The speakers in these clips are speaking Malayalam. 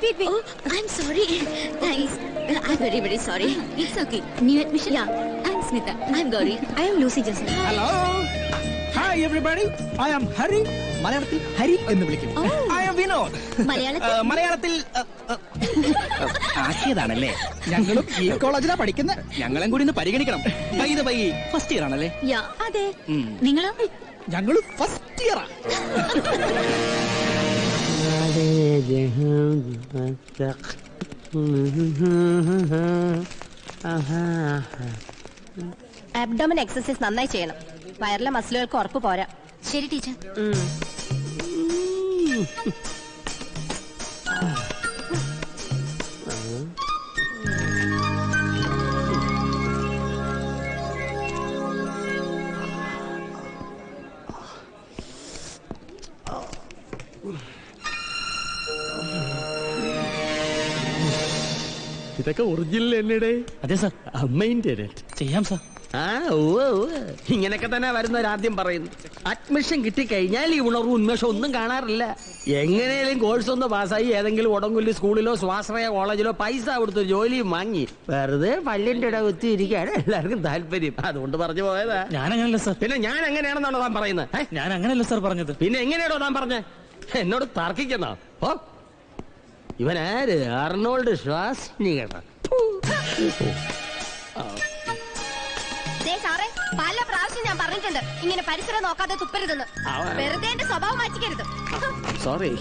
wait. Oh, I'm sorry. Thanks. I'm very, very sorry. It's okay. New admission? Yeah. I'm Smita. I'm Gauri. I am Lucy just now. Hello. Hi everybody. I am Hari. മലയാളത്തിൽ ഹരി എന്ന് വിളിക്കും. I am Vinod. മലയാളത്തിൽ ആക്കിയതാണല്ലേ. ഞങ്ങളും ഈ കോളേജിലാണ് പഠിക്കുന്നത്. ഞങ്ങളും കൂടി ഒന്ന് പരിഗണിക്കണം. ഫസ്റ്റ് ഇയർ ആണല്ലേ? അതെ. നിങ്ങളോ? ഞങ്ങളും ഫസ്റ്റ് ഇയറാ. അബ്ഡോമൻ എക്സസൈസ് നന്നായി ചെയ്യണം. വയറിലെ മസിലുകൾക്ക് ഉറപ്പ് പോരാ. ശരി ടീച്ചർ. ഇതൊക്കെ ഒറിജിനൽ എന്നടേ? അതെ സാർ. അമ്മേന്റെ ചെയ്യാം സാർ. ഇങ്ങനെയൊക്കെ തന്നെ വരുന്നവരാദ്യം പറയുന്നു. അഡ്മിഷൻ കിട്ടിക്കഴിഞ്ഞാൽ ഈ ഉണർവും ഉന്മേഷം ഒന്നും കാണാറില്ല. എങ്ങനെയും കോഴ്സ് ഒന്ന് പാസ്സായി ഏതെങ്കിലും ഉടങ്കുല്ലി സ്കൂളിലോ സ്വാശ്രയ കോളേജിലോ പൈസ കൊടുത്ത് ജോലിയും വാങ്ങി വെറുതെ പള്ളിന്റെ ഇട കുത്തിയിരിക്കാണ് എല്ലാവർക്കും താല്പര്യം. അതുകൊണ്ട് പറഞ്ഞു പോയതാ. ഞാനങ്ങനല്ല സാർ. പിന്നെ ഞാൻ എങ്ങനെയാണെന്നാണോ താൻ പറയുന്നത്? ഞാൻ അങ്ങനെയല്ല സാർ പറഞ്ഞത്. പിന്നെ എങ്ങനെയാണോ താൻ പറഞ്ഞ? എന്നോട് തർക്കിക്കുന്നോ? ഓ, ഇവനാര്? അർണോൾഡ് ഷ്വാസ്നിഗർ. സാറേ, പല പ്രാവശ്യം ഞാൻ പറഞ്ഞിട്ടുണ്ട് ഇങ്ങനെ പരിസരം നോക്കാതെ തുപ്പരുതെന്ന്. വെറുതെ എന്റെ സ്വഭാവം മാറ്റിക്കരുത്. Sorry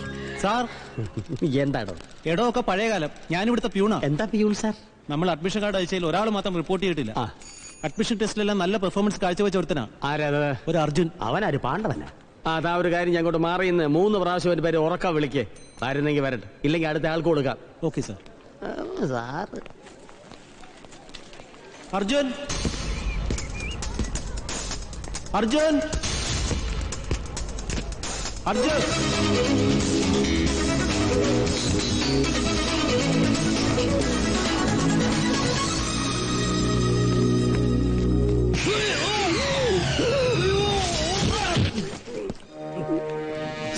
sir. എന്താണോ? എടോ ഒക്കെ പഴയ കാലം. ഞാനിവിടുത്തെ പ്യൂണാ. എന്താ പ്യൂൺ സാർ? നമ്മൾ അഡ്മിഷൻ കാർഡ് അയച്ചതിൽ ഒരാൾ മാത്രം റിപ്പോർട്ട് ചെയ്തിട്ടില്ല. അഡ്മിഷൻ ടെസ്റ്റിലെല്ലാം നല്ല പെർഫോമൻസ് കാഴ്ചവെച്ച ഒരുത്തനാ. ആരാത്? ഒരു അർജുൻ. അവനാര്? പാണ്ഡവനാ? അതാ ഒരു കാര്യം, ഞാൻ കൊണ്ട് മാറിയെന്ന് 3 പ്രാവശ്യം ഒരു പേര് ഉറക്ക വിളിക്കേ. ആരുന്നെങ്കിൽ വരട്ടെ, ഇല്ലെങ്കിൽ അടുത്ത ആൾക്ക് കൊടുക്കാം. Okay sir. Sir Arjun, Arjun, Arjun.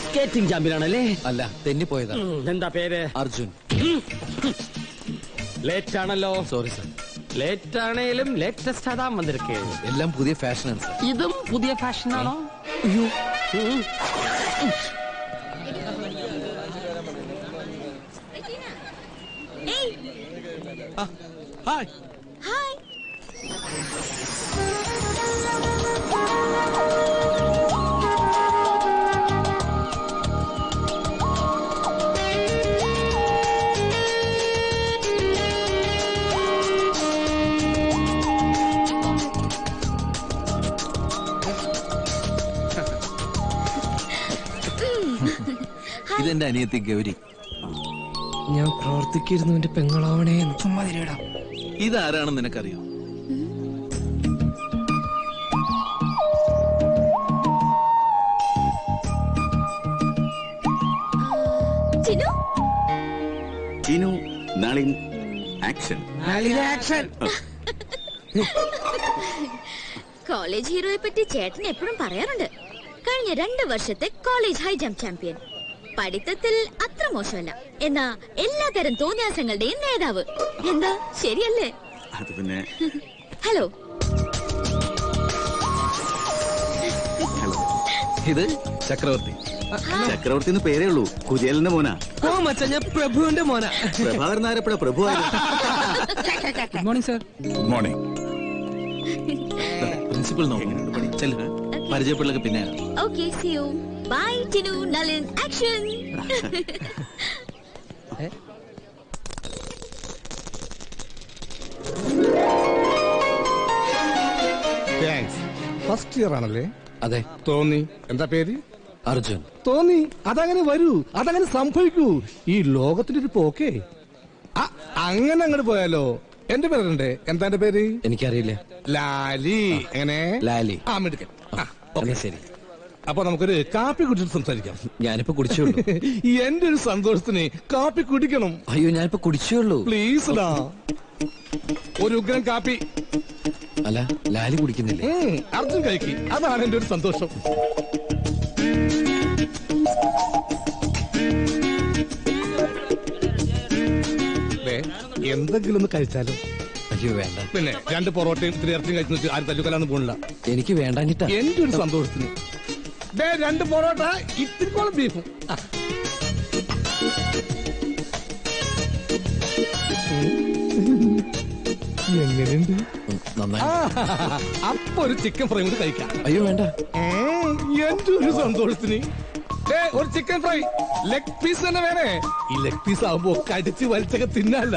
Skating ചാമ്പ്യനാണല്ലേ? അല്ല, തെന്നിപ്പോയതാ. എന്താ പേര്? അർജുൻ. ലേറ്റ് ആണല്ലോ. Sorry sir. ലേറ്റ് ആണേലും ലേറ്റസ്റ്റ് അതാ വന്നിരിക്കേ. എല്ലാം പുതിയ ഫാഷനാണ് സാർ. ഇതും പുതിയ ഫാഷനാണോ? ഹായ്. ഹായ്. ഇതെന്റെ അനിയത്തി ഗൗരി. ഞാൻ പ്രവർത്തിക്കിരുന്നു എന്റെ പെങ്ങളാവണേ. ചുമ്മാ തിരിയടാ. ഇതാരാണെന്ന് നിനക്കറിയോ? ചിനു, നളിൻ, ആക്ഷൻ. കോളേജ് ഹീറോയെ പറ്റി ചേട്ടൻ എപ്പോഴും പറയാറുണ്ട്. കഴിഞ്ഞ 2 വർഷത്തെ കോളേജ് ഹൈ ജംപ് ചാമ്പ്യൻ. പഠിത്തത്തിൽ അത്ര മോശമല്ല, എന്നാ എല്ലാതരം തോന്നിയാസങ്ങളുടെയും നേതാവ്. എന്താ ശരിയല്ലേ? അത് പിന്നെ. ഹലോ. ഇത് ചക്രവർത്തി. ചക്രവർത്തി എന്ന് പേരേ ഉള്ളൂ. കുചേലന്റെ മോനാ. ഓ മച്ചാ, ഞാൻ പ്രഭുവിന്റെ മോനാ. പ്രഭാകരൻ നായരപ്പഴ Prabhu. Good morning sir. Good morning. Principal നോക്കി ചെല്ലു. പരിചയപ്പെടലൊക്കെ പിന്നെ. Okay, see you. Bye Tinu, Nalin, action. First year ആണല്ലേ? അതെ. തോന്നി. എന്താ പേര്? അർജുൻ. തോന്നി. അതങ്ങനെ വരൂ, അതങ്ങനെ സംഭവിക്കൂ. ഈ ലോകത്തിന്റെ ഒരു പോക്കേ. അങ്ങനെ അങ്ങോട്ട് പോയാലോ? എന്റെ പേരുണ്ട്. എന്താ എന്റെ പേര്? എനിക്കറിയില്ല. ലാലി. എങ്ങനെ? ലാലി. മിടുക്കൻ. ശരി. അപ്പൊ നമുക്കൊരു കാപ്പി കുടിച്ചിട്ട് സംസാരിക്കാം. ഞാനിപ്പോ കുടിച്ചുള്ളൂ. എന്റെ ഒരു സന്തോഷത്തിന് കാപ്പി കുടിക്കണം. അയ്യോ, ഞാനിപ്പോ കുടിച്ചുള്ളൂ. പ്ലീസ് ഡാ, ഒരു ഉഗ്രൻ കാപ്പി. അല്ല, ലാലി കുടിക്കുന്നില്ലേ? അർജുൻ കഴിക്കി. അതാണ് എന്റെ ഒരു സന്തോഷം. എന്തെങ്കിലും ഒന്ന് കഴിച്ചാലോ? അയ്യോ വേണ്ട. പിന്നെ 2 പൊറോട്ടയും 3 ഇറച്ചിയും കഴിച്ചു വെച്ച് ആരും തല്ലുകൊല്ലാന്ന് പോണില്ല. എനിക്ക് വേണ്ടാഞ്ഞിട്ടാ. എന്റെ ഒരു സന്തോഷത്തിന് 2 പൊറോട്ട, ഇത്തിരിക്കോളം ബീഫും. എങ്ങനെയുണ്ട്? നന്നായി. അപ്പൊ ഒരു ചിക്കൻ ഫ്രൈ കൂടി കഴിക്കാം. അയ്യോ വേണ്ട. എന്റെ ഒരു സന്തോഷത്തിന് ഒരു ചിക്കൻ ഫ്രൈ ലെഗ് പീസ് തന്നെ വേണേ. ഈ ലെഗ് പീസ് ആവുമ്പോ കടിച്ച് വലിച്ചൊക്കെ തിന്നല്ല.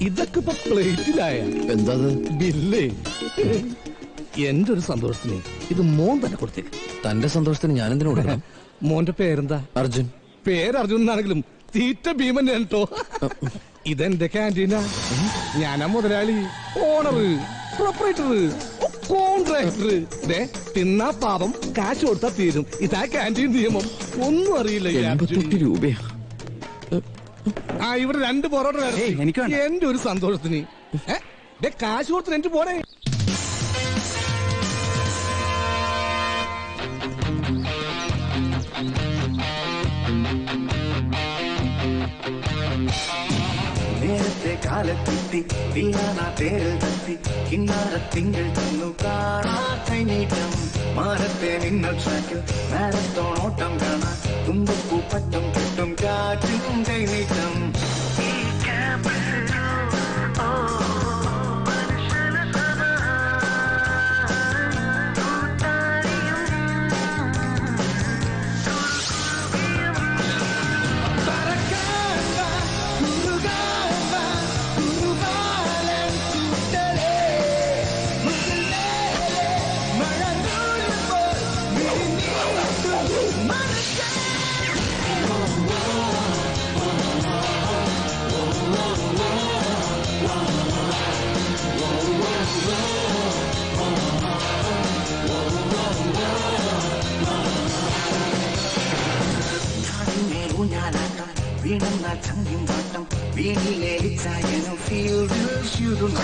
ഇതൊക്കെ ഇപ്പൊ പ്ലേറ്റിലായ എന്താ ബില്ലേ? എന്റെ ഒരു സന്തോഷത്തിന് ഇത് മോൻ തന്നെ കൊടുത്തേക്ക്. തന്റെ സന്തോഷത്തിന് ഞാൻ എന്തിനു കൊടുക്കണം? മോന്റെ പേരെന്താ? അർജുൻ. പേര് അർജുൻ എന്നാണെങ്കിലും തീറ്റ ഭീമൻ കേട്ടോ. ഇതെന്റെ ക്യാൻറ്റീനാ. ഞാനാ മുതലാളി, ഓണറ്, പ്രൊപ്പറേറ്റർ, കോൺട്രാക്ടർ. തിന്നാ പാപം, കാശ് കൊടുത്താ തീരും. ഇതാ ക്യാൻറ്റീൻ നിയമം. ഒന്നും അറിയില്ല. 88 രൂപയാ. ഇവിടെ 2 പൊറോട്ട. എന്റെ ഒരു സന്തോഷത്തിന് കാശ് കൊടുത്ത് എനിക്ക് പോണേ. നേരത്തെ കാലത്തെത്തി വീണാ തേരിൽ തത്തി കിന്നാരത്തിങ്കൾ തന്നു കാണാ കൈനീട്ടം മാനത്തെ മിന്നൽ ട്രാക്കിൽ മാരത്തോൺ ഓട്ടം കാണാൻ തുമ്പപ്പൂ പറ്റും കെട്ടും കാറ്റും കൈനീട്ടം. വീണെന്നാൽ ചങ്കിൻ പാട്ടം വീണിലെ ചായനും ഫീൽഡിൽ ശുരുന്ന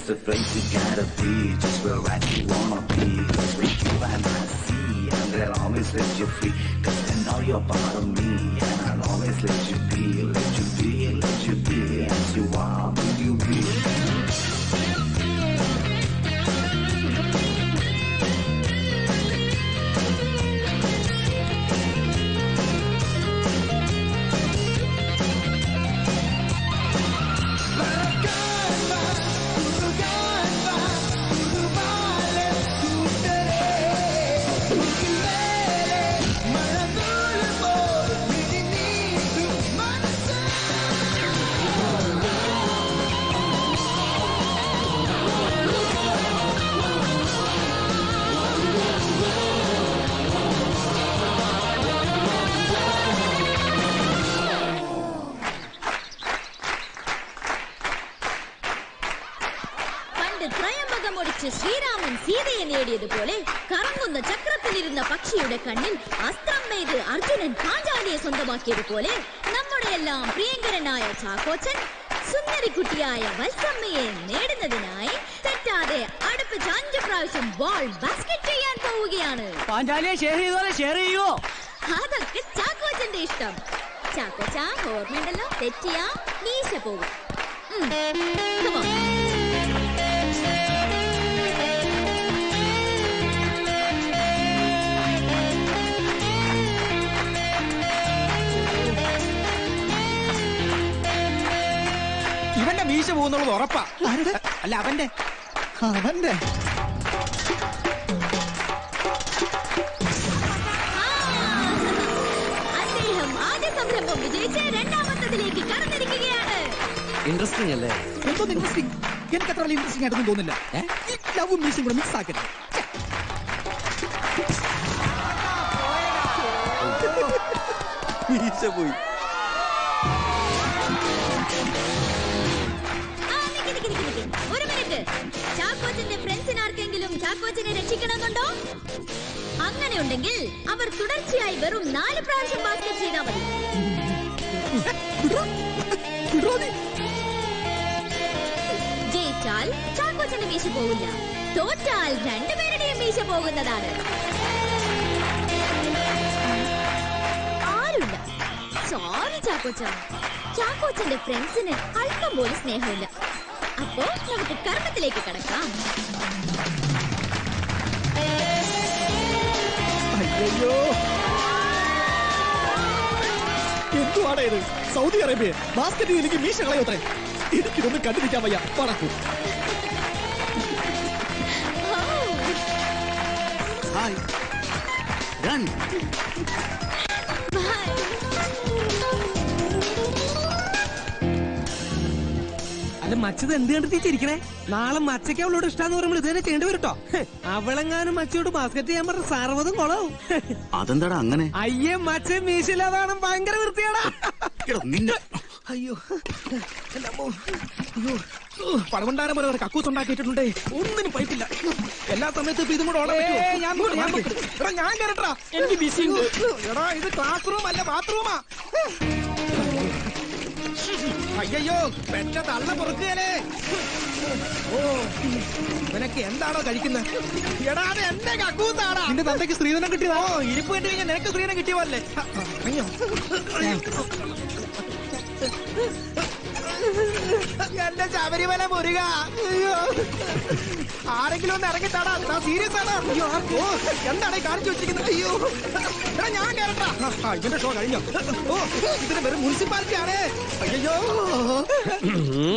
the place you gotta be, just where right you wanna be. Cause with you and I see, and they'll always let you free. Cause they know you're part of me, and I'll always let you be, let you be, let you be. As you are, will you be? Sreeraman സീതയെ നേടിയതുപോലെ കറങ്ങുന്ന ചക്രത്തിലിരുന്ന പക്ഷിയുടെ കണ്ണിൽ അസ്ത്രം നെയ്ത് അർജുനൻ പാഞ്ചാലിയെ സ്വന്തമാക്കിയതുപോലെ നമ്മുടെ എല്ലാം പ്രിയങ്കരനായ ചാക്കോച്ചൻ സുന്ദരിക്കുട്ടിയായ വത്സമ്മയെ നേടുന്നതിനായി തെറ്റാതെ അടുപ്പിച്ച് 5 പ്രാവശ്യം ബോൾ ബാസ്കറ്റ് ചെയ്യാൻ പോവുകയാണ്. അതൊക്കെ ചാക്കോച്ചന്റെ ഇഷ്ടം. ചാക്കോച്ച ഓർമ്മയുണ്ടല്ലോ, തെറ്റിയാ മീശ പോകും. പോകുന്നുള്ളത് ഉറപ്പാ. അല്ല അവന്റെ അദ്ദേഹം ആദ്യ സംരംഭം വിജയിച്ച് രണ്ടാമത്തതിലേക്ക് കടന്നിരിക്കുകയാണ്. ഇൻട്രസ്റ്റിംഗ് അല്ലേ? എന്തോ ഇൻട്രസ്റ്റിംഗ്. എനിക്ക് അത്ര വലിയ ഇൻട്രസ്റ്റിംഗ് ആയിട്ടൊന്നും തോന്നില്ല. ലവും മീശയും കൂടെ മിക്സ് ആക്കരുത്. മീശ പോയി. ഒരു മിനിറ്റ്. ചാക്കോച്ചന്റെ ഫ്രണ്ട്സിന് ആർക്കെങ്കിലും ചാക്കോച്ചനെ രക്ഷിക്കണമെന്നുണ്ടോ? അങ്ങനെ ഉണ്ടെങ്കിൽ അവർ തുടർച്ചയായി വെറും 4 പ്രാവശ്യം ബാസ്കറ്റ് ചെയ്താൽ മതി. ജയിച്ചാൽ ചാക്കോച്ചന്റെ മീശ പോകില്ല, തോറ്റാൽ രണ്ടുപേരുടെയും മീശ പോകുന്നതാണ്. ആരുമില്ല. സോറി ചാക്കോച്ച. ചാക്കോച്ചന്റെ ഫ്രണ്ട്സിന് അല്പം പോലും സ്നേഹമില്ല. അപ്പോ നമുക്ക് കർമ്മത്തിലേക്ക് കടക്കാം. അയ്യോ, എന്തുവാണ് ഇത്? സൗദി അറേബ്യ ബാസ്കറ്റ് എനിക്ക് മീശ കളയോത്രേ. എനിക്കിതൊന്നും കണ്ടിരിക്കാൻ വയ്യ. പടക്കൂ. Hi done. അല്ല മച്ചത് എന്ത് കണ്ടിട്ട് ചിരിക്കണേ? നാളെ മച്ചയ്ക്ക് അവളോട് ഇഷ്ടാന്ന് പറയുമ്പോൾ ഇതുവരെ ചെയ്യേണ്ടി വരും കേട്ടോ. അവളെങ്ങാനും മച്ചയോട് ബാസ്കറ്റ് ചെയ്യാൻ പറഞ്ഞ സർവ്വതും കൊളാവും. അതെന്താടാ അങ്ങനെ? അയ്യേ മച്ച മീശില്ലാതാണ് ഭയങ്കര വൃത്തിയാടാ. അയ്യോ, പഴമുണ്ടാരം പോലെ ഒരു കക്കൂസ് ഉണ്ടാക്കിയിട്ടുണ്ടേ. ഒന്നിനും പൈപ്പില്ല. എല്ലാ സമയത്തും ഇപ്പൊ ഇതും കൂടെ ഓടാൻ പറ്റുമോ? ഞാൻ കേറട്ടാ. എനിക്ക് ബിസി. എടാ ഇത് ക്ലാസ് റൂം അല്ല, ബാത്റൂമാ. അയ്യോ, പെറ്റ തള്ള പൊറുക്കുകയല്ലേ. ഓ, നിനക്ക് എന്താണോ കഴിക്കുന്നത്? എടാ അത് എന്റെ കക്കൂസാടാ. നിന്റെ തന്തയ്ക്ക് സ്ത്രീധനം കിട്ടിയതോ? ഇരിപ്പ് കണ്ടു കഴിഞ്ഞാൽ നിനക്ക് സ്ത്രീധനം കിട്ടിയല്ലേ? എന്റെ ശബരിമല മുരുക. ആരെങ്കിലും ഒന്ന് ഇറങ്ങിത്താടാ. സീരിയസ് ആണ്. ഓ, എന്താണ് കാണിച്ചു വെച്ചിരിക്കുന്നത്? അയ്യോ, എടാ ഞാൻ കേറട്ടാ. ഇതിന്റെ ഷോ കഴിഞ്ഞോ? ഓ, ഇതിന് വെറും മുനിസിപ്പാലിറ്റി ആണ്. അയ്യോ,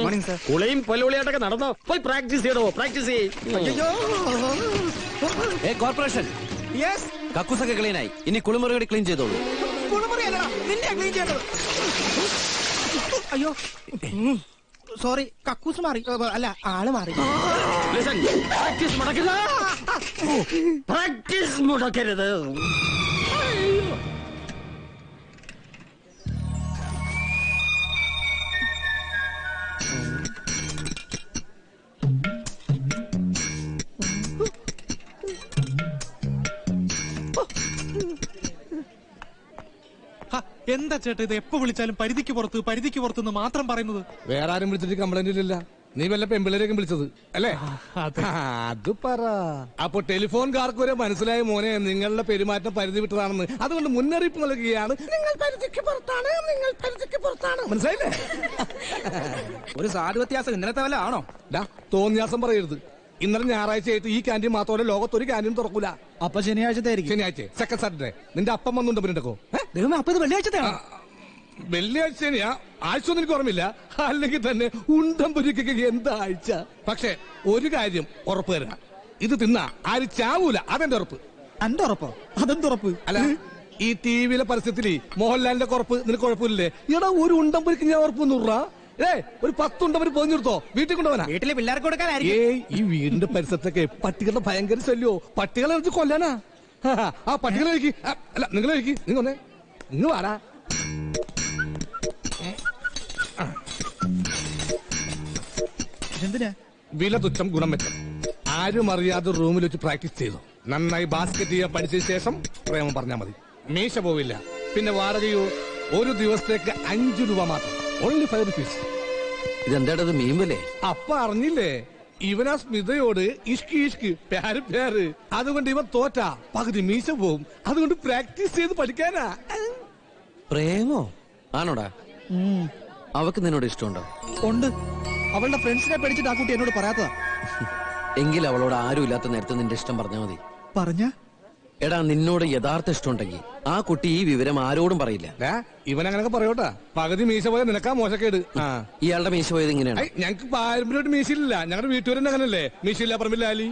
മോർണിംഗ് സാർ. കുളിയും പൊല്ലുളിയായിട്ടൊക്കെ നടന്നോ? പോയി പ്രാക്ടീസ് ചെയ്തോ. പ്രാക്ടീസ് ചെയ്യ്. അയ്യോ, കോർപ്പറേഷൻ യെസ്. കക്കൂസൊക്കെ ക്ലീനായി. ഇനി കുളിമുറി ക്ലീൻ ചെയ്തോളൂ. കുളിമുറി അല്ലടാ, നിന്നെ ക്ലീൻ ചെയ്യേണ്ടത്. അയ്യോ സോറി, കക്കൂസ് മാറി. അല്ല, ആള് മാറി. പ്രാക്ടീസ് മുടക്കരുത്. പ്രാക്ടീസ് മുടക്കരുത്. എന്താ ചേട്ടാ ഇത്? എപ്പോ വിളിച്ചാലും പരിധിക്ക് പുറത്തുനിന്ന് മാത്രം പറയുന്നത്. വേറെ ആരും വിളിച്ചിട്ട് കംപ്ലൈന്റ് ഇല്ല. നീ വല്ല പെമ്പിളേക്കും വിളിച്ചത് അല്ലേ? അത് പറ. അപ്പൊ ടെലിഫോൺകാർക്ക് വരെ മനസ്സിലായ മോനെ നിങ്ങളുടെ പെരുമാറ്റം പരിധി വിട്ടതാണെന്ന്. അതുകൊണ്ട് മുന്നറിയിപ്പ് നൽകുകയാണ്. നിങ്ങൾ പരിധിക്ക് പുറത്താണ്, നിങ്ങൾ പരിധിക്ക് പുറത്താണ്. മനസ്സിലായില്ലേ? ഒരു സാധു വ്യത്യാസം ഇന്നലത്തെ വല്ല ആണോ? തോന്നിയാസം പറയരുത്. ഇന്നലെ ഞായറാഴ്ചയായിട്ട് ഈ ക്യാൻറ്റീൻ മാത്രമല്ല ലോകത്തൊരു ക്യാൻറ്റീൻ തുറക്കൂല. അപ്പൊ ശനിയാഴ്ചത്തായിരിക്കും. ശനിയാഴ്ച സെക്കൻഡ് സാറ്റർഡേ. നിന്റെ അപ്പം വന്നുണ്ടോ പിന്നെക്കോ? ദൈവമേ, അപ്പൊ ഇത് വെള്ളിയാഴ്ചത്തെയാണോ? വെള്ളിയാഴ്ച ശനിയാ? ആഴ്ച ഒന്നും എനിക്ക് ഓർമ്മയില്ല. അല്ലെങ്കിൽ തന്നെ ഉണ്ടം പൊരിക്കൊക്കെ എന്താ ആഴ്ച. പക്ഷെ ഒരു കാര്യം ഉറപ്പ് തരാം, ഇത് തിന്നാ ആര് ചാവൂല. അതെന്റെ ഉറപ്പ്. എന്റെ ഉറപ്പോ? അതെന്തുറപ്പ്? അല്ല, ഈ ടിവിയിലെ പരസ്യത്തില് മോഹൻലാലിന്റെ ഉറപ്പ് നിനക്ക് കുഴപ്പമില്ലേ? എടാ ഒരു ഉണ്ടം പൊരിക്ക് ഞാൻ ഉറപ്പ് നൂറാ. ഒരു 10 ഉണ്ടം പൊതിഞ്ഞെടുത്തോ, വീട്ടിൽ കൊണ്ടുപോകാനാ. വീട്ടിലെ പിള്ളേർക്ക് കൊടുക്കാനായിരിക്കും. ഈ വീടിന്റെ പരിസരത്തൊക്കെ പട്ടികളുടെ ഭയങ്കര ശല്യോ. പട്ടികളെ വെച്ച് കൊല്ലാനാ. ആ പട്ടികളെ കഴിക്ക്. അല്ല നിങ്ങളെ കഴിക്ക്. നിങ്ങൾ വാടാ. എന്തിനാ? വില തുച്ഛം ഗുണം മെച്ചം. ആരും അറിയാതെ റൂമിൽ വെച്ച് പ്രാക്ടീസ് ചെയ്തു. നന്നായി ബാസ്കറ്റ് ചെയ്യാൻ പഠിച്ചതിന് ശേഷം പ്രേമം പറഞ്ഞാൽ മതി. മീശ പോവില്ല. പിന്നെ വാടകയോ ഒരു ദിവസത്തേക്ക് 5 രൂപ മാത്രം. Only 5 rupees. ഇതെന്താടത് മീൻവല്ലേ? അപ്പ അറിഞ്ഞില്ലേ? ഇവനാ സ്മിതയോട് ഇഷ്ക് ഇഷ്ക് പ്യാര് പ്യാര്. അതുകൊണ്ട് ഇവൻ തോറ്റാ പകുതി മീശ പോവും. അതുകൊണ്ട് പ്രാക്ടീസ് ചെയ്ത് പഠിക്കാനാ. പ്രേമോ ആണോടാ? അവക്ക് നിന്നോട് ഇഷ്ടമുണ്ടോ? ഉണ്ട്. അവളുടെ ഫ്രണ്ട്സിനെ പേടിച്ചിട്ട് ആ കുട്ടി എന്നോട് പറയാത്തതാ. എങ്കിൽ അവളോട് ആരും ഇല്ലാത്ത നേരത്തെ നിന്റെ ഇഷ്ടം പറഞ്ഞാ മതി. പറഞ്ഞ എടാ നിന്നോട് യഥാർത്ഥ ഇഷ്ടമുണ്ടെങ്കിൽ ആ കുട്ടി ഈ വിവരം ആരോടും പറയില്ല. ഇവൻ അങ്ങനൊക്കെ പറയോട്ടാ. പകുതി മീശ പോയ നിനക്കാ മോശക്കേട്. ഇയാളുടെ മീശ പോയത് ഇങ്ങനെയാണ്. ഞങ്ങക്ക് പാരമ്പര്യമായിട്ട് മീശയില്ല. ഞങ്ങളുടെ വീട്ടുകാരൻ അങ്ങനല്ലേ, മീശയില്ല പറമ്പില്ലാലി.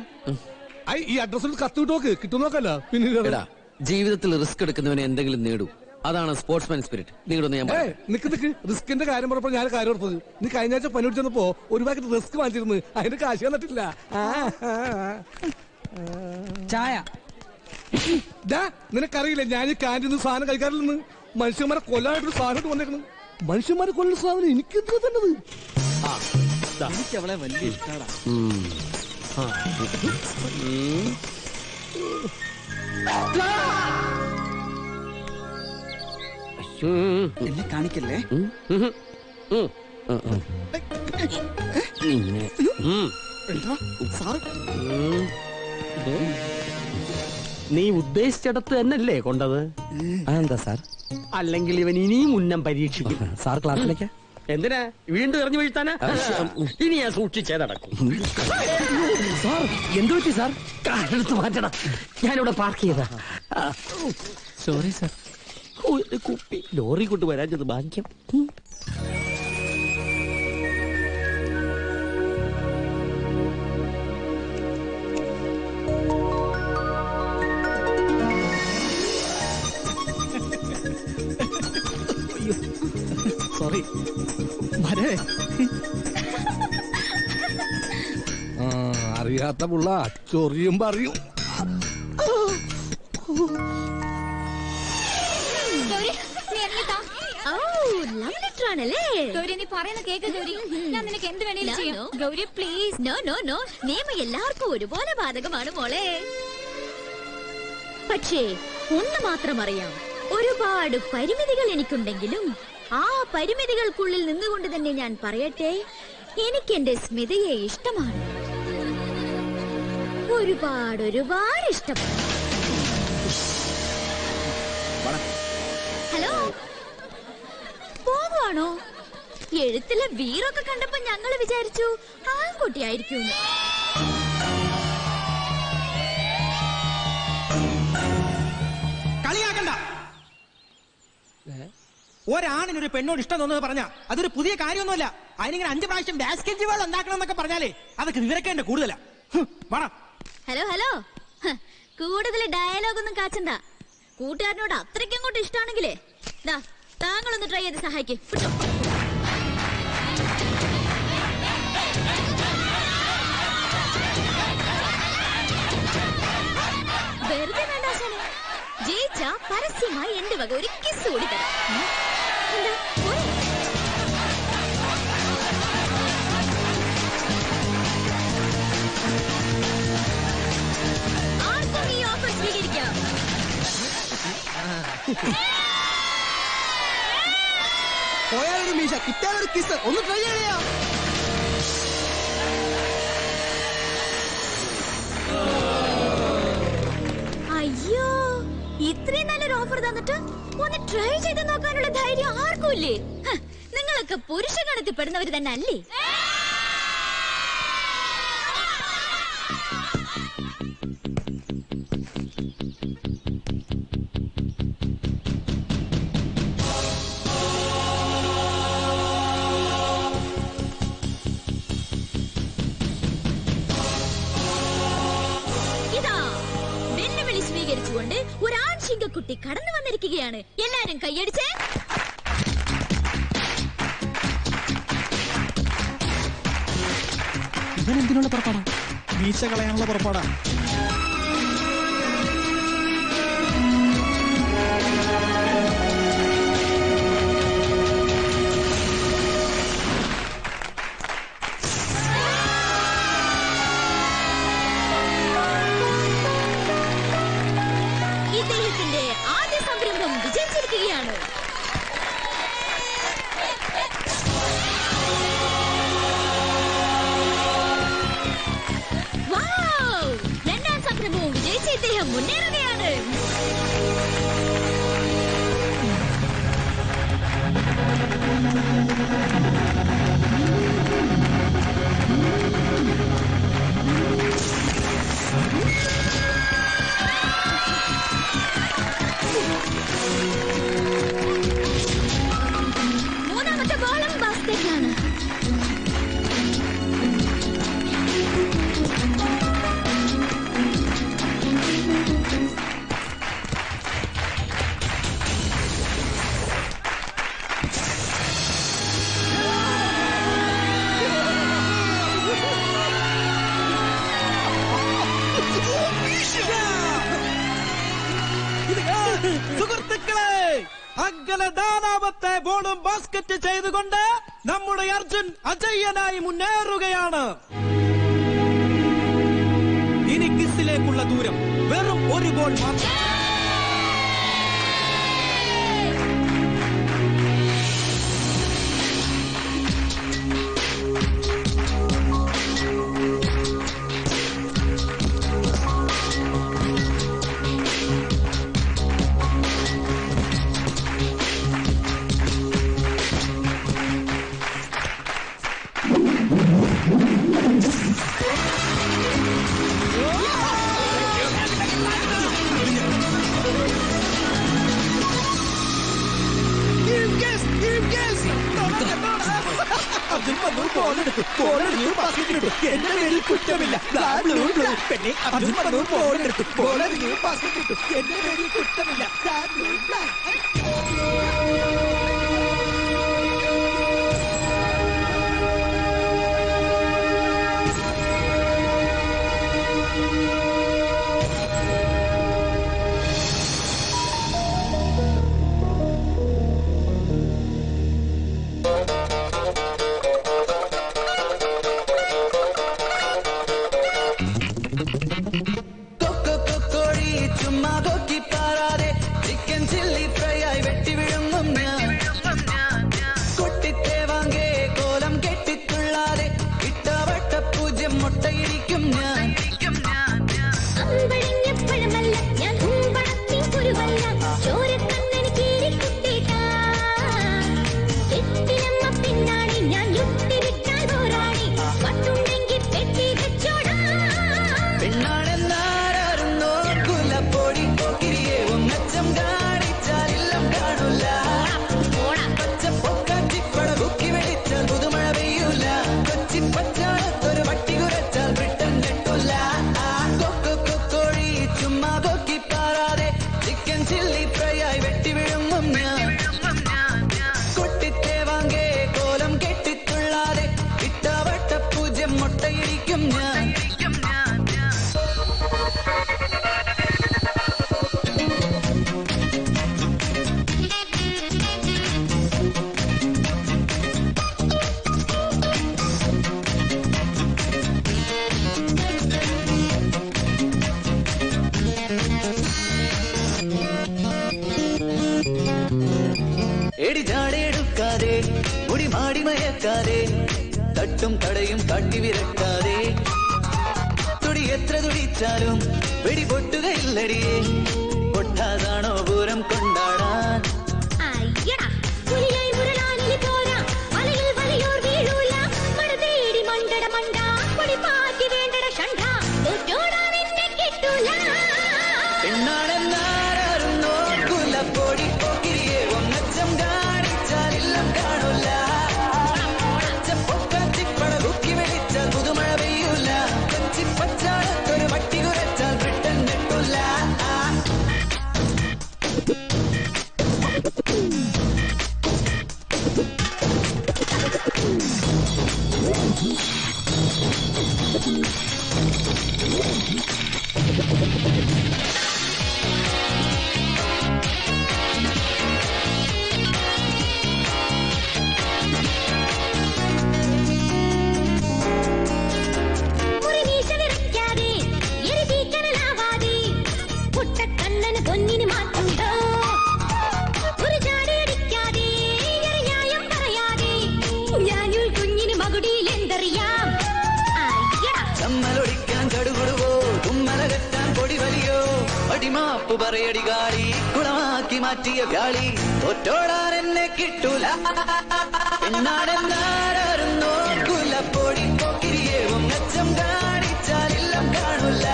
ഈ അഡ്രസ്സിൽ കത്ത് വിട്ടോക്ക് കിട്ടും നോക്കല്ല. പിന്നെ ജീവിതത്തിൽ റിസ്ക് എടുക്കുന്നവനെ എന്തെങ്കിലും നേടും. അതാണ് സ്പോർട്സ്മാൻ സ്പിരിറ്റ്. നിങ്ങളൊന്ന് ഞാൻ നിക്ക് റിസ്കിന്റെ കാര്യം പറഞ്ഞപ്പോൾ ഞാൻ കാര്യം ഓർത്തത്. നീ കഴിഞ്ഞ ആഴ്ച പനി പിടിച്ചപ്പോ ഒരു പാക്കറ്റ് റിസ്ക് വാങ്ങിച്ചിരുന്നു. അതിന്റെ കാശ് വന്നിട്ടില്ല. ചായ നിനക്കറിയില്ല ഞാൻ ഈ ക്യാൻറ്റീന്ന് സാധനം കഴിക്കാറില്ലെന്ന്. മനുഷ്യന്മാരെ കൊല്ലാനായിട്ടൊരു സാധനം വന്നേക്കണം. മനുഷ്യന്മാരെ കൊല്ലുന്ന സാധനം എനിക്ക് എന്തിനാ തന്നത്? എനിക്ക് അവളെ വലിയ ഇഷ്ടമാണ്. എന്നെ കാണിക്കല്ലേ. നീ ഉദ്ദേശിച്ചിടത്ത് തന്നെയല്ലേ കൊണ്ടത്? അതെന്താ സാർ? അല്ലെങ്കിൽ ഇവൻ ഇനിയും ഉന്നം പരീക്ഷിക്കും. സാർ ക്ലാസ്സിലേക്ക് എന്തിനാ വീണ്ടും എറിഞ്ഞു വീഴ്ത്താനാ? ഇനി ഞാൻ സൂക്ഷിച്ചേ നടക്കും. സാർ എന്തു പറ്റി സാർ? കാലെടുത്ത് മാറ്റണം. ഞാനിവിടെ പാർക്ക് ചെയ്താ. Sorry sir. ഒരു കുപ്പി ലോറി കൊണ്ട് വരാഞ്ഞത് ഭാഗ്യം. സോറി. അറിയാത്ത പുള്ള ചൊറിയുമ്പോ അറിയും. എല്ലാവർക്കും ഒരുപോലെ ബാധകമാണ് മോളെ. പക്ഷേ ഒന്ന് മാത്രം അറിയാം, ഒരുപാട് പരിമിതികൾ എനിക്കുണ്ടെങ്കിലും ആ പരിമിതികൾക്കുള്ളിൽ നിന്നുകൊണ്ട് തന്നെ ഞാൻ പറയട്ടെ, എനിക്ക് എന്റെ സ്മിതയെ ഇഷ്ടമാണ്. ഒരുപാട് ഇഷ്ടമാണ്. ഹലോ, പോകുവാണോ? എഴുത്തിലെ വീറൊക്കെ കണ്ടപ്പോ ഞങ്ങള് വിചാരിച്ചു ആൺകുട്ടിയായിരിക്കും. കളിയാക്കണ്ട. ഒരാണിനൊരു പെണ്ണോട് ഇഷ്ടം തോന്നുന്നത് പറഞ്ഞാ അതൊരു പുതിയ കാര്യമൊന്നുമല്ല. അതിനിങ്ങനെ 5 പ്രാവശ്യം ബാസ്കറ്റ് ബോൾ ഉണ്ടാക്കണം എന്നൊക്കെ പറഞ്ഞാലേ അതൊക്കെ വിവരക്കേണ്ട കൂടുതലാ. ഹലോ, കൂടുതൽ ഡയലോഗ് ഒന്നും കാച്ചണ്ട. കൂട്ടുകാരനോട് അത്രയ്ക്കും അങ്ങോട്ട് ഇഷ്ടമാണെങ്കിലേ താങ്കളൊന്ന് ട്രൈ ചെയ്ത് സഹായിക്കും. വെറുതെ വേണ്ട ആശാനെ. ജയിച്ച പരസ്യമായി എന്റെ വക ഒരു കിസ് കൂടി തരാം. ആർക്കും ഈ ഓഫർ സ്വീകരിക്കാം. പോയാലൊരു മീശ, കിട്ടാനൊരു കിസ്. ഒന്ന് ട്രൈ ചെയ്യാം. അയ്യോ, ഇത്രയും നല്ലൊരു ഓഫർ തന്നിട്ട് ഒന്ന് ട്രൈ ചെയ്ത് നോക്കാനുള്ള ധൈര്യം ആർക്കും ഇല്ലേ? നിങ്ങളൊക്കെ പുരുഷ ഗണത്തിൽ പെടുന്നവര് തന്നെ അല്ലേ? സ്വീകരിച്ചുകൊണ്ട് ഒരു ആൺശിങ്കക്കുട്ടി കടന്നു വന്നിരിക്കുകയാണ്. എല്ലാരും കൈയടിച്ചേ. ഇവനെന്തിനുള്ള പുറപ്പാടാ? വീഴ്ച കളയാനുള്ള പുറപ്പാടാ. ഇദ്ദേഹത്തിന്റെ ആദ്യ സംരംഭം വിജയിച്ചിരിക്കുകയാണ്. രണ്ടാം സംരംഭവും വിജയിച്ച ഇദ്ദേഹം മുന്നേറുകയാണ്. സുഹൃത്തുക്കളെ, അങ്ങനെ 4ാമത്തെ ബോളും ബാസ്കറ്റ് ചെയ്തുകൊണ്ട് നമ്മുടെ അർജുൻ അജയ്യനായി മുന്നേറുകയാണ്. ഇനി കിസ്സിലേക്കുള്ള ദൂരം വെറും 1 ബോൾ മാത്രം. എന്റെ പേരിൽ കുറ്റമില്ല. പിന്നെ അർജുൻ പറഞ്ഞു ബോളെടുത്തു, ബോളെറിഞ്ഞു, ബാസ്കറ്റ് ഇട്ടു. എന്റെ പേരിൽ കുറ്റമില്ല. എടിജാടെടുക്കാതെ മുടി മാടി മയക്കാതെ തട്ടും തടയും കാട്ടി വിരക്കാതെ തുടി എത്ര തുടിച്ചാലും വെടി പൊട്ടുകയില്ലടിയേ പൊട്ടാതാണോ പൂരം കൊണ്ടാടാൻ പെണ്ണാണെന്നാരോ കുലപ്പൊടി പോക്കിരിയെ ഒന്നച്ചം കാണിച്ചാലില്ലം കാണൂല പൊക്കാച്ചിപ്പട കുക്കി വെളിച്ചാൽ പുതുമഴ പെയ്യൂല കൊച്ചിപ്പച്ചാടത്തൊരു വട്ടി കുരച്ചാൽ ബ്രിട്ടൻ നെട്ടൂല മാപ്പ് പറയടി കാളി കുളമാക്കി മാറ്റിയ വ്യാളി ഒറ്റോടാൻ എന്നെ കിട്ടൂല എന്നാടെന്നാരോ കുലപ്പൊടി പോക്കിരിയെ ഒന്നച്ചം കാണിച്ചാലില്ലം കാണൂല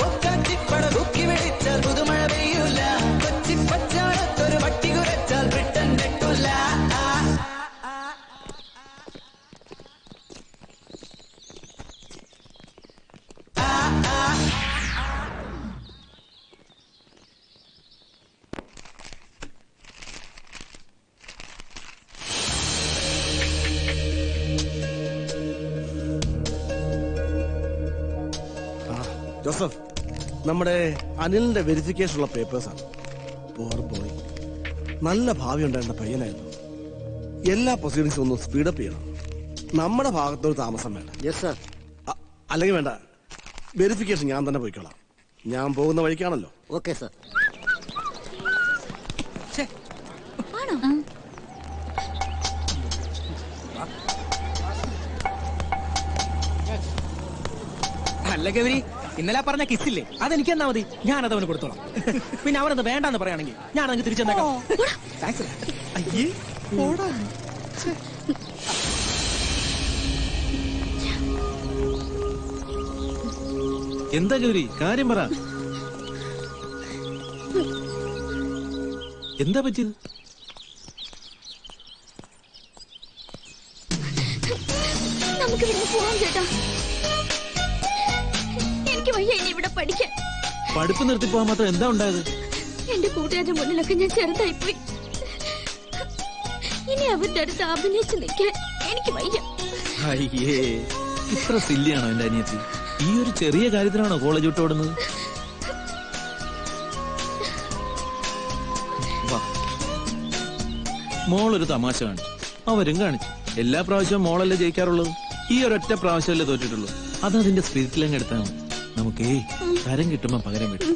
പൊക്കാച്ചിപ്പട കുക്കി വെളിച്ചാൽ പുതുമഴ പെയ്യൂല കൊച്ചിപ്പച്ചാടത്തൊരു വട്ടി കുരച്ചാൽ ബ്രിട്ടൻ നെട്ടൂല ജോസഫ്, നമ്മുടെ അനിലിന്റെ വെരിഫിക്കേഷനുള്ള പേപ്പേഴ്സാണ്. പോയി നല്ല ഭാവി ഉണ്ടായിരുന്ന പയ്യനായിരുന്നു. എല്ലാ പ്രൊസീഡിങ്സും ഒന്ന് സ്പീഡപ്പ് ചെയ്യണം. നമ്മുടെ ഭാഗത്തൊരു താമസം വേണ്ട. Yes sir. അല്ലെങ്കിൽ വേണ്ട, വെരിഫിക്കേഷൻ ഞാൻ തന്നെ പോയിക്കോളാം. ഞാൻ പോകുന്ന വഴിക്കാണല്ലോ. Okay sir. അല്ല ഗൗരി, ഇന്നലെ പറഞ്ഞ കിസ്സില്ലേ, അതെനിക്ക് എന്നാ മതി, ഞാനത് അവന് കൊടുത്തോളാം. പിന്നെ അവനത് വേണ്ടെന്ന് പറയുകയാണെങ്കിൽ ഞാൻ അങ്ങ് തിരിച്ചെന്നേക്കാം. അയ്യേ പോടാ. എന്താ ഗൗരി, കാര്യം പറ. എന്താ പറ്റിയത്? നമുക്ക് ഇവിടെ പോവാം ചേട്ടാ. എനിക്ക് വയ്യ ഇനി ഇവിടെ പഠിക്കാൻ. പഠിപ്പ് നിർത്തി പോകാൻ മാത്രം എന്താ ഉണ്ടായത്? എന്റെ കൂട്ടുകാരുടെ മുന്നിലൊക്കെ ഞാൻ ചെറുതായിപ്പോയി. ഇനി അവരുടെ അടുത്ത് അഭിനയിച്ച് നിൽക്കാൻ എനിക്ക് വയ്യ. അയ്യേ, ഇത്ര സില്ലിയാണോ എന്റെ അനിയത്തി? ഈ ഒരു ചെറിയ കാര്യത്തിനാണോ കോളേജ് വിട്ടോടുന്നത്? മോളൊരു തമാശ കാണിച്ചു, അവരും കാണിച്ചു. എല്ലാ പ്രാവശ്യവും മോളല്ലേ ജയിക്കാറുള്ളത്, ഈ ഒരൊറ്റ പ്രാവശ്യമല്ലേ തോറ്റിട്ടുള്ളൂ. അതതിന്റെ സ്പിരിറ്റിലങ്ങ് എടുത്താൽ മതി. നമുക്കേ തരം കിട്ടുമ്പോ പകരം വിട്ടു.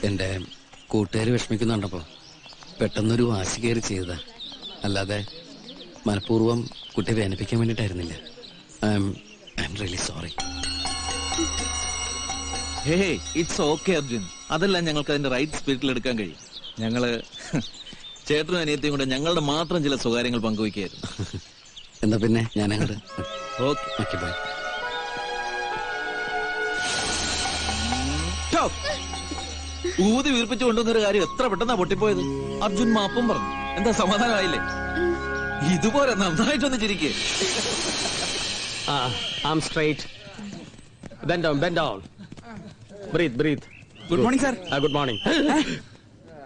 എന്റെ കൂട്ടുകാർ വിഷമിക്കുന്നുണ്ടപ്പോ പെട്ടെന്നൊരു വാശി കയറി ചെയ്തതാ. അല്ലാതെ മനഃപൂർവ്വം കുട്ടിയെ വേദനിപ്പിക്കാൻ വേണ്ടിട്ടായിരുന്നില്ല. I am really sorry. Hey, it's okay Arjun. അതെല്ലാം ഞങ്ങൾക്ക് അതിന്റെ റൈറ്റ് സ്പിരിറ്റിൽ എടുക്കാൻ കഴിയും. ഞങ്ങള് ചേട്ടനും അനിയത്തിയും കൂടെ ഞങ്ങളുടെ മാത്രം ചില സ്വകാര്യങ്ങൾ പങ്കുവയ്ക്കായിരുന്നു. എന്നാ പിന്നെ ഞാൻ അങ്ങോട്ട്. Okay bye. ഊതി വീർപ്പിച്ചു കൊണ്ടുവന്നൊരു കാര്യം എത്ര പെട്ടെന്നാ പൊട്ടിപ്പോയത്. അർജുൻ മാപ്പും പറഞ്ഞു. എന്താ സമാധാനമായില്ലേ? ഇതുപോലെ നന്നായിട്ടൊന്ന് ചിരിക്കേ. I'm straight. Bend down, bend down. Breathe. Good morning sir. Good morning.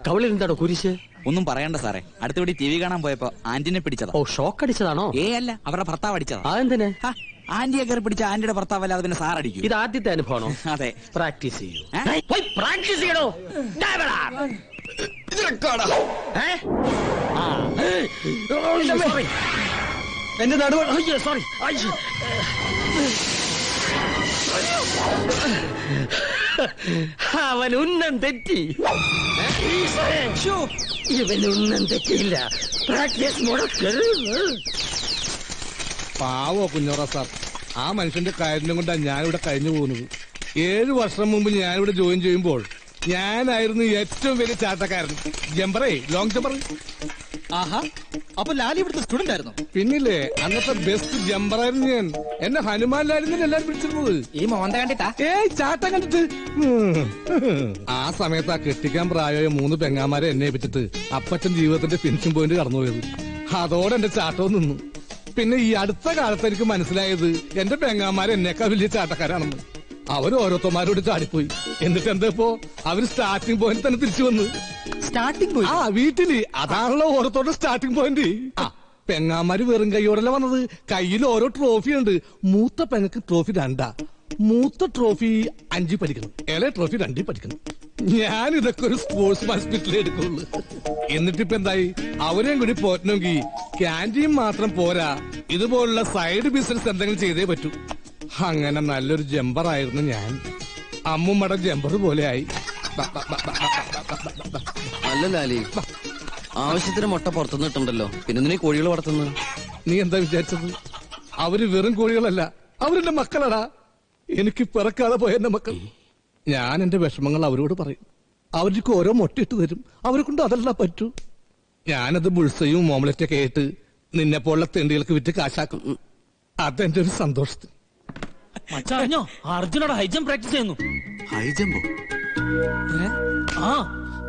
കവളിൽ എന്താണോ കുരിശ്? ഒന്നും പറയണ്ട സാറേ, അടുത്തപടി ടി വി കാണാൻ പോയപ്പോ ആന്റിനെ പിടിച്ചതാ. ഓ, ഷോക്ക് അടിച്ചതാണോ? അല്ല, അവരുടെ ഭർത്താവ് അടിച്ചതാ. അതെന്തിന്? ആന്റിയെ കയറി പിടിച്ച ആന്റിയുടെ ഭർത്താവല്ല, അതിന് സാർ അടിക്കും. ഇത് ആദ്യത്തെ അനുഭവമാണോ? അതെ. പ്രാക്ടീസ് ചെയ്യൂ. പ്രാക്ടീസ് ചെയ്യണോ? എന്റെ നടുവ്. സോറി. അവൻ ഉന്നം തെറ്റി. ഇവൻ ഉന്നം തെറ്റിയില്ല. പ്രാക്ടീസ് മുടക്കരുത്. പാവോ കുഞ്ഞോറ സാർ, ആ മനുഷ്യന്റെ കാര്യം കൊണ്ടാണ് ഞാനിവിടെ കഴിഞ്ഞു പോകുന്നത്. 7 വർഷം മുമ്പ് ഞാനിവിടെ ജോയിൻ ചെയ്യുമ്പോൾ ഞാനായിരുന്നു ഏറ്റവും വലിയ ചാട്ടക്കാരൻ. ജമ്പറേ, ലോങ് ജമ്പർ. ആഹാ, അപ്പൊ ലാലി ഇവിടുത്തെ സ്റ്റുഡന്റ് ആയിരുന്നു? പിന്നില്ലേ, അന്നത്തെ ബെസ്റ്റ് ജമ്പറായിരുന്നു ഞാൻ. എന്നെ ഹനുമാൻ ലാലിന്ന് എല്ലാരും പിടിച്ചിരുന്നത്. ഈ മോന്ത കണ്ടിട്ടാ? ചാട്ടം കണ്ടിട്ട്. ആ സമയത്ത് ആ കെട്ടിക്കാൻ പ്രായമായ 3 പെങ്ങാമാരെ എന്നെ ഏൽപ്പിച്ചിട്ട് അപ്പച്ചൻ ജീവിതത്തിന്റെ ഫിനിഷിംഗ് പോയിന്റ് കടന്നുപോയത്. അതോടെ എന്റെ ചാട്ടവും നിന്നു. പിന്നെ ഈ അടുത്ത കാലത്ത് എനിക്ക് മനസ്സിലായത് എന്റെ പെങ്ങാമാരെ എന്നേക്കാൾ വലിയ ചാട്ടക്കാരാണെന്ന്. അവർ ഓരോരുത്തന്മാരോട് ചാടിപ്പോയി. എന്നിട്ട് എന്താ ഇപ്പോ അവര് സ്റ്റാർട്ടിംഗ് പോയിന്റ് തന്നെ തിരിച്ചു വന്നു. Starting point? ആ, വീട്ടില്. അതാണല്ലോ ഓരോരുത്തരുടെ സ്റ്റാർട്ടിംഗ് പോയിന്റ്. പെങ്ങാമാര് വെറും കൈയോടല്ല വന്നത്. കയ്യിൽ ഓരോ ട്രോഫി ഉണ്ട്. മൂത്ത പെങ്ങക്ക് ട്രോഫി 2, മൂത്ത ട്രോഫി 5 പഠിക്കണം, ഇളയ ട്രോഫി 2 പഠിക്കണം. ഞാൻ ഇതൊക്കെ ഒരു സ്പോർട്സ് ഹോസ്പിറ്റലിൽ എടുക്കുള്ളൂ. എന്നിട്ടിപ്പോ എന്തായി, അവരെയും കൂടി പോറ്റണമെങ്കിൽ ക്യാൻറ്റീൻ മാത്രം പോരാ, ഇതുപോലുള്ള സൈഡ് ബിസിനസ് എന്തെങ്കിലും ചെയ്തേ പറ്റൂ. അങ്ങനെ നല്ലൊരു ജമ്പറായിരുന്നു ഞാൻ. അമ്മുമ്മയുടെ ജമ്പർ പോലെ ആയി. അല്ല ലാലി, ആവശ്യത്തിന് മുട്ട പുറത്തുനിന്ന് ഇട്ടുണ്ടല്ലോ, പിന്നെ നീ കോഴികൾ വളർത്തുന്നത്? നീ എന്താ വിചാരിച്ചത്? അവര് വെറും കോഴികളല്ല, അവരെന്റെ മക്കളടാ. എനിക്ക് പിറക്കാതെ പോയ എന്റെ മക്കൾ. ഞാൻ എന്റെ വിഷമങ്ങൾ അവരോട് പറയും. അവർക്ക് ഓരോ മുട്ടയിട്ട് തരും. അവരെ കൊണ്ട് അതെല്ലാം പറ്റൂ. ഞാനത് ബുൾസയും ഓംലറ്റൊക്കെ ആയിട്ട് നിന്നെ പോലുള്ള തെണ്ടികൾക്ക് വിറ്റ് കാശാക്കും. അതെന്റെ ഒരു സന്തോഷത്തിന്. മച്ചറിഞ്ഞോ, അർജുനോട് ഹൈജം പ്രാക്ടീസ് ചെയ്യുന്നു. ഹൈജമ്പോ? ആ,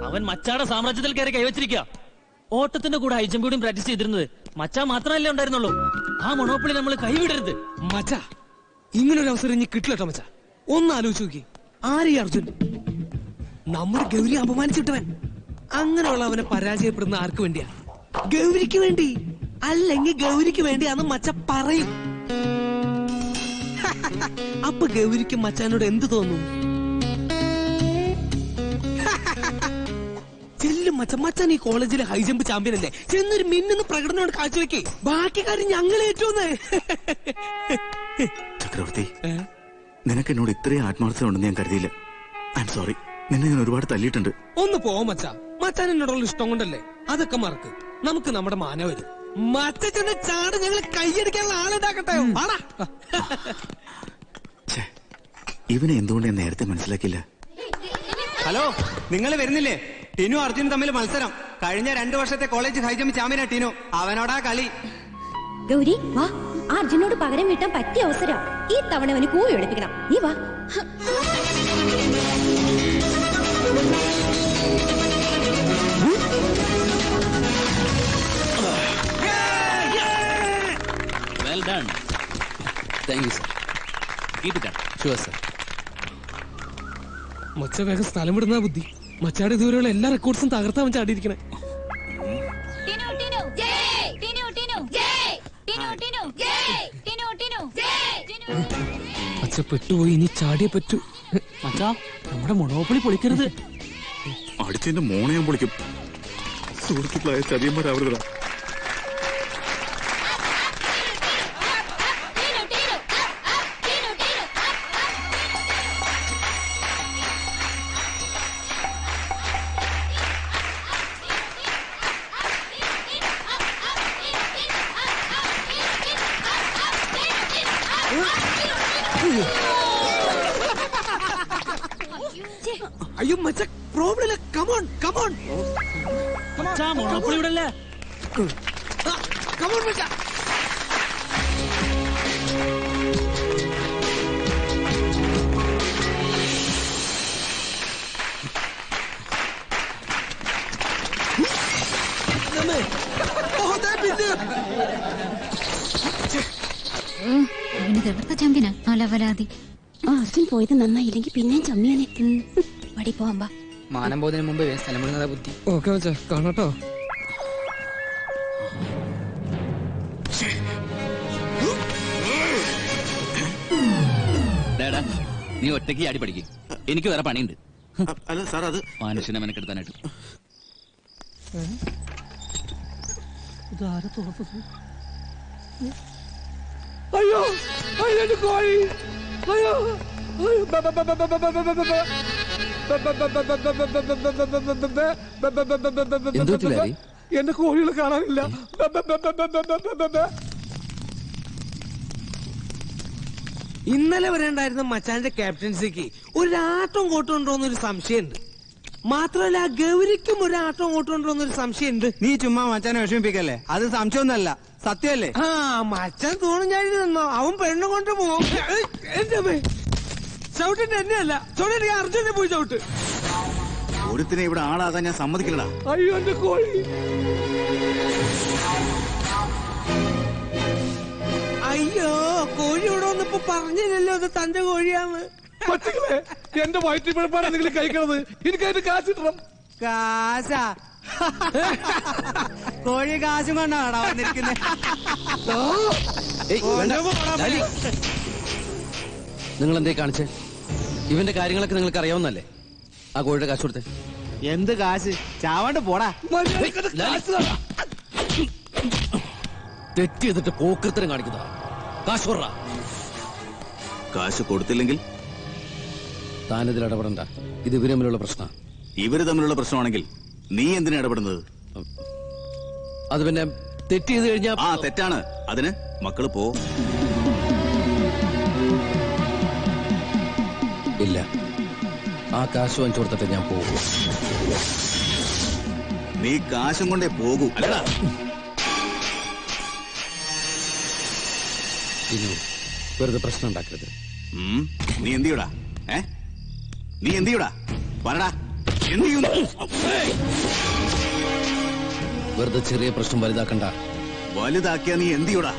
അവൻ മച്ചാടെ സാമ്രാജ്യത്തിൽ കയറി കൈവച്ചിരിക്കുക. ഓട്ടത്തിന്റെ കൂടെ ഹൈജം കൂടിയും പ്രാക്ടീസ് ചെയ്തിരുന്നത് മച്ചാ മാത്രമല്ലേ ഉണ്ടായിരുന്നുള്ളൂ. ആ മൊണോപ്പൊളി നമ്മൾ കൈവിടരുത്. മച്ചാ, ഇങ്ങനൊരു അവസരം ഇനി കിട്ടില്ലട്ടോ മച്ചാ. ഒന്ന് ആലോചിച്ച് നോക്കി, ആരീ അർജുൻ? നമ്മുടെ ഗൗരി അപമാനിച്ചിട്ടവൻ. അങ്ങനെയുള്ള അവനെ പരാജയപ്പെടുന്ന ആർക്ക് വേണ്ടിയാ? ഗൗരിക്ക് വേണ്ടി. അല്ലെങ്കിൽ ഗൗരിക്ക് വേണ്ടിയാന്ന് മച്ച പറയും. അപ്പൊ ഗൗരിക്ക് മച്ചാനോട് എന്ത് തോന്നും? ചെല്ലും മച്ചാൻ ഈ കോളേജിലെ ഹൈ ജമ്പ് ചാമ്പ്യൻ അല്ലേ, ചെന്നൊരു മിന്നുന്ന പ്രകടനോട് കാഴ്ചവെക്കേ. ബാക്കി കാര്യം ഞങ്ങൾ ഏറ്റോന്ന്. ചക്രവർത്തി, നിനക്ക് എന്നോട് ഇത്രയും ആത്മാർത്ഥത ഉണ്ടെന്ന് ഞാൻ കരുതിയില്ല. I am sorry. നിന്നെ ഞാൻ ഒരുപാട് തല്ലിയിട്ടുണ്ട്. ഒന്ന് പോ മച്ചാൻ എന്നോടുള്ള ഇഷ്ടം കൊണ്ടല്ലേ. അതൊക്കെ മറക്ക്. നമുക്ക് നമ്മുടെ മാന വരും. മറ്റേ ചാട് ഞങ്ങൾ കൈയടിക്കാനുള്ള ആളുണ്ടാക്കട്ടെ. ഇവനെ എന്തുകൊണ്ട് ഞാൻ നേരത്തെ മനസ്സിലാക്കില്ല? ഹലോ, നിങ്ങൾ വരുന്നില്ലേ? ടിനു അർജുനും തമ്മിൽ മത്സരം. കഴിഞ്ഞ 2 വർഷത്തെ കോളേജ് ഹൈജമ്പ് ചാമ്പ്യനാ ടിനു. അവനോടാ കളി. ഗൗരി വാ, അർജുനോട് പകരം വീട്ടാൻ പറ്റിയ അവസരം. ഈ തവണ അവന് കൂലി എടുപ്പിക്കണം. നീ വാ. Well done. Thank you, sir. Keep it up. Sure, sir. മച്ച വേഗം സ്ഥലം വിടുന്ന ബുദ്ധി. മച്ചാടെ ഇതുവരെയുള്ള എല്ലാ റെക്കോർഡ്സും തകർത്താ അവൻ ചാടിയിരിക്കണേ. മച്ച പെട്ടുപോയി, ഇനി ചാടിയേ പറ്റൂ. മച്ചാ, നമ്മുടെ മൊണോപ്പൊളി പൊളിക്കരുത്. അടിച്ചെന്റെ മോണെ ഞാൻ പൊളിക്കും. സുഹൃത്തുക്കളായ ചതിയന്മാരാവരുതാ. അയ്യോ മച്ച, പ്രോബ്ലം ഇല്ല. കമോൺ കമോൺ മച്ചാ, മൊണോപ്പൊളി ഇവിടെ അല്ലേ. കമോൺ മച്ച. ചാമ്പ്യനാ അലവലാതി. അർജുൻ പോയത് നന്നായില്ലെങ്കിൽ പിന്നെയും ചമ്മിയാനെ. പടി പോവാ. മാനം പോകുന്നതിന് മുമ്പ് സ്ഥലം വിടുന്നതാ ബുദ്ധി. ഓക്കെ മച്ച, കാണട്ടോ. നീ ഒറ്റയ്ക്ക് ആടി പഠിക്കും. എനിക്ക് വേറെ പണിയുണ്ട്. അല്ല സാർ, അത് മനുഷ്യനെ മെനക്കെടുത്താനായിട്ട്. അയ്യോ അയ്യോ കോഴി. അയ്യോ എന്റെ കോഴികളെ കാണാനില്ല. ഇന്നലെ വരെ ഉണ്ടായിരുന്ന മച്ചാന്റെ ക്യാപ്റ്റൻസിക്ക് ഒരാട്ടം കോട്ടുണ്ടോന്നൊരു സംശയമുണ്ട്. മാത്രമല്ല ഗൗരിക്കും ഒരാട്ടം കോട്ടുണ്ടോന്നൊരു സംശയമുണ്ട്. നീ ചുമ്മാ മച്ചാനെ വിഷമിപ്പിക്കല്ലേ. അത് സംശയമൊന്നല്ല, സത്യമല്ലേ? ആ മച്ചാൻ തോന്നും ഞാൻ നിന്നോ. അവൻ പെണ്ണു കൊണ്ട് പോകും. എന്റെ ചവിട്ടിന്റെ എന്നെയല്ല, ചവിട്ടി അർജുനെ പോയി ചവിട്ട്. ഒരുത്തിനെ ഇവിടെ ആളാകാൻ ഞാൻ സമ്മതിക്കില്ലടാ. അയ്യോ എന്റെ കോഴി. അയ്യോ, കോഴി ഇവിടെ വന്നപ്പോ പറഞ്ഞില്ലല്ലോ അത് തന്റെ കോഴിയാന്ന്. പറ്റുകളെ, എന്റെ വയറ്റിൽ പിഴപ്പാണ് നിങ്ങൾ കഴിക്കണത്. എനിക്കതിന്റെ കാശ് കിട്ടണം. കാശാ? കോഴി കാശും കൊണ്ടാടാ വന്നിരിക്കുന്നത്. നിങ്ങൾ എന്തേ കാണിച്ചേ? ഇവന്റെ കാര്യങ്ങളൊക്കെ നിങ്ങൾക്ക് അറിയാവുന്നല്ലേ? ആ കോഴിയുടെ കാശ് കൊടുത്തേ. എന്ത് കാശ്? ചാവാണ്ട് പോടാ. തെറ്റ് ചെയ്തിട്ട് പോക്കൃത്തരം കാണിക്കുന്ന കാശ് കൊടുറ. കാശ് കൊടുത്തില്ലെങ്കിൽ താനിതിൽ ഇടപെടണ്ട. ഇത് ഇവര് തമ്മിലുള്ള പ്രശ്നം. ഇവര് തമ്മിലുള്ള പ്രശ്നമാണെങ്കിൽ നീ എന്തിനാ ഇടപെടുന്നത്? അത് പിന്നെ തെറ്റ് ചെയ്ത് കഴിഞ്ഞാൽ ആ തെറ്റാണ്. അതിന് മക്കള് പോ. ഇല്ല, ആ കാശ് വാങ്ങിച്ചു കൊടുത്തിട്ട് ഞാൻ പോകും. നീ കാശും കൊണ്ടേ പോകൂ, അല്ലടാ. ഇനി വെറുതെ പ്രശ്നം ഉണ്ടാക്കരുത്. നീ എന്ത് ചെയ്യൂടാ? നീ എന്ത് ചെയ്യൂടാ? പറടാ, എന്ത് ചെയ്യുന്നു? വെറുതെ ചെറിയ പ്രശ്നം വലുതാക്കണ്ട. വലുതാക്കിയാ നീ എന്ത് ചെയ്യൂടാ?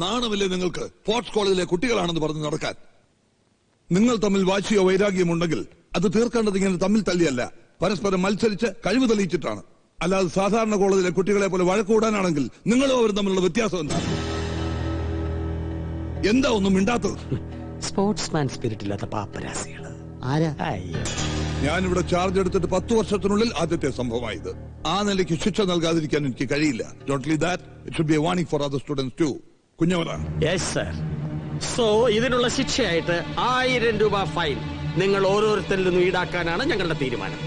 നാണമില്ലേ നിങ്ങൾക്ക്? സ്പോർട്സ് കോളേജിലെ കുട്ടികളാണെന്ന് പറഞ്ഞ് നടക്കാൻ. നിങ്ങൾ തമ്മിൽ വാശിയോ വൈരാഗ്യമുണ്ടെങ്കിൽ അത് തീർക്കേണ്ടത് ഇങ്ങനെ തമ്മിൽ തല്ലിയല്ല, പരസ്പരം മത്സരിച്ച് കഴിവ് തെളിയിച്ചിട്ടാണ്. അല്ലാതെ സാധാരണ കോളേജിലെ കുട്ടികളെ പോലെ വഴക്കൂടാനാണെങ്കിൽ നിങ്ങളും അവരും തമ്മിലുള്ള വ്യത്യാസം എന്താ ഒന്നും മിണ്ടാത്തത്? സ്പോർട്സ്മാൻ സ്പിരിറ്റ് ഇല്ലാത്ത പാപ്പരാസികള്. ഞാനിവിടെ ചാർജ് എടുത്തിട്ട് 10 വർഷത്തിനുള്ളിൽ ആദ്യത്തെ സംഭവമായത്. ആ നിലയ്ക്ക് ശിക്ഷ നൽകാതിരിക്കാൻ എനിക്ക് കഴിയില്ല. Not only that, it should be a warning for other students too. കുഞ്ഞവരാ. Yes sir. So ഇതിനുള്ള ശിക്ഷയായിട്ട് 1000 രൂപ ഫൈൻ നിങ്ങൾ ഓരോരുത്തരിൽ നിന്നും ഈടാക്കാനാണ് ഞങ്ങളുടെ തീരുമാനം.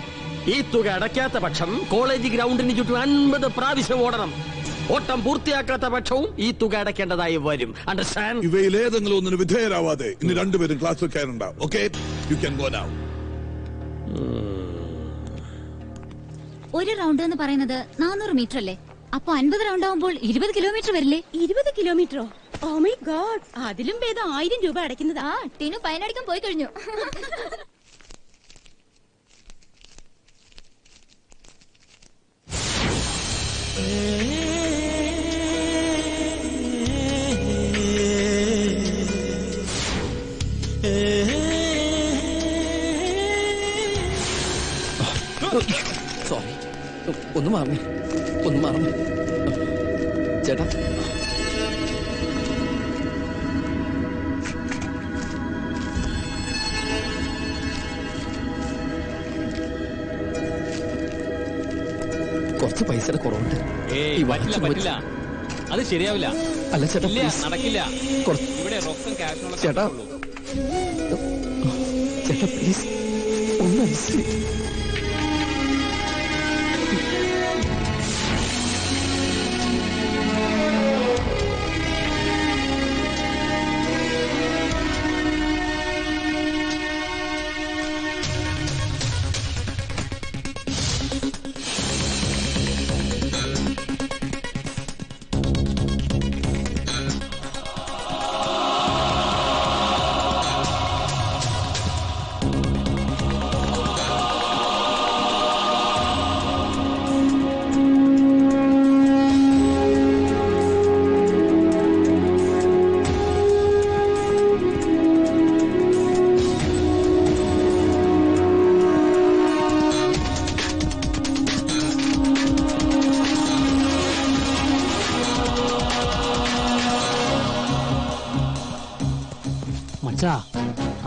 ഈ തുക അടയ്ക്കാത്ത പക്ഷം കോളേജ് ഗ്രൗണ്ടിന് ചുറ്റും 50 പ്രാവശ്യം ഓടണം. ഓട്ടം പൂർത്തിയാക്കാത്ത പക്ഷവും ഈ തുക അടയ്ക്കേണ്ടതായി വരും. അണ്ടർസ്റ്റാൻഡ്? ഇവയിൽ ഏതെങ്കിലും ഒന്നിന് വിധേയരാവാതെ ഇനി രണ്ടുപേരും ക്ലാസ് വെക്കാനുണ്ട്. Okay, you can go now. ഒരു റൗണ്ട് എന്ന് പറയുന്നത് 400 മീറ്റർ അല്ലേ? അപ്പൊ 50 റൗണ്ട് ആവുമ്പോൾ 20 കിലോമീറ്റർ വരില്ലേ? 20 കിലോമീറ്ററോ? ഓ മൈ ഗോഡ്, അതിലും ഭേദം 1000 രൂപ അടയ്ക്കുന്നത്. ആ ടീനു പയനടിക്കാൻ പോയി കഴിഞ്ഞു. സോറി, ഒന്ന് മാറണേ ചേട്ടാ. കുറച്ച് പൈസയുടെ കുറവുണ്ട്. പറ്റില്ല, അത് ശരിയാവില്ല. അല്ല ചേട്ടാ, നടക്കില്ല. ഇവിടെ റൊക്കം ക്യാഷ് ചേട്ടാ പ്ലീസ് ഒന്ന് അനുസരിച്ച്.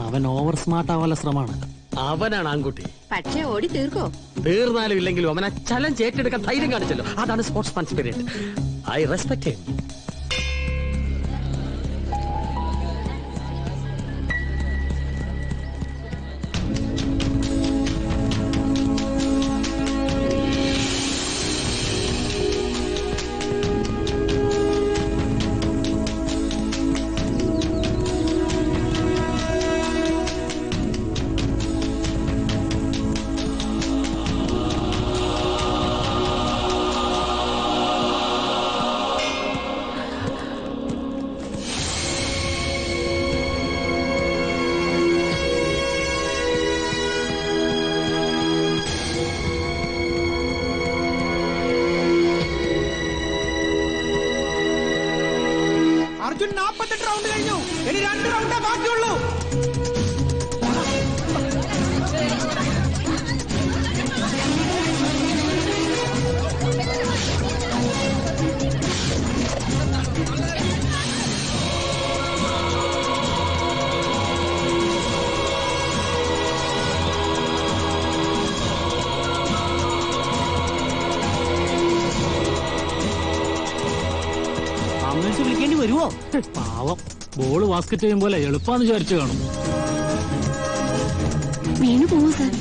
അവൻ ഓവർ സ്മാർട്ട് ആവാനുള്ള ശ്രമമാണ്. അവനാണ് ആൺകുട്ടി. പക്ഷേ ഓടി തീർക്കോ? തീർന്നാലും ഇല്ലെങ്കിലും അവൻ ആ ചലഞ്ച് ഏറ്റെടുക്കാൻ ധൈര്യം കാണിച്ചല്ലോ. അതാണ് sportsman spirit. I respect him. Arjun 48 round കഴിഞ്ഞു. ഇനി 2 റൗണ്ടേ ബാക്കിയുള്ളൂ. വിളിക്കേണ്ടി വരുമോ? പാവം, ബോള് ബാസ്കറ്റ് ചെയ്യും പോലെ എളുപ്പാന്ന് വിചാരിച്ചു കാണും. വീണു പോവോ സാർ?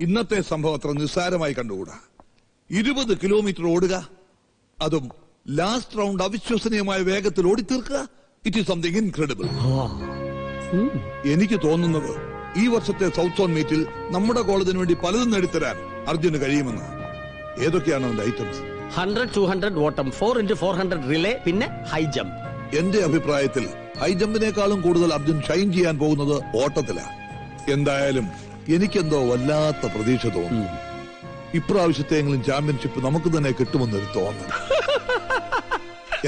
ഇന്നത്തെ സംഭവം അത്ര നിസ്സാരമായി കണ്ടുകൂടാ. 20 കിലോമീറ്റർ ഓടുക, അതും ലാസ്റ്റ് റൗണ്ട് അവിശ്വസനീയമായ വേഗത്തിൽ ഓടിത്തീർക്കുക. It is something incredible. എനിക്ക് തോന്നുന്നത് ഈ വർഷത്തെ സൗത്ത് സോൺ മീറ്റിൽ നമ്മുടെ കോളേജിന് വേണ്ടി പലതും നേടിത്തരാൻ അർജുന് കഴിയുമെന്ന്. ഏതൊക്കെയാണ് അവന്റെ ഐറ്റംസ്? 100, 200 ഓട്ടം, 4x400 റിലേ, പിന്നെ ഹൈ ജമ്പ്. എന്റെ അഭിപ്രായത്തിൽ ഹൈ ജമ്പിനേക്കാളും കൂടുതൽ അർജുൻ ഷൈൻ ചെയ്യാൻ പോകുന്നത് ഓട്ടത്തിലാണ്. എന്തായാലും എനിക്കെന്തോ വല്ലാത്ത പ്രതീക്ഷ തോന്നുന്നു. ഇപ്രാവശ്യത്തെങ്കിലും ചാമ്പ്യൻഷിപ്പ് നമുക്ക് തന്നെ കിട്ടുമെന്നൊരു തോന്നുന്നു.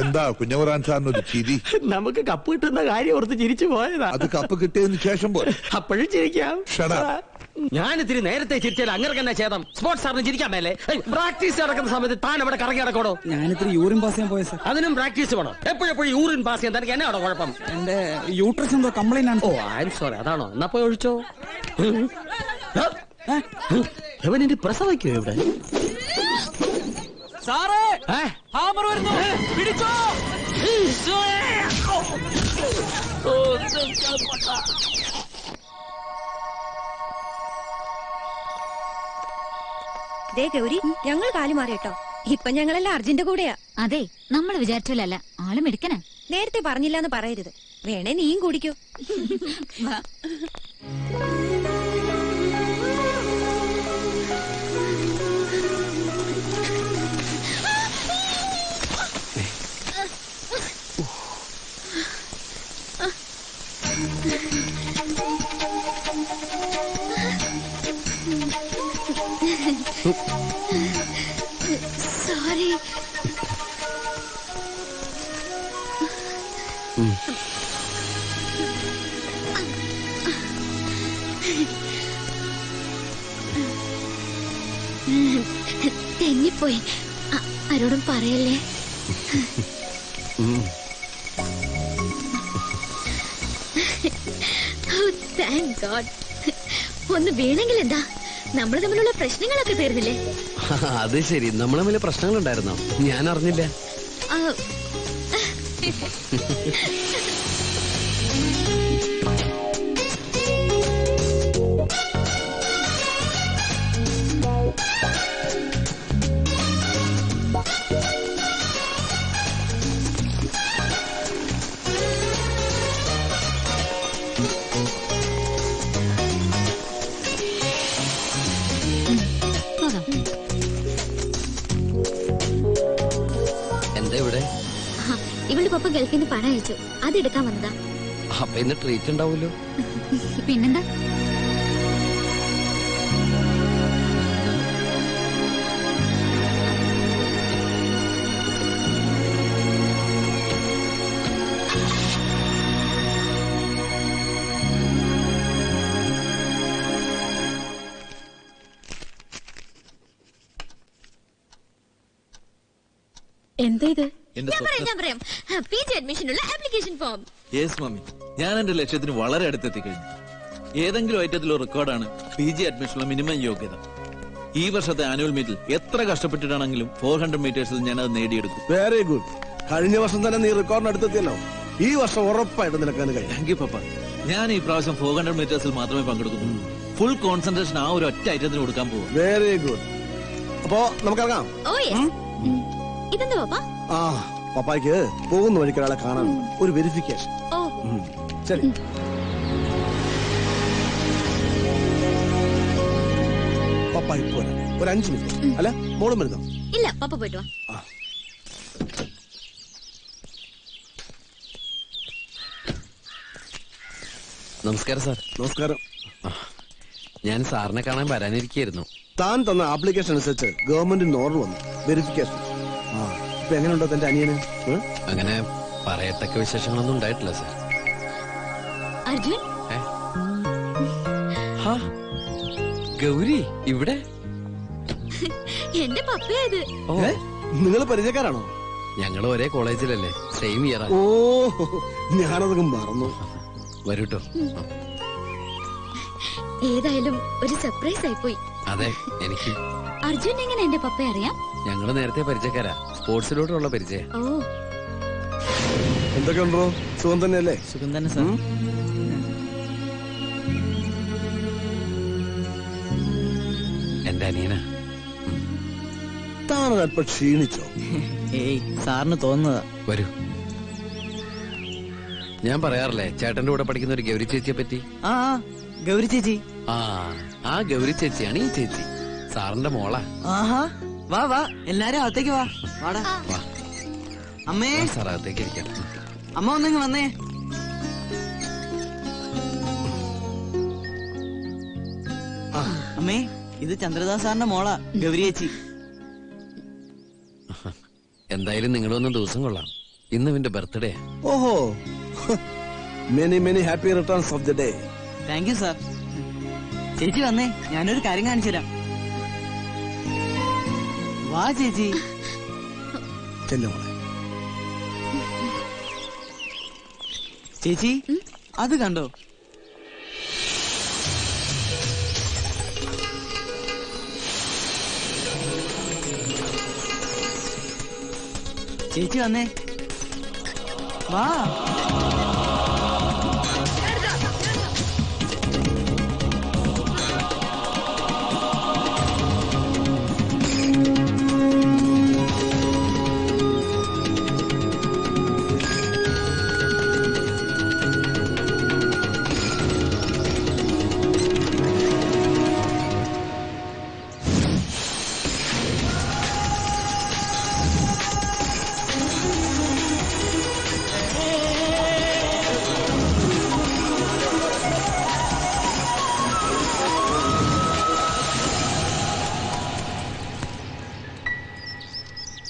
എന്താ കുഞ്ഞവറാൻ സാറിനൊരു ചിരി? നമുക്ക് കപ്പ് കിട്ടുന്ന കാര്യം ഓർത്ത് ചിരിച്ചു പോയതാ. അത് കപ്പ് കിട്ടിയതിന് ശേഷം പോലെ അപ്പോഴും ചിരിക്കാം. ഞാൻ ഇത്തിരി നേരത്തെ ചിരിച്ചാൽ അങ്ങനെ തന്നെ ചേതം. സ്പോർട്സ് സാറിന് ചിരിക്കാൻ മേലെ. പ്രാക്ടീസ് നടക്കുന്ന സമയത്ത് താൻ അവിടെ കറങ്ങി നടക്കണോ? ഞാനിത്തിരി യൂറിൻ പാസ് ചെയ്യാൻ പോയ സാർ. അതിനും പ്രാക്ടീസ് വേണം. എപ്പോഴെപ്പോഴും യൂറിൻ പാസ് ചെയ്യാൻ തനിക്ക് എന്നാണോ കുഴപ്പം? എന്റെ യൂട്രസ് എന്തോ കംപ്ലൈന്റ് ആണ്. ഓ ഐ എം സോറി. അതാണോ? എന്നാ പോയി ഒഴിച്ചോ. എവനെ പ്രസവിക്കോ ഇവിടെ? സാറേ, ഹാമർ വരുന്നു, പിടിച്ചോ. ദേ ഗൗരി, ഞങ്ങൾ കാലുമാറി കേട്ടോ. ഇപ്പൊ ഞങ്ങളെല്ലാം അർജുന്റെ കൂടെയാ. അതെ, നമ്മൾ വിചാരിച്ചില്ലല്ല. ആള് മിടുക്കനാ. നേരത്തെ പറഞ്ഞില്ലാന്ന് പറയരുത്. വേണേ നീയും കുടിക്കൂ. സോറി. തെന്നിപ്പോയി. ആരോടും പറയല്ലേ. Thank God. ഒന്ന് വീണെങ്കിൽ എന്താ, നമ്മൾ തമ്മിലുള്ള പ്രശ്നങ്ങളൊക്കെ തീർന്നില്ലേ? അത് ശരി, നമ്മൾ തമ്മിൽ പ്രശ്നങ്ങളുണ്ടായിരുന്നോ? ഞാൻ അറിഞ്ഞില്ല. എന്താ ഇവിടെ? ഇവളുടെ പപ്പ ഗൾഫിൽ നിന്ന് പണം അയച്ചു, അതെടുക്കാൻ വന്നതാ. അപ്പൊ ഇന്ന് ട്രീറ്റ് ഉണ്ടാവൂലോ? പിന്നെന്താ? എന്താ ഇത്? ഞാൻ പറയാം. PG അഡ്മിഷനുള്ള ആപ്ലിക്കേഷൻ ഫോം. യെസ് മമ്മി, ഞാൻ എന്റെ ലക്ഷ്യത്തിന് വളരെ അടുത്തെത്തി കഴിഞ്ഞു. ഏതെങ്കിലും ഐറ്റത്തിലോ റെക്കോർഡാണ് PG അഡ്മിഷനുള്ള മിനിമം യോഗ്യത. ഈ വർഷത്തെ ആനുവൽ മീറ്റിൽ എത്ര കഷ്ടപ്പെട്ടിട്ടാണെങ്കിലും 400 മീറ്റേഴ്സിൽ ഞാൻ അത് നേടിയെടുക്കും. Very good. കഴിഞ്ഞ വർഷം തന്നെ നീ റെക്കോർഡിന് അടുത്തെത്തിയല്ലോ. ഈ വർഷം ഉറപ്പായിട്ട് നിനക്ക് കഴിയും. താങ്ക് യു പപ്പ. ഞാൻ ഈ പ്രാവശ്യം 400 മീറ്റേഴ്സിൽ മാത്രമേ പങ്കെടുക്കുന്നുള്ളൂ. ഫുൾ കോൺസെൻട്രേഷൻ ആ ഒരു ഒറ്റ ഐറ്റത്തിന് കൊടുക്കാൻ പോകും. Very good. അപ്പോ നമുക്കിറങ്ങാം. ഇതെന്താ പപ്പ? ആ, പപ്പായ്ക്ക് പോകുന്ന വഴിക്ക് ഒരാളെ കാണാൻ ഒരു വെരിഫിക്കേഷൻ. ശരി. പപ്പ ഇപ്പോ ഒരു 5 മിനിറ്റ്. അല്ല, മോളും വരുന്നോ? ഇല്ല, പപ്പ പോയിട്ട് വാ. നമസ്കാരം സാർ. നമസ്കാരം. ഞാൻ സാറിനെ കാണാൻ വരാനിരിക്കായിരുന്നു. താൻ തന്ന ആപ്ലിക്കേഷൻ അനുസരിച്ച് ഗവൺമെന്റിന് ഓർഡർ വന്നു, വെരിഫിക്കേഷൻ. ഇപ്പൊ എങ്ങനെയുണ്ടോ തന്റെ അനിയന്? അങ്ങനെ പറയത്തക്ക വിശേഷങ്ങളൊന്നും ഉണ്ടായിട്ടില്ല സാർ. അർജുൻ, ഗൗരി ഇവിടെ? എന്റെ പപ്പയത്. നിങ്ങൾ പരിചയക്കാരാണോ? ഞങ്ങൾ ഒരേ കോളേജിലല്ലേ, സെയിം ഇയർ. ഓ, ഞാനതൊക്കെ മറന്നു. വരൂട്ടോ. ഏതായാലും ഒരു സർപ്രൈസ് ആയിപ്പോയി. അതെ, എനിക്ക്. അർജുൻ എങ്ങനെ എന്റെ പപ്പയെ അറിയാം? ഞങ്ങള് നേരത്തെ പരിചയക്കാരാ, സ്പോർട്സിലോട്ടുള്ള പരിചയം. ഓ, എന്തൊക്കെ ഉണ്ടോ? സുഖം തന്നെയല്ലേ? സുഖം തന്നെ സാർ. എന്റെ അനിയനാ. താനതല്പം ക്ഷീണിച്ചോ? ഏയ്, സാറിന് തോന്നുന്നതാ. വരൂ. ഞാൻ പറയാറില്ലേ ചേട്ടന്റെ കൂടെ പഠിക്കുന്ന ഒരു ഗൗരി ചേച്ചിയെ പറ്റി? ആ, ഗൗരി ചേച്ചി. ആ ഗൗരി ചേച്ചിയാണ് ഈ ചേച്ചി, സാറിന്റെ മോളാ. ആഹാ, വാ വാ, എല്ലാരും അകത്തേക്ക് വാ. വാടാ. വാ അമ്മേ. സാർ അകത്തേക്ക് ഇരിക്കാം. അമ്മ ഒന്നിങ്ങ് വന്നേ. അമ്മേ, ഇത് ചന്ദ്രദാസ് സാറിന്റെ മോളാ, ഗൗരി ചേച്ചി. എന്തായാലും നിങ്ങളൊന്നും ദിവസം കൊള്ളാം. ഇന്ന് ഇവന്റെ ബർത്ത്ഡേ. ഓഹോ, many many happy returns of the day. Thank you sir. ചേച്ചി വന്നേ, ഞാനൊരു കാര്യം കാണിച്ചു തരാം. വാ ചേച്ചി. ചേച്ചി, അത് കണ്ടോ? ചേച്ചി വന്നേ, വാ.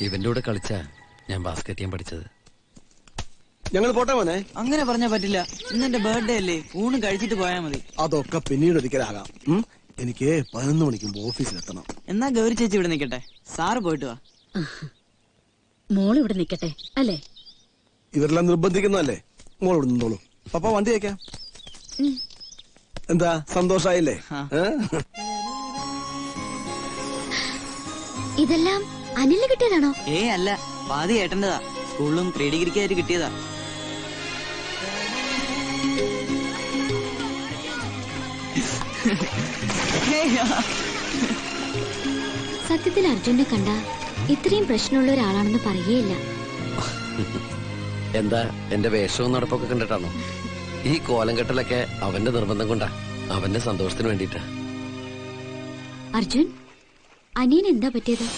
ഇവന്റെ കൂടെ കളിച്ചാ ഞാൻ ബാസ്കറ്റ് ചെയ്യാൻ പഠിച്ചത്. ഞങ്ങൾ പോട്ടെ മോനെ. അങ്ങനെ പറഞ്ഞാ പറ്റില്ല, ഇന്നെന്റെ ബർത്ത്ഡേ അല്ലേ, ഊണ് കഴിച്ചിട്ട് പോയാ മതി. അതൊക്കെ പിന്നീട് ഒരിക്കലാകാം. എനിക്ക് 11 മണിക്ക് ഓഫീസിലെത്തണം. എന്നാ ഗൗരി ചേച്ചി ഇവിടെ നിക്കട്ടെ, സാറ് പോയിട്ട് വാ. മോള് ഇവിടെ നിക്കട്ടെ അല്ലേ? ഇവരെല്ലാം നിർബന്ധിക്കുന്നതല്ലേ. മോൾ ഇവിടെ നിന്നോളൂ. പപ്പ വണ്ടി അയക്കാം. എന്താ സന്തോഷായില്ലേ? ഇതെല്ലാം അനിലിന് കിട്ടിയതാണോ? അല്ല, പാതി ഏട്ടന്റെതാ. സ്കൂളിലും പ്രീ ഡിഗ്രിക്കായിട്ട് കിട്ടിയതാ. സത്യത്തിൽ അർജുനെ കണ്ട ഇത്രയും പ്രശ്നമുള്ള ഒരാളാണെന്ന് പറയുകയില്ല. എന്താ എന്റെ വേഷവും നടപ്പൊക്കെ കണ്ടിട്ടാണോ? ഈ കോലം കെട്ടലൊക്കെ അവന്റെ നിർബന്ധം കൊണ്ടാ, അവന്റെ സന്തോഷത്തിന് വേണ്ടിട്ടാ. അർജുൻ, അനിയൻ എന്താ പറ്റിയത്?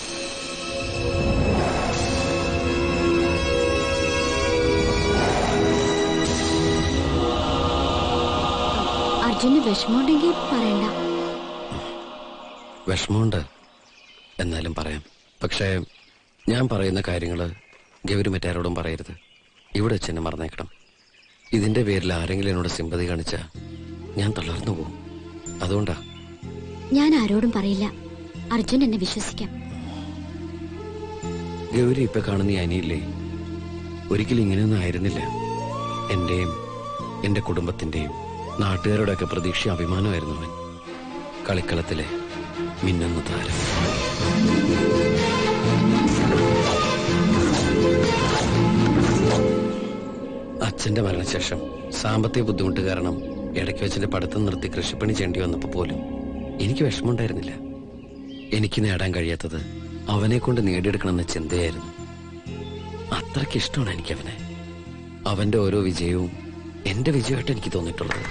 അർജുന് വിഷമമുണ്ടെങ്കിൽ പറയണ്ട. വിഷമമുണ്ട്, എന്നാലും പറയാം. പക്ഷേ ഞാൻ പറയുന്ന കാര്യങ്ങള് ഗൗരി മറ്റാരോടും പറയരുത്. ഇവിടെ വെച്ച് എന്നെ മറന്നേക്കണം. ഇതിന്റെ പേരിൽ ആരെങ്കിലും എന്നോട് സിമ്പതി കാണിച്ചാ ഞാൻ തളർന്നു പോകും. അതുകൊണ്ടാ. ഞാൻ ആരോടും പറയില്ല. അർജുൻ എന്നെ വിശ്വസിക്കാം. ഗൗരി ഇപ്പൊ കാണുന്ന ഈ അനിയില്ലേ, ഒരിക്കലും ഇങ്ങനെയൊന്നും ആയിരുന്നില്ല. എന്റെയും എന്റെ കുടുംബത്തിന്റെയും നാട്ടുകാരുടെയൊക്കെ പ്രതീക്ഷ അഭിമാനമായിരുന്നു അവൻ. കളിക്കളത്തിലെ മിന്നുന്ന താരം. അച്ഛന്റെ മരണശേഷം സാമ്പത്തിക ബുദ്ധിമുട്ട് കാരണം ഇടയ്ക്ക് വെച്ചിന്റെ പഠിത്തം നിർത്തി കൃഷിപ്പണി ചെയ്യേണ്ടി വന്നപ്പോ പോലും എനിക്ക് വിഷമമുണ്ടായിരുന്നില്ല. എനിക്ക് നേടാൻ കഴിയാത്തത് അവനെ കൊണ്ട് നേടിയെടുക്കണമെന്ന ചിന്തയായിരുന്നു. അത്രയ്ക്ക് ഇഷ്ടമാണ് എനിക്കവനെ. അവന്റെ ഓരോ വിജയവും എന്റെ വിജയമായിട്ട് എനിക്ക് തോന്നിയിട്ടുള്ളത്.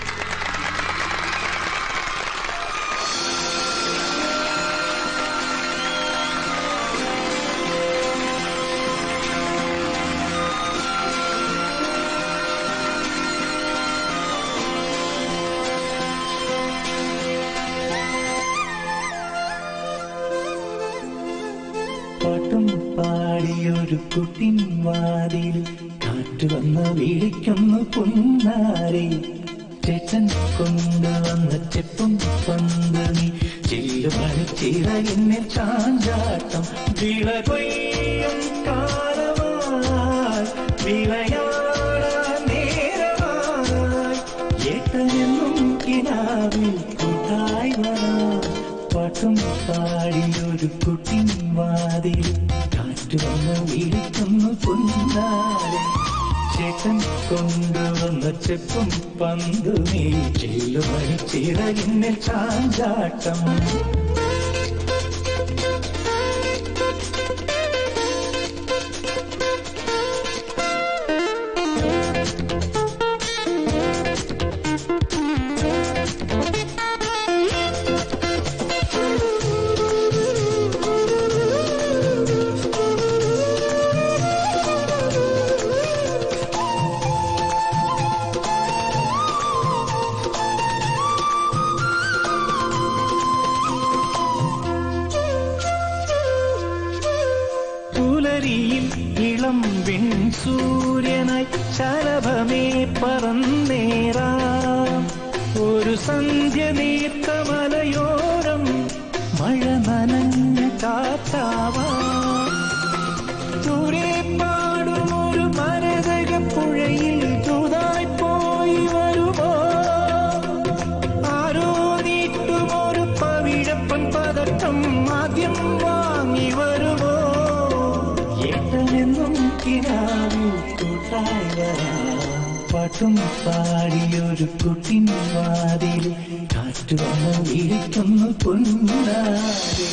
പാട്ടും പാടിയൊരു കുട്ടിൻ വാതിൽ കാറ്റ് വന്ന് വിളിക്കുന്നു പൊന്നാരെ. ചേട്ടൻ കൊണ്ടുവന്ന ചെപ്പും പന്ത് നീ ചില്ലുമണി ചിറകിന്നെ ചാഞ്ചാട്ടം വിള കൊയ്യും കാലമായി വിളയാടാൻ നേരമായി ഏട്ടനെന്നും കിനാവിൽ കൂട്ടായി വരാം പാട്ടും പാടിയൊരു കുട്ടിൻ വാതിൽ കാറ്റ് വന്ന് വിളിക്കുന്നു പൊന്നാരെ ചേട്ടൻ കൊണ്ടുവന്ന ചെപ്പും പന്തു നീ ചില്ലുമണി ചിറകിന്നെ ചാഞ്ചാട്ടം ഇളം വെൺ സൂര്യനായി ശലഭമേ പറന്നേറാം ഒരു സന്ധ്യ നീർത്ത മലയോരം മഴ നനഞ്ഞ കാറ്റാവാം ദൂരെ പാടും ഒരു മരതക പുഴയിൽ ദൂതായി പോയി വരുമോ ആരോ നീട്ടും ഒരു പവിഴപ്പൻ പതക്കം ആദ്യം വാങ്ങി വരുമോ ഏട്ടനെന്നും കിനാവിൽ കൂട്ടായി വരാം പാട്ടും പാടിയൊരു കുട്ടിൻ വാതിൽ കാറ്റു വന്ന് വിളിക്കുന്നു പൊന്നാരെ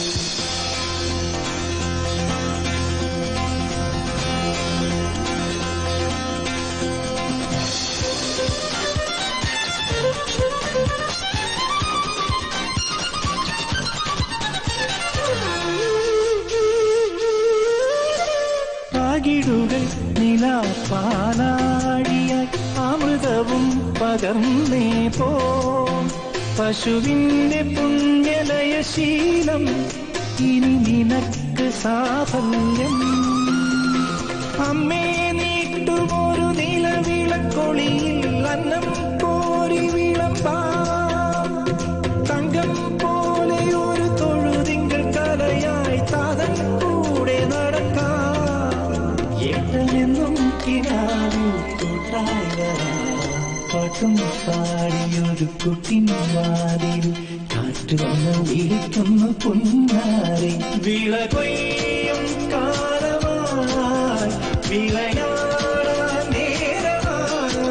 പാകിടുകൾ നിലാപ്പാലാഴിയായി അമൃതവും പകർന്നേ പോ പശുവിന്റെ പുണ്യലയശീലം ഇനി നിനക്ക് സാഫല്യം അമ്മേ നീട്ടുമൊരു നിലവിളക്കൊളിയിൽ അന്നം കോരി വിളമ്പാം തങ്കം പോലെ ഒരു തൊഴുതിങ്കൾ കലയായി താതൻ കൂടെ നടക്കാം ഏട്ടനെന്നും കിനാവിൽ കൂട്ടായി വരാം പാട്ടും പാടിയൊരു കുട്ടിൻ വാതിൽ കാറ്റ് വന്ന് വിളിക്കുന്നു പൊന്നാരെ വിള കൊയ്യും കാലമായി വിളയാടാൻ നേരമായി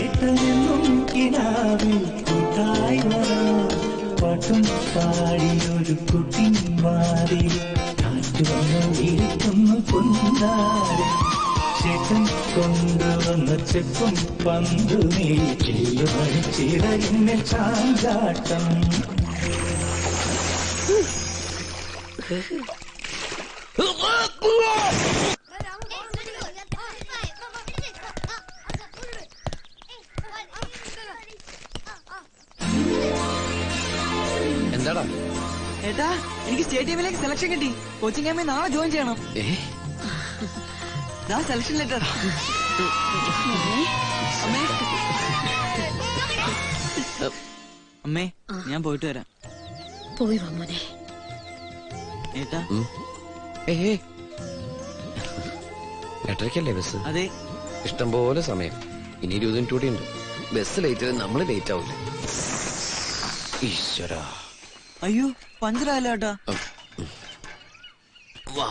ഏട്ടനെന്നും കിനാവിൽ കൂട്ടായി വരാം പാട്ടും പാടിയൊരു കുട്ടിൻ വാതിൽ കാറ്റ് വന്ന് വിളിക്കുന്നു പൊന്നാരെ ചേട്ടൻ കൊണ്ടുവന്ന ചെപ്പും പന്തു നീ ചില്ലുമണി ചിറകിന്നെ ചാഞ്ചാട്ടം എന്താടാ ഏട്ടാ എനിക്ക് സ്റ്റേറ്റ് ടീമിലേക്ക് സെലക്ഷൻ കിട്ടി കോച്ചിങ് ക്യാമ്പിൽ നാളെ ജോയിൻ ചെയ്യണം സെലക്ഷൻ ലെറ്റർ അമ്മേ ഞാൻ പോയിട്ട് വരാം പോയി വാ മോനെ ഏട്ടാ എട്ടരയ്ക്കല്ലേ ബസ് അതെ ഇഷ്ടം പോലെ സമയം ഇനി 20 മിനിറ്റ് കൂടി ഉണ്ട് ബസ് ലേറ്റ് നമ്മൾ ലേറ്റ് ആവില്ല ഈശ്വര അയ്യോ പഞ്ചറായല്ലോ ഏട്ടാ വാ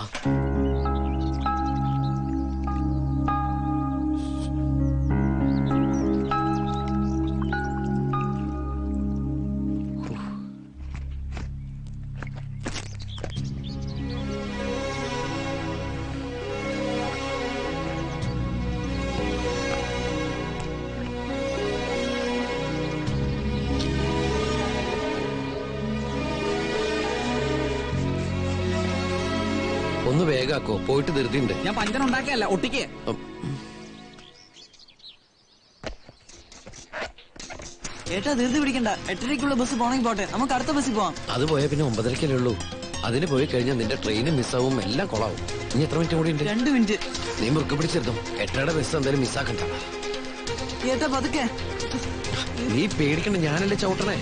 ഒന്ന് വേഗാക്കോ പോയിട്ട് ധൃതിയുണ്ട് ഞാൻ പഞ്ചർ ഉണ്ടാക്കിയല്ല ഒട്ടിക്കേ ഏട്ടാ ധൃതി പിടിക്കണ്ട 8:30-ക്കുള്ള ബസ് പോണെങ്കിൽ പോട്ടെ നമുക്ക് അടുത്ത ബസ്സിൽ പോവാം അത് പോയാ പിന്നെ 9:30-ക്കല്ലേ ഉള്ളൂ അതിന് പോയി കഴിഞ്ഞാൽ നിന്റെ ട്രെയിനും മിസ്സാവും എല്ലാം കൊളാവും ഇനി എത്ര മിനിറ്റ് കൂടി ഉണ്ട് 2 മിനിറ്റ് നീ മുറുക്ക് പിടിച്ചെടുത്തോ 8:30 ബസ് എന്തായാലും മിസ്സാക്കണ്ട ഏട്ടാ പതുക്കെ നീ പേടിക്കണ്ട, ഞാനല്ലേ ചവിട്ടണേ.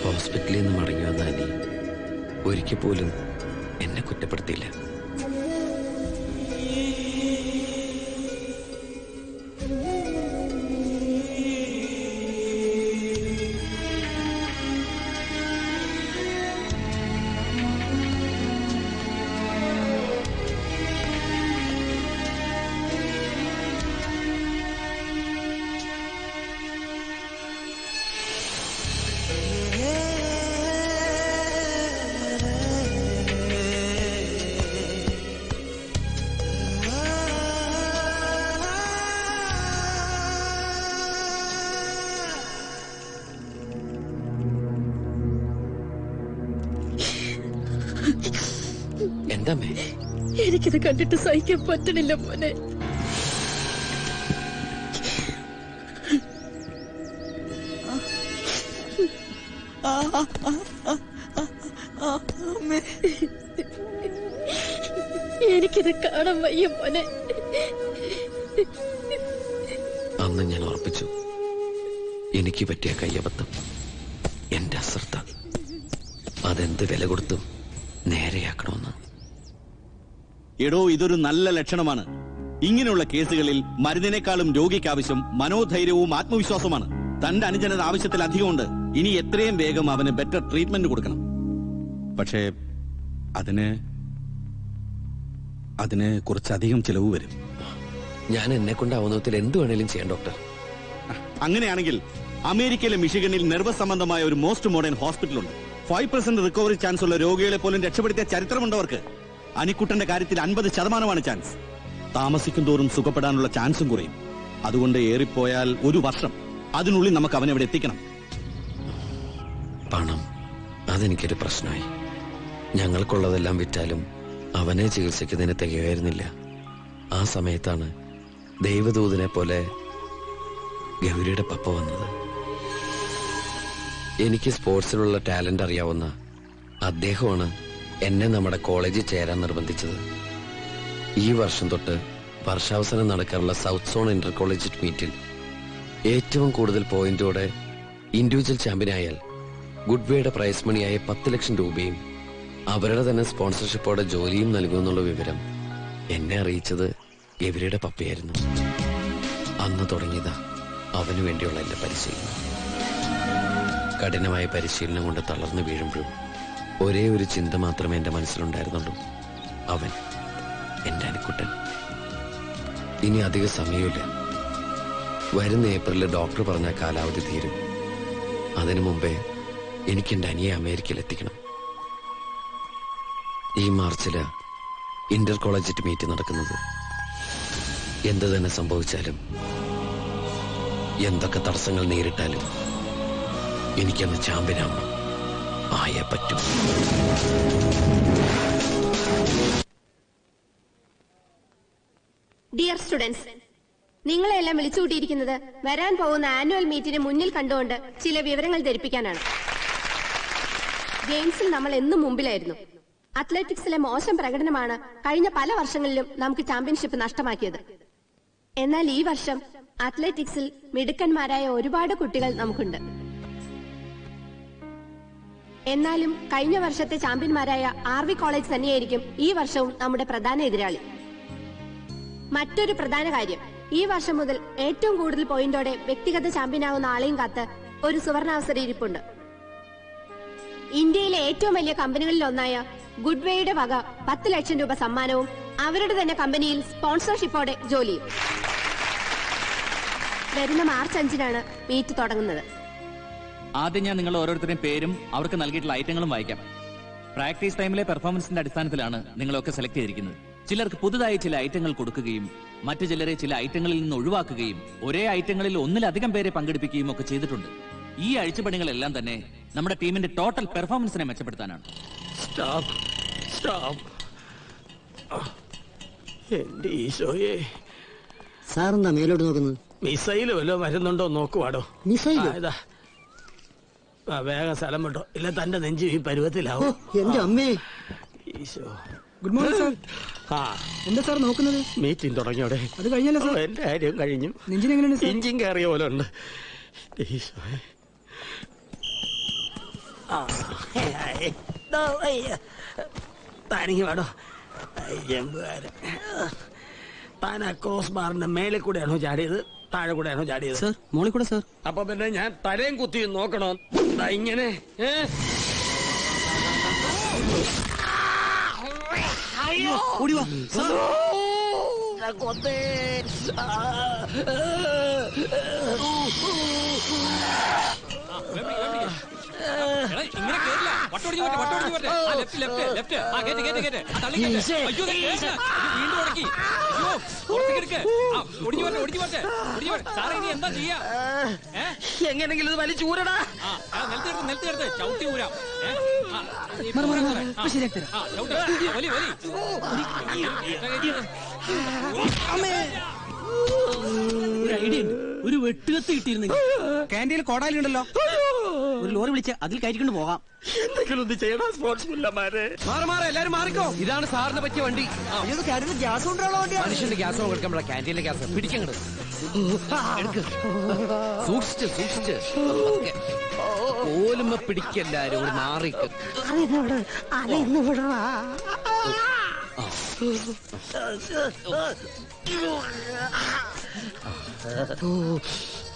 ഹോസ്പിറ്റലിൽ നിന്ന് മടങ്ങി വന്ന അനി ഒരിക്കൽ പോലും എന്നെ കുറ്റപ്പെടുത്തിയില്ല. എന്താമേ? എനിക്കിത് കണ്ടിട്ട് സഹിക്കാൻ പറ്റണില്ല മോനെ. എനിക്കിത് കാണാൻ വയ്യ മോനെ. അന്ന് ഞാൻ ഉറപ്പിച്ചു, എനിക്ക് പറ്റിയ കയ്യബദ്ധം, എന്റെ അശ്രദ്ധ, അതെന്ത് വില കൊടുത്തും നേരെയാക്കണമെന്ന്. എടോ, ഇതൊരു നല്ല ലക്ഷണമാണ്. ഇങ്ങനെയുള്ള കേസുകളിൽ മരുന്നിനേക്കാളും രോഗിക്ക് ആവശ്യം മനോധൈര്യവും ആത്മവിശ്വാസവുമാണ്. തന്റെ അനുജനത് ആവശ്യത്തിലധികമുണ്ട്. ഇനി എത്രയും വേഗം അവന് ബെറ്റർ ട്രീറ്റ്മെന്റ് കൊടുക്കണം. പക്ഷേ അതിന് കുറച്ചധികം ചിലവ് വരും. ഞാൻ എന്നെ കൊണ്ടാവുന്ന വിധത്തിൽ എന്ത് വേണേലും ചെയ്യാം ഡോക്ടർ. അങ്ങനെയാണെങ്കിൽ അമേരിക്കയിലെ മിഷിഗണിൽ നെർവസ് സംബന്ധമായ ഒരു മോസ്റ്റ് മോഡേൺ ഹോസ്പിറ്റൽ ഉണ്ട്. 5% റിക്കവറി ചാൻസ് ഉള്ള രോഗികളെ പോലും രക്ഷപ്പെടുത്തിയ ചരിത്രമുണ്ടവർക്ക്. അനിക്കുട്ടന്റെ കാര്യത്തിൽ 50% ചാൻസ്. താമസിക്കും തോറും സുഖപ്പെടാനുള്ള ചാൻസും കുറയും. അതുകൊണ്ട് ഏറിപ്പോയാൽ 1 വർഷം, അതിനുള്ളിൽ നമുക്ക് അവനെ ഇവിടെ എത്തിക്കണം. പണം, അതെനിക്കൊരു പ്രശ്നമായി. ഞങ്ങൾക്കുള്ളതെല്ലാം വിറ്റാലും അവനെ ചികിത്സിക്കുന്നതിന് തികയായിരുന്നില്ല. ആ സമയത്താണ് ദൈവദൂതനെ പോലെ ഗൗരിയുടെ പപ്പ വന്നത്. എനിക്ക് സ്പോർട്സിലുള്ള ടാലന്റ് അറിയാവുന്ന അദ്ദേഹമാണ് എന്നെ നമ്മുടെ കോളേജിൽ ചേരാൻ നിർബന്ധിച്ചത്. ഈ വർഷം തൊട്ട് വർഷാവസാനം നടക്കാറുള്ള സൗത്ത് സോൺ ഇന്റർ കോളേജ് മീറ്റിൽ ഏറ്റവും കൂടുതൽ പോയിന്റോടെ ഇൻഡിവിജ്വൽ ചാമ്പ്യനായാൽ ഗുഡ്വേയുടെ പ്രൈസ് മണിയായ 10 ലക്ഷം രൂപയും അവരുടെ തന്നെ സ്പോൺസർഷിപ്പോടെ ജോലിയും നൽകുമെന്നുള്ള വിവരം എന്നെ അറിയിച്ചത് ഗൗരിയുടെ പപ്പയായിരുന്നു. അന്ന് തുടങ്ങിയതാ അവനു വേണ്ടിയുള്ള എന്റെ പരിശീലനം. കഠിനമായ പരിശീലനം കൊണ്ട് തളർന്നു വീഴുമ്പോഴും ഒരേ ഒരു ചിന്ത മാത്രമേ എന്റെ മനസ്സിലുണ്ടായിരുന്നുള്ളൂ, അവൻ, എന്റെ അനിക്കുട്ടൻ. ഇനി അധിക സമയമില്ല. വരുന്ന ഏപ്രിലിൽ ഡോക്ടർ പറഞ്ഞ കാലാവധി തീരും. അതിനു മുമ്പേ എനിക്ക് എന്റെ അനിയെ അമേരിക്കയിൽ എത്തിക്കണം. ഈ മാർച്ചില് ഇന്റർ കോളേജ് മീറ്റ് നടക്കുന്നത്. എന്ത് തന്നെ സംഭവിച്ചാലും, എന്തൊക്കെ തടസ്സങ്ങൾ നേരിട്ടാലും എനിക്കന്ന് ചാമ്പ്യനാവണം. ആയേ പറ്റൂ. ഡിയർ സ്റ്റുഡൻസ്, നിങ്ങളെല്ലാം വിളിച്ചുകൂട്ടിയിരിക്കുന്നത് വരാൻ പോകുന്ന ആനുവൽ മീറ്റിന് മുന്നിൽ കണ്ടുകൊണ്ട് ചില വിവരങ്ങൾ ധരിപ്പിക്കാനാണ്. ഗെയിംസിൽ നമ്മൾ എന്നും മുമ്പിലായിരുന്നു. അത്ലറ്റിക്സിലെ മോശം പ്രകടനമാണ് കഴിഞ്ഞ പല വർഷങ്ങളിലും നമുക്ക് ചാമ്പ്യൻഷിപ്പ് നഷ്ടമാക്കിയത്. എന്നാൽ ഈ വർഷം അത്ലറ്റിക്സിൽ മിടുക്കന്മാരായ ഒരുപാട് കുട്ടികൾ നമുക്കുണ്ട്. എന്നാലും കഴിഞ്ഞ വർഷത്തെ ചാമ്പ്യന്മാരായ ആർവി കോളേജ് തന്നെയായിരിക്കും ഈ വർഷവും നമ്മുടെ പ്രധാന എതിരാളി. മറ്റൊരു പ്രധാന കാര്യം, ഈ വർഷം മുതൽ ഏറ്റവും കൂടുതൽ പോയിന്റോടെ വ്യക്തിഗത ചാമ്പ്യനാവുന്ന ആളെയും കാത്ത് ഒരു സുവർണാവസരം ഇരിപ്പുണ്ട്. ഇന്ത്യയിലെ ഏറ്റവും വലിയ കമ്പനികളിൽ ഒന്നായ ഗുഡ്വേയുടെ വക 10 ലക്ഷം രൂപ സമ്മാനവും അവരുടെ തന്നെ കമ്പനിയിൽ സ്പോൺസർഷിപ്പോടെ ജോലിയും. വരുന്ന മാർച്ച് 5-നാണ് മീറ്റ് തുടങ്ങുന്നത്. ആദ്യം ഞാൻ നിങ്ങൾ ഓരോരുത്തരുടെയും പേരും അവർക്ക് നൽകിയിട്ടുള്ള ഐറ്റങ്ങളും വായിക്കാം. പ്രാക്ടീസ് ടൈമിലെ പെർഫോമൻസിന്റെ അടിസ്ഥാനത്തിലാണ് നിങ്ങളൊക്കെ സെലക്ട് ചെയ്തിരിക്കുന്നത്. ചിലർക്ക് പുതുതായി ചില ഐറ്റങ്ങൾ കൊടുക്കുകയും മറ്റു ചിലരെ ചില ഐറ്റങ്ങളിൽ നിന്ന് ഒഴിവാക്കുകയും ഒരേ ഐറ്റങ്ങളിൽ ഒന്നിലധികം പേരെ പങ്കെടുപ്പിക്കുകയും ഒക്കെ ചെയ്തിട്ടുണ്ട്. ഈ അഴിച്ചുപണികളെല്ലാം തന്നെ നമ്മുടെ ടീമിന്റെ ടോട്ടൽ പെർഫോമൻസിനെ മെച്ചപ്പെടുത്താനാണ്. എന്റെ ഈശോയെ, സാറെന്താ മേലോട്ട് നോക്കുന്നത്? മിസൈല് വല്ലതും വരുന്നുണ്ടോ നോക്കുവാടോ. ഇതാ വേഗം സ്ഥലം വിട്ടോ, ഇല്ല തന്റെ നെഞ്ചു ഈ പരുവത്തിലാവും. എന്റെ അമ്മേ. ഈശോ. Good morning sir. എന്താ സാർ നോക്കുന്നത്? മീറ്റിംഗ് തുടങ്ങിയോടെ. അത് കഴിഞ്ഞല്ലോ സാർ. എന്റെ കാര്യം കഴിഞ്ഞു. നെഞ്ചിന് എങ്ങനെയുണ്ട് സാർ? ഇഞ്ചിൻ കയറിയ പോലെ ഉണ്ട്. ഈശോ. താനിങ്ങി വേടോ. ജമ്പുകാരൻ താൻ ആ ക്രോസ് ബാറിന്റെ മേലെ കൂടെയാണോ ചാടിയത്, താഴെ കൂടെയാണോ ചാടിയത്? സാർ മോളിൽ കൂടെ സാർ. അപ്പൊ പിന്നെ ഞാൻ തലയും കുത്തി നോക്കണോ? ഇങ്ങനെ ഓടിവാ കൊത്തേ. ഇങ്ങനെ കേറില്ല. വട്ടോടിഞ്ഞു പോട്ടെ, വട്ടോടിഞ്ഞു പോട്ടെ. ആ ലെഫ്റ്റ് ലെഫ്റ്റ് ലെഫ്റ്റ്. ആ കേറ്റ് കേറ്റ് കേറ്റ്. ആ തള്ളി കേറ്റ്. അയ്യോ കേറ്റ്. വീണ്ടും ഉടക്കി. അയ്യോ പുറത്തേക്ക് എടുക്ക്. ആ ഒടിഞ്ഞു പോട്ടെ, ഒടിഞ്ഞു പോട്ടെ, ഒടിഞ്ഞു പോട്ടെ. സാറേ ഇനി എന്താ ചെയ്യാ? എങ്ങനെങ്കിലും ഇത് വലിച്ചൂരടാ. നിലത്ത് കിടത്ത് ചവിട്ടി ഊരാം. വലി വലി. ഒരു ഐഡിയ ഉണ്ട്. ഒരു വെട്ടുകത്ത് കിട്ടിയിരുന്നെങ്കിൽ. ക്യാൻറ്റീനിൽ കോടാലി ഉണ്ടല്ലോ, ഒരു ലോറി വിളിച്ച് അതിൽ കയറ്റിക്കൊണ്ട് പോകാം. എന്തെങ്കിലും ഒന്ന് ചെയ്യണം സ്പോർട്സ്മാരെ. എല്ലാരും മാറിക്കോ. ഇതാണ് സാറിന് പറ്റിയ വണ്ടി. ഗ്യാസ് കൊണ്ടുള്ള വണ്ടിയാണ്. മനുഷ്യന്റെ ഗ്യാസ് കൊടുക്കുമ്പോഴാ ക്യാൻറ്റീനിലെ ഗ്യാസ് പിടിക്കങ്ങട്. സൂക്ഷിച്ച് സൂക്ഷിച്ച്. പോലുമ്പോ പിടിക്കല്ലാരും ഒരു മാറിക്ക്.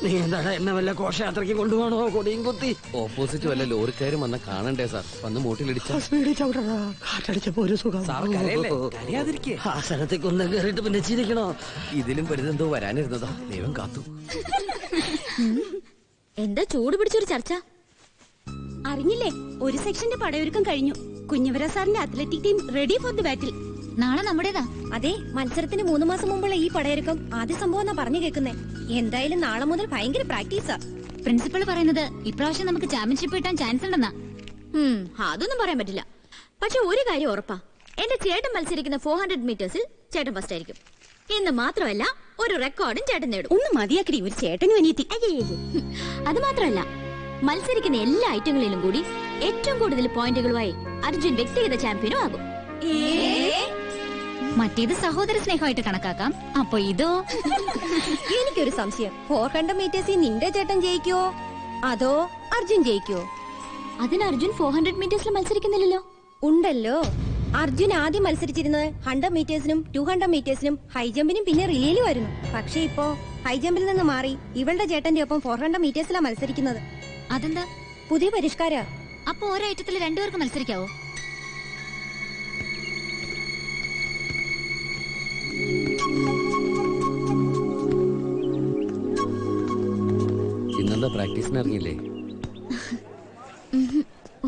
നീ എന്താടാ എന്നെ വല്ല ഘോഷയാത്രയ്ക്ക് കൊണ്ടുപോകണോ? കൊടിയും കുത്തി. ഓപ്പോസിറ്റ് വല്ല ലോറിക്കാരും വന്ന കാണണ്ടേ സാർ? വന്ന് മൂട്ടിലിടിച്ച കാറ്റടിച്ചപ്പോ ഒരു സുഖം. സാർ കരയല്ലേ? കരയാതിരിക്കേ. ആ സ്ഥലത്തേക്ക് ഒന്നും കയറിയിട്ട് പിന്നെ ചിരിക്കണോ? ഇതിലും വലുതെന്തോ വരാനിരുന്നതാ. ദൈവം കാത്തു. എന്താ ചൂട് പിടിച്ചൊരു ചർച്ച? അറിഞ്ഞില്ലേ, ഒരു സെക്ഷന്റെ പടയൊരുക്കം കഴിഞ്ഞു. കുഞ്ഞവര സാറിന്റെ athletic team ready for the battle. നാളെ നമ്മുടേതാ. അതെ, മത്സരത്തിന് 3 മാസം മുമ്പുള്ള ഈ പടയൊരുക്കം ആദ്യ സംഭവം എന്നാ പറഞ്ഞു കേൾക്കുന്നേ. എന്തായാലും നാളെ മുതൽ ഭയങ്കര പ്രാക്ടീസാ. പ്രിൻസിപ്പൾ പറയുന്നത് ഇപ്രാവശ്യം നമുക്ക് ചാമ്പ്യൻഷിപ്പ് കിട്ടാൻ ചാൻസ് ഉണ്ടെന്നാ. അതൊന്നും പറയാൻ പറ്റില്ല. പക്ഷെ ഒരു കാര്യം ഉറപ്പാ, എന്റെ ചേട്ടൻ മത്സരിക്കുന്ന 400 മീറ്റേഴ്സിൽ ചേട്ടൻ ഫസ്റ്റ് ആയിരിക്കും. എന്ന് മാത്രമല്ല, ഒരു റെക്കോർഡും ചേട്ടൻ നേടും. ഒന്ന് മതിയാക്കടി, ഒരു ചേട്ടനും അനിയത്തി. അത് മാത്രമല്ല, മത്സരിക്കുന്ന എല്ലാ ഐറ്റങ്ങളിലും കൂടി ഏറ്റവും കൂടുതൽ പോയിന്റുകളുമായി അർജുൻ വ്യക്തിഗത ചാമ്പ്യനും ആകും. മറ്റേത് സഹോദര സ്നേഹമായിട്ട് കണക്കാക്കാം. അപ്പൊ ഇതോ? എനിക്കൊരു സംശയം, 400 മീറ്റേഴ്സിൽ നിന്റെ ചേട്ടൻ ജയിക്കുവോ അതോ അർജുൻ ജയിക്കുവോ? അതിന് അർജുൻ 400 മീറ്റേഴ്സിൽ മത്സരിക്കുന്നില്ലല്ലോ. ഉണ്ടല്ലോ. അർജുൻ ആദ്യം മത്സരിച്ചിരുന്നത് 100 മീറ്റേഴ്സിനും 200 മീറ്റേഴ്സിനും ഹൈജമ്പിനും പിന്നെ റിലേയിലും ആയിരുന്നു. പക്ഷെ ഇപ്പോ ഹൈജമ്പിൽ നിന്ന് മാറി ഇവളുടെ ചേട്ടന്റെ ഒപ്പം 400 മീറ്റേഴ്സിലാണ് മത്സരിക്കുന്നത്. അതെന്താ? പുതിയ പരിഷ്കാര. അപ്പൊ ഒരൈറ്റത്തിൽ രണ്ടുപേർക്ക് മത്സരിക്കാവോ? ഇന്നെന്താ പ്രാക്ടീസിന് ഇറങ്ങിയില്ലേ?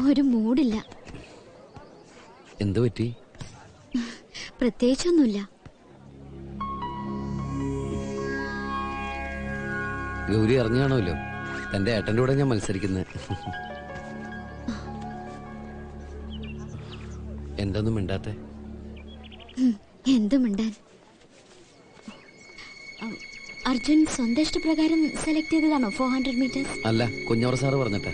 ഒരു മൂഡില്ല. എന്തു പറ്റി? പ്രത്യേകിച്ചൊന്നുമില്ല. ഗൗരി അറിഞ്ഞാണല്ലോ തന്റെ ഏട്ടന്റെ കൂടെ ഞാൻ മത്സരിക്കുന്നത്. എന്തൊന്നും മിണ്ടാത്തെ? എന്ത് മിണ്ടാൻ? അർജുൻ സ്വന്തം ഇഷ്ടപ്രകാരം സെലക്ട് ചെയ്തതാണോ 400 മീറ്റേഴ്സ്? അല്ല, കുഞ്ഞോറ സാറ് പറഞ്ഞിട്ടാ.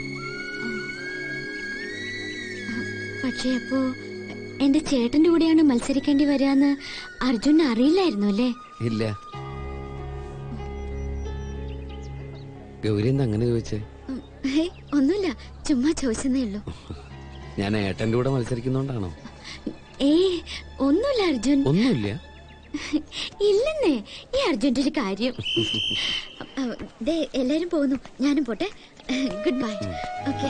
പക്ഷേ അപ്പോ എന്റെ ചേട്ടന്റെ കൂടെയാണ് മത്സരിക്കേണ്ടി വരാന്ന് അർജുൻ അറിയില്ലായിരുന്നു അല്ലേ? ഇല്ല. ഗൗരി എന്താ അങ്ങനെ ചോദിച്ചേ? ഒന്നുമില്ല, ചുമ്മാ ചോദിച്ചെന്നേ ഉള്ളൂ. ഞാൻ ഏട്ടന്റെ കൂടെ മത്സരിക്കുന്നോണ്ടാണോ? ഒന്നുമില്ല അർജുൻ. ഒന്നുമില്ല. ഇല്ലെന്നേ, ഈ അർജുന്റെ ഒരു കാര്യം. എല്ലാരും പോകുന്നു, ഞാനും പോട്ടെ. Good bye. ഓക്കെ.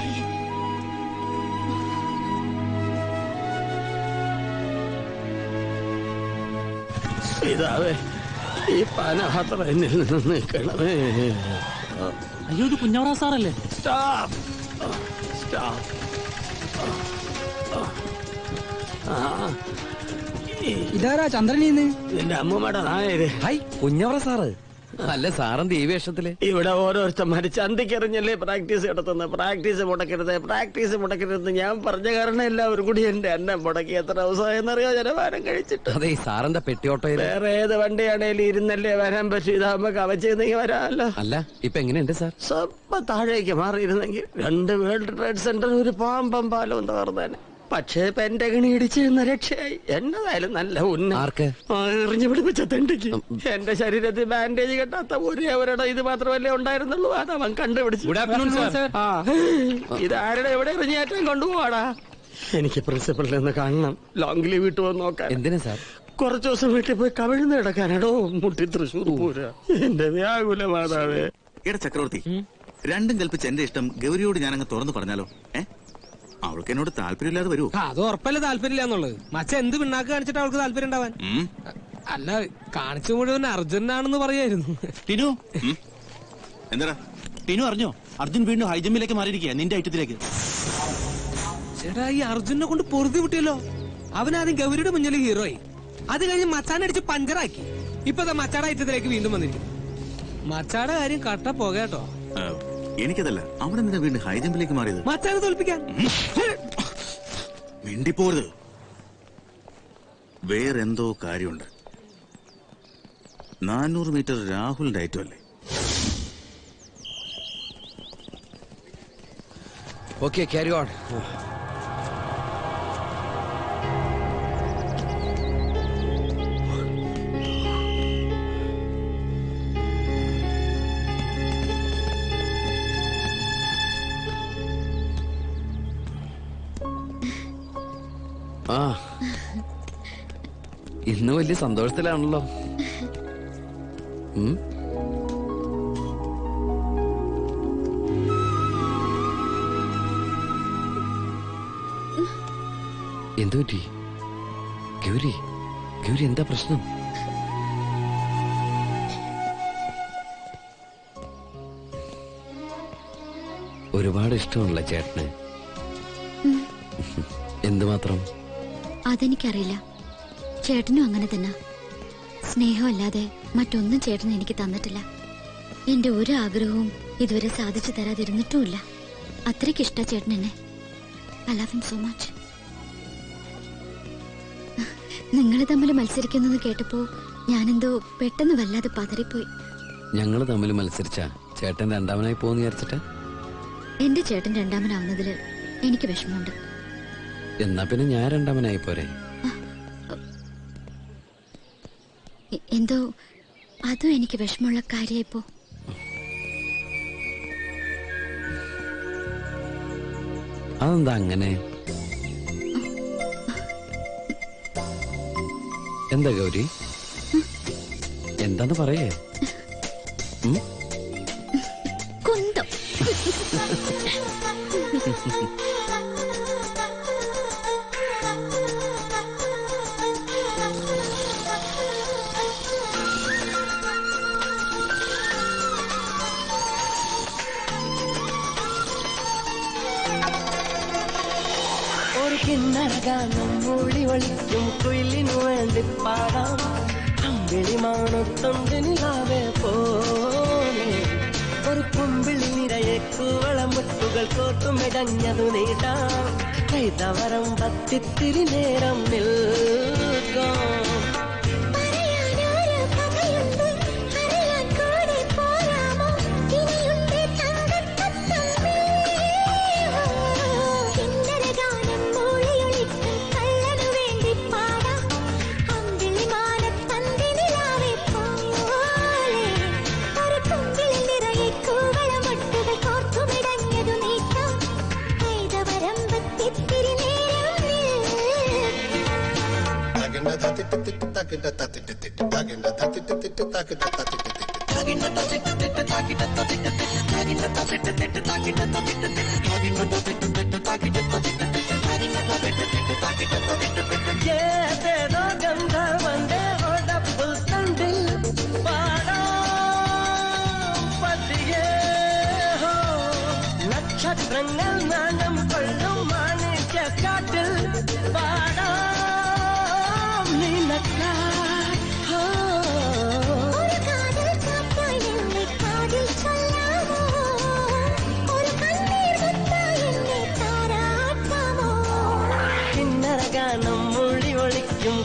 ഇതാവേ ഈ പാനപാത്രം എന്നിൽ നിന്ന് നിൽക്കണമേ. അയ്യോ, ഇത് കുഞ്ഞവറ സാറല്ലേ? Stop stop. ഇതാരാ ചന്ദ്രനീന്ന്? നിന്റെ അമ്മൂമ്മയുടെ നായര്. Hi, കുഞ്ഞവറ sir. അല്ല സാറന്ത് ഈ വേഷത്തില്? ഇവിടെ ഓരോരുത്തന്മാര് ചന്തിക്കെറിഞ്ഞല്ലേ പ്രാക്ടീസ് നടത്തുന്നത്. പ്രാക്ടീസ് മുടക്കരുത് ഞാൻ പറഞ്ഞ കാരണം എല്ലാവരും കൂടി എന്റെ അന്നം മുടക്കി. എത്ര ദിവസമായെന്നറിയോ ജനവാരം കഴിച്ചിട്ട്. അതെ സാറിന്റെ പെട്ടിയോട്ടയിൽ വേറെ ഏത് വണ്ടിയാണേലും ഇരുന്നല്ലേ വരാൻ പറ്റും. ഇതാകുമ്പോ കവച്ചെന്നെങ്കിൽ വരാമല്ലോ. അല്ല ഇപ്പൊ എങ്ങനെയുണ്ട് സാർ? സ്വപ്പം താഴേക്ക് മാറിയിരുന്നെങ്കിൽ 2 വേൾഡ് ട്രേഡ് സെന്റർ ഒരു പാമ്പം പാലവും തകർന്നേനെ. പക്ഷേ പെന്റഗണി ഇടിച്ച് രക്ഷയായി. എന്നതായാലും നല്ല എറിഞ്ഞു പിടിപ്പിച്ച തെണ്ടിക്ക് എന്റെ ശരീരത്തിൽ ബാൻഡേജ് കെട്ടാത്ത ഒരിടം ഇത് മാത്രമല്ലേ ഉണ്ടായിരുന്നുള്ളൂ. അതവൻ കണ്ടുപിടിച്ചു. ഇത് ആരുടെ എവിടെ എറിഞ്ഞേറ്റം കൊണ്ടുപോവാടാ. എനിക്ക് പ്രിൻസിപ്പലിൽ നിന്ന് കാണണം. ലോങ് ലീവ് വിട്ടു വന്ന് നോക്കാൻ. എന്തിനാ സാർ? കുറച്ചു ദിവസം വീട്ടിൽ പോയി കവിഴ്ന്ന് കിടക്കാനാടോ. മുട്ടി തൃശ്ശൂർ പൂര എന്റെ വ്യാകുല മാതാവേ. എടാ ചക്രവർത്തി, രണ്ടും കൽപ്പിച്ച് എന്റെ ഇഷ്ടം ഗൗരിയോട് ഞാനങ്ങ് തുറന്നു പറഞ്ഞാലോ? അവൾക്ക് എന്നോട് താല്പര്യമില്ലാതെ വരൂ? അത് ഉറപ്പല്ലേ താല്പര്യമില്ല എന്നുള്ളത്. മച്ച എന്ത് പിണ്ണാക്ക് കാണിച്ചിട്ട് അവൾക്ക് താല്പര്യം ഉണ്ടാവാൻ? അല്ല കാണിച്ചു മുഴുവൻ അർജുനാണെന്ന് പറയായിരുന്നു. ടിനു എന്താ ടിനു അറിഞ്ഞോ? അർജുൻ വീണ്ടും ഹൈജമ്പിലേക്ക് മാറിയിരിക്കുക നിന്റെ ഐറ്റത്തിലേക്ക്. ചേട്ടാ ഈ അർജുനെ കൊണ്ട് പൊറുതി വിട്ടിയല്ലോ. അവനാദ്യം ഗൗരിയുടെ മുന്നിൽ ഹീറോയി, അത് കഴിഞ്ഞ് മച്ചാനടിച്ച് പഞ്ചറാക്കി. ഇപ്പൊ മച്ചാടെ ഐറ്റത്തിലേക്ക് വീണ്ടും വന്നിരിക്കും. മച്ചാടെ കാര്യം കട്ട പോകട്ടോ. എനിക്കതല്ല, അവിടെ നിന്ന് വീണ്ടും ഹൈജമ്പിലേക്ക് മാറിയത്. മച്ചാനെ തോൽപ്പിക്കാൻ മിണ്ടിപ്പോരുത്. വേറെന്തോ കാര്യമുണ്ട്. 400 മീറ്റർ രാഹുലിന്റെ ഐറ്റം അല്ലേ? Okay carry on. ഇന്ന് വലിയ സന്തോഷത്തിലാണല്ലോ. എന്തു പറ്റി ഗൗരി? ഗൗരി എന്താ പ്രശ്നം? ഒരുപാട് ഇഷ്ടമാണല്ലോ ചേട്ടന്. എന്തുമാത്രം? അതെനിക്കറിയില്ല. ചേട്ടനും അങ്ങനെ തന്നെ. സ്നേഹമല്ലാതെ മറ്റൊന്നും ചേട്ടൻ എനിക്ക് തന്നിട്ടില്ല. എന്റെ ഒരു ആഗ്രഹവും ഇതുവരെ സാധിച്ചു തരാതിരുന്നിട്ടുമില്ല. അത്രയ്ക്ക് ഇഷ്ട ചേട്ടൻ എന്നെ. I love him so much. നിങ്ങൾ തമ്മിൽ മത്സരിക്കുന്നത് കേട്ടപ്പോ ഞാനെന്തോ പെട്ടെന്ന് വല്ലാതെ പതറിപ്പോയി. ഞങ്ങൾ തമ്മിൽ മത്സരിച്ച ചേട്ടൻ രണ്ടാമനായി പോന്ന് വിചാരിച്ചിട്ട്? എന്റെ ചേട്ടൻ രണ്ടാമനാവുന്നതില് എനിക്ക് വിഷമമുണ്ട്. എന്നാ പിന്നെ ഞാൻ രണ്ടാമനായി പോരെ? എന്തോ അതും എനിക്ക് വിഷമമുള്ള കാര്യായിപ്പോ. അതെന്താ അങ്ങനെ? എന്താ ഗൗരി? എന്താന്ന് പറയേ? കുന്തം. കിന്നരഗാനം മൂളി ഒളിക്കും കുയിലിനു വേണ്ടി പാടാം. അമ്പിളിമാണത്തൊണ്ടിനിലാവെ പോലെ ഒരു കുമ്പിളി നിറയെ കൂവളമുട്ടുകൾ കോട്ടുമിടഞ്ഞതു നീട്ടാം. കൈതവരം പത്തിത്തിരി നേരം നിൽക്കാം. ഏതേതോ ഗന്ധർവന്റെ ഓടപ്പുൽ തണ്ടിൽ പാടാം പതിയേ ഹോ. നക്ഷത്രങ്ങൾ നാണം കൊള്ളും മാണിക്യക്കാട്ടിൽ പാടാം നിനക്കായി.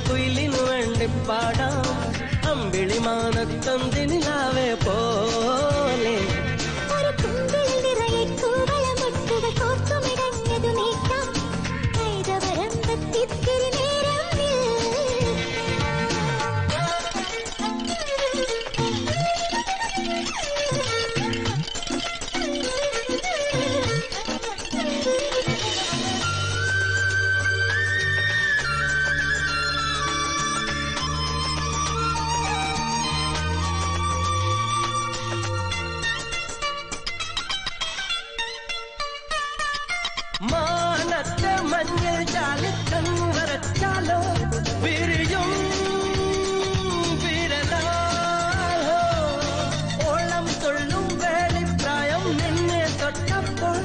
കുയിലിനു വേണ്ടി പാടാം അമ്പിളി മാനത്തന്തിനിലാവേ പോലെ ഒരു കുമ്പിൾ നിറയെ കൂവളമൊട്ടുകൾ കോർത്തുമിടഞ്ഞതു നീക്കാം കൈതവരമ്പത്തിത്തിരി നേരം മാനത്തെ മഞ്ഞിൽ ചാലിച്ചൻ വരച്ചാലോ വിരിയും വിരലാലോ ഓളം തുള്ളും വേളിപ്രായം നിന്നെ തൊട്ടപ്പോൾ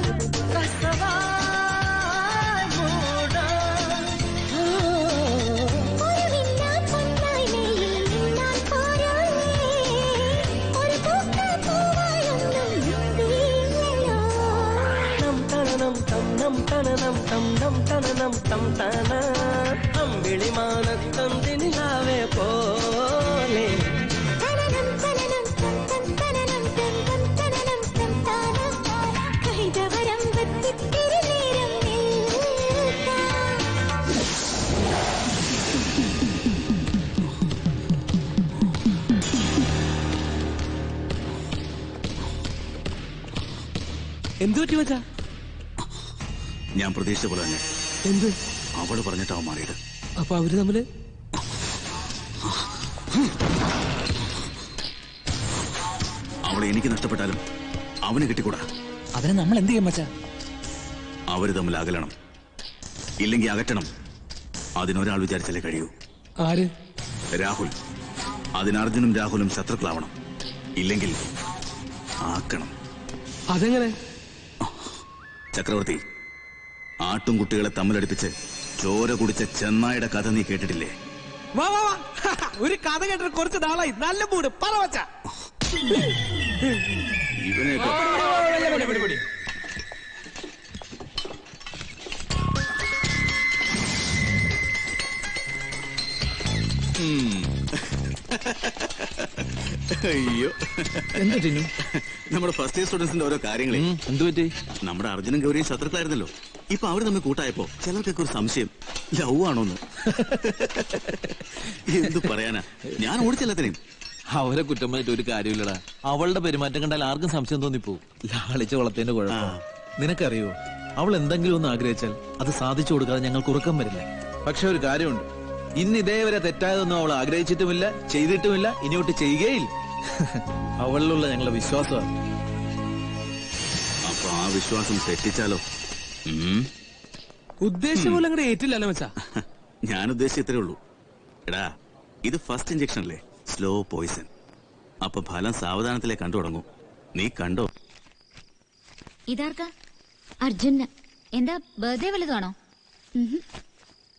കസവായി മൂടാം ഒരു മിന്നാൻ പൊന്നായി മേയിൽ നിന്നാൻ പോരാളേ ഒരു പൂക്കൾ പൂവായൊന്നും മുന്തിയില്ലല്ലോ നം തനനം തം നം തനനം തം തന അമ്പിളി മാനത്തന്തിനിലാവേ പോലെ തനനം തനനം തം തം തനനം തം തം തനനം തം താന കൈതവരമ്പത്തിത്തിരി നേരം നിൽക്കാം എന്തു പറ്റി മച്ചാ? ഞാൻ പ്രതീക്ഷിച്ച പോലെ തന്നെ എന്ത്? അവള് പറഞ്ഞിട്ടാവും മാറിയത്. അപ്പൊ അവര് തമ്മില് അവളെ എനിക്ക് നഷ്ടപ്പെട്ടാലും അവന് കിട്ടിക്കൂടാ. അതിന് നമ്മൾ എന്ത് ചെയ്യും മച്ചാ? അവര് തമ്മിൽ അകലണം, ഇല്ലെങ്കിൽ അകറ്റണം. അതിനൊരാൾ വിചാരിച്ചാലേ കഴിയൂ. ആര്? രാഹുൽ. അതിന് അർജുനും രാഹുലും ശത്രുക്കളാവണം, ഇല്ലെങ്കിൽ ആക്കണം. അതെങ്ങനെ? ചക്രവർത്തി, ആട്ടും കുട്ടികളെ തമ്മിലടിപ്പിച്ച് ചോര കുടിച്ച ചെന്നായുടെ കഥ നീ കേട്ടിട്ടില്ലേ? വാ വാ വാ ഒരു കഥ കേട്ടിട്ട് കുറച്ച് നാളായി. നല്ല മൂട് പറ മച്ചാ. ഇവനെയൊക്കെ അയ്യോ, എന്താ ചിന്നു? നമ്മുടെ ഫസ്റ്റ് ഇയർ സ്റ്റുഡൻസിന്റെ ഓരോ കാര്യങ്ങളെ. എന്തു പറ്റി? നമ്മുടെ അർജുനും ഗൗരിയും ശത്രുക്കളായിരുന്നല്ലോ. ഇപ്പൊ അവര് തമ്മിൽ കൂട്ടായപ്പോ ചിലർക്കൊക്കെ ഒരു സംശയം, ലവ് ആണോന്ന്. എന്തു പറയാനാ, ഞാൻ ഓടിച്ചെല്ലാത്തിനെയും. അവരെ കുറ്റം പറഞ്ഞിട്ട് ഒരു കാര്യമില്ലടാ. അവളുടെ പെരുമാറ്റം കണ്ടാൽ ആർക്കും സംശയം തോന്നിപ്പോവും. ലാളിച്ച വളത്തിന്റെ കുഴപ്പം നിനക്കറിയോ? അവൾ എന്തെങ്കിലും ഒന്ന് ആഗ്രഹിച്ചാൽ അത് സാധിച്ചു കൊടുക്കാതെ ഞങ്ങൾക്ക് ഉറക്കം വരില്ല. പക്ഷെ ഒരു കാര്യമുണ്ട്, ഇന്ന് ഇതേവരെ തെറ്റായതൊന്നും അവൾ ആഗ്രഹിച്ചിട്ടുമില്ല, ചെയ്തിട്ടുമില്ല, ഇനിയോട്ട് ചെയ്യുകയില്ല. അവളിലുള്ള ഞങ്ങളുടെ വിശ്വാസമാണ്. അപ്പൊ ആ വിശ്വാസം തെറ്റിച്ചാലോ? ഉദ്ദേശം പോലെ അങ്ങോട്ട് ഏറ്റില്ലല്ലോ മച്ചാ. ഞാൻ ഉദ്ദേശിച്ചത്രേ ഉള്ളൂ. എടാ, ഇത് ഫസ്റ്റ് ഇഞ്ചക്ഷൻ അല്ലേ, സ്ലോ പോയിസൺ. അപ്പൊ ഫലം സാവധാനത്തിലേ കണ്ടു തുടങ്ങും. നീ കണ്ടോ? ഇതാർക്കാ? അർജുന്. എന്താ ബർത്ത്ഡേ വലുതാണോ?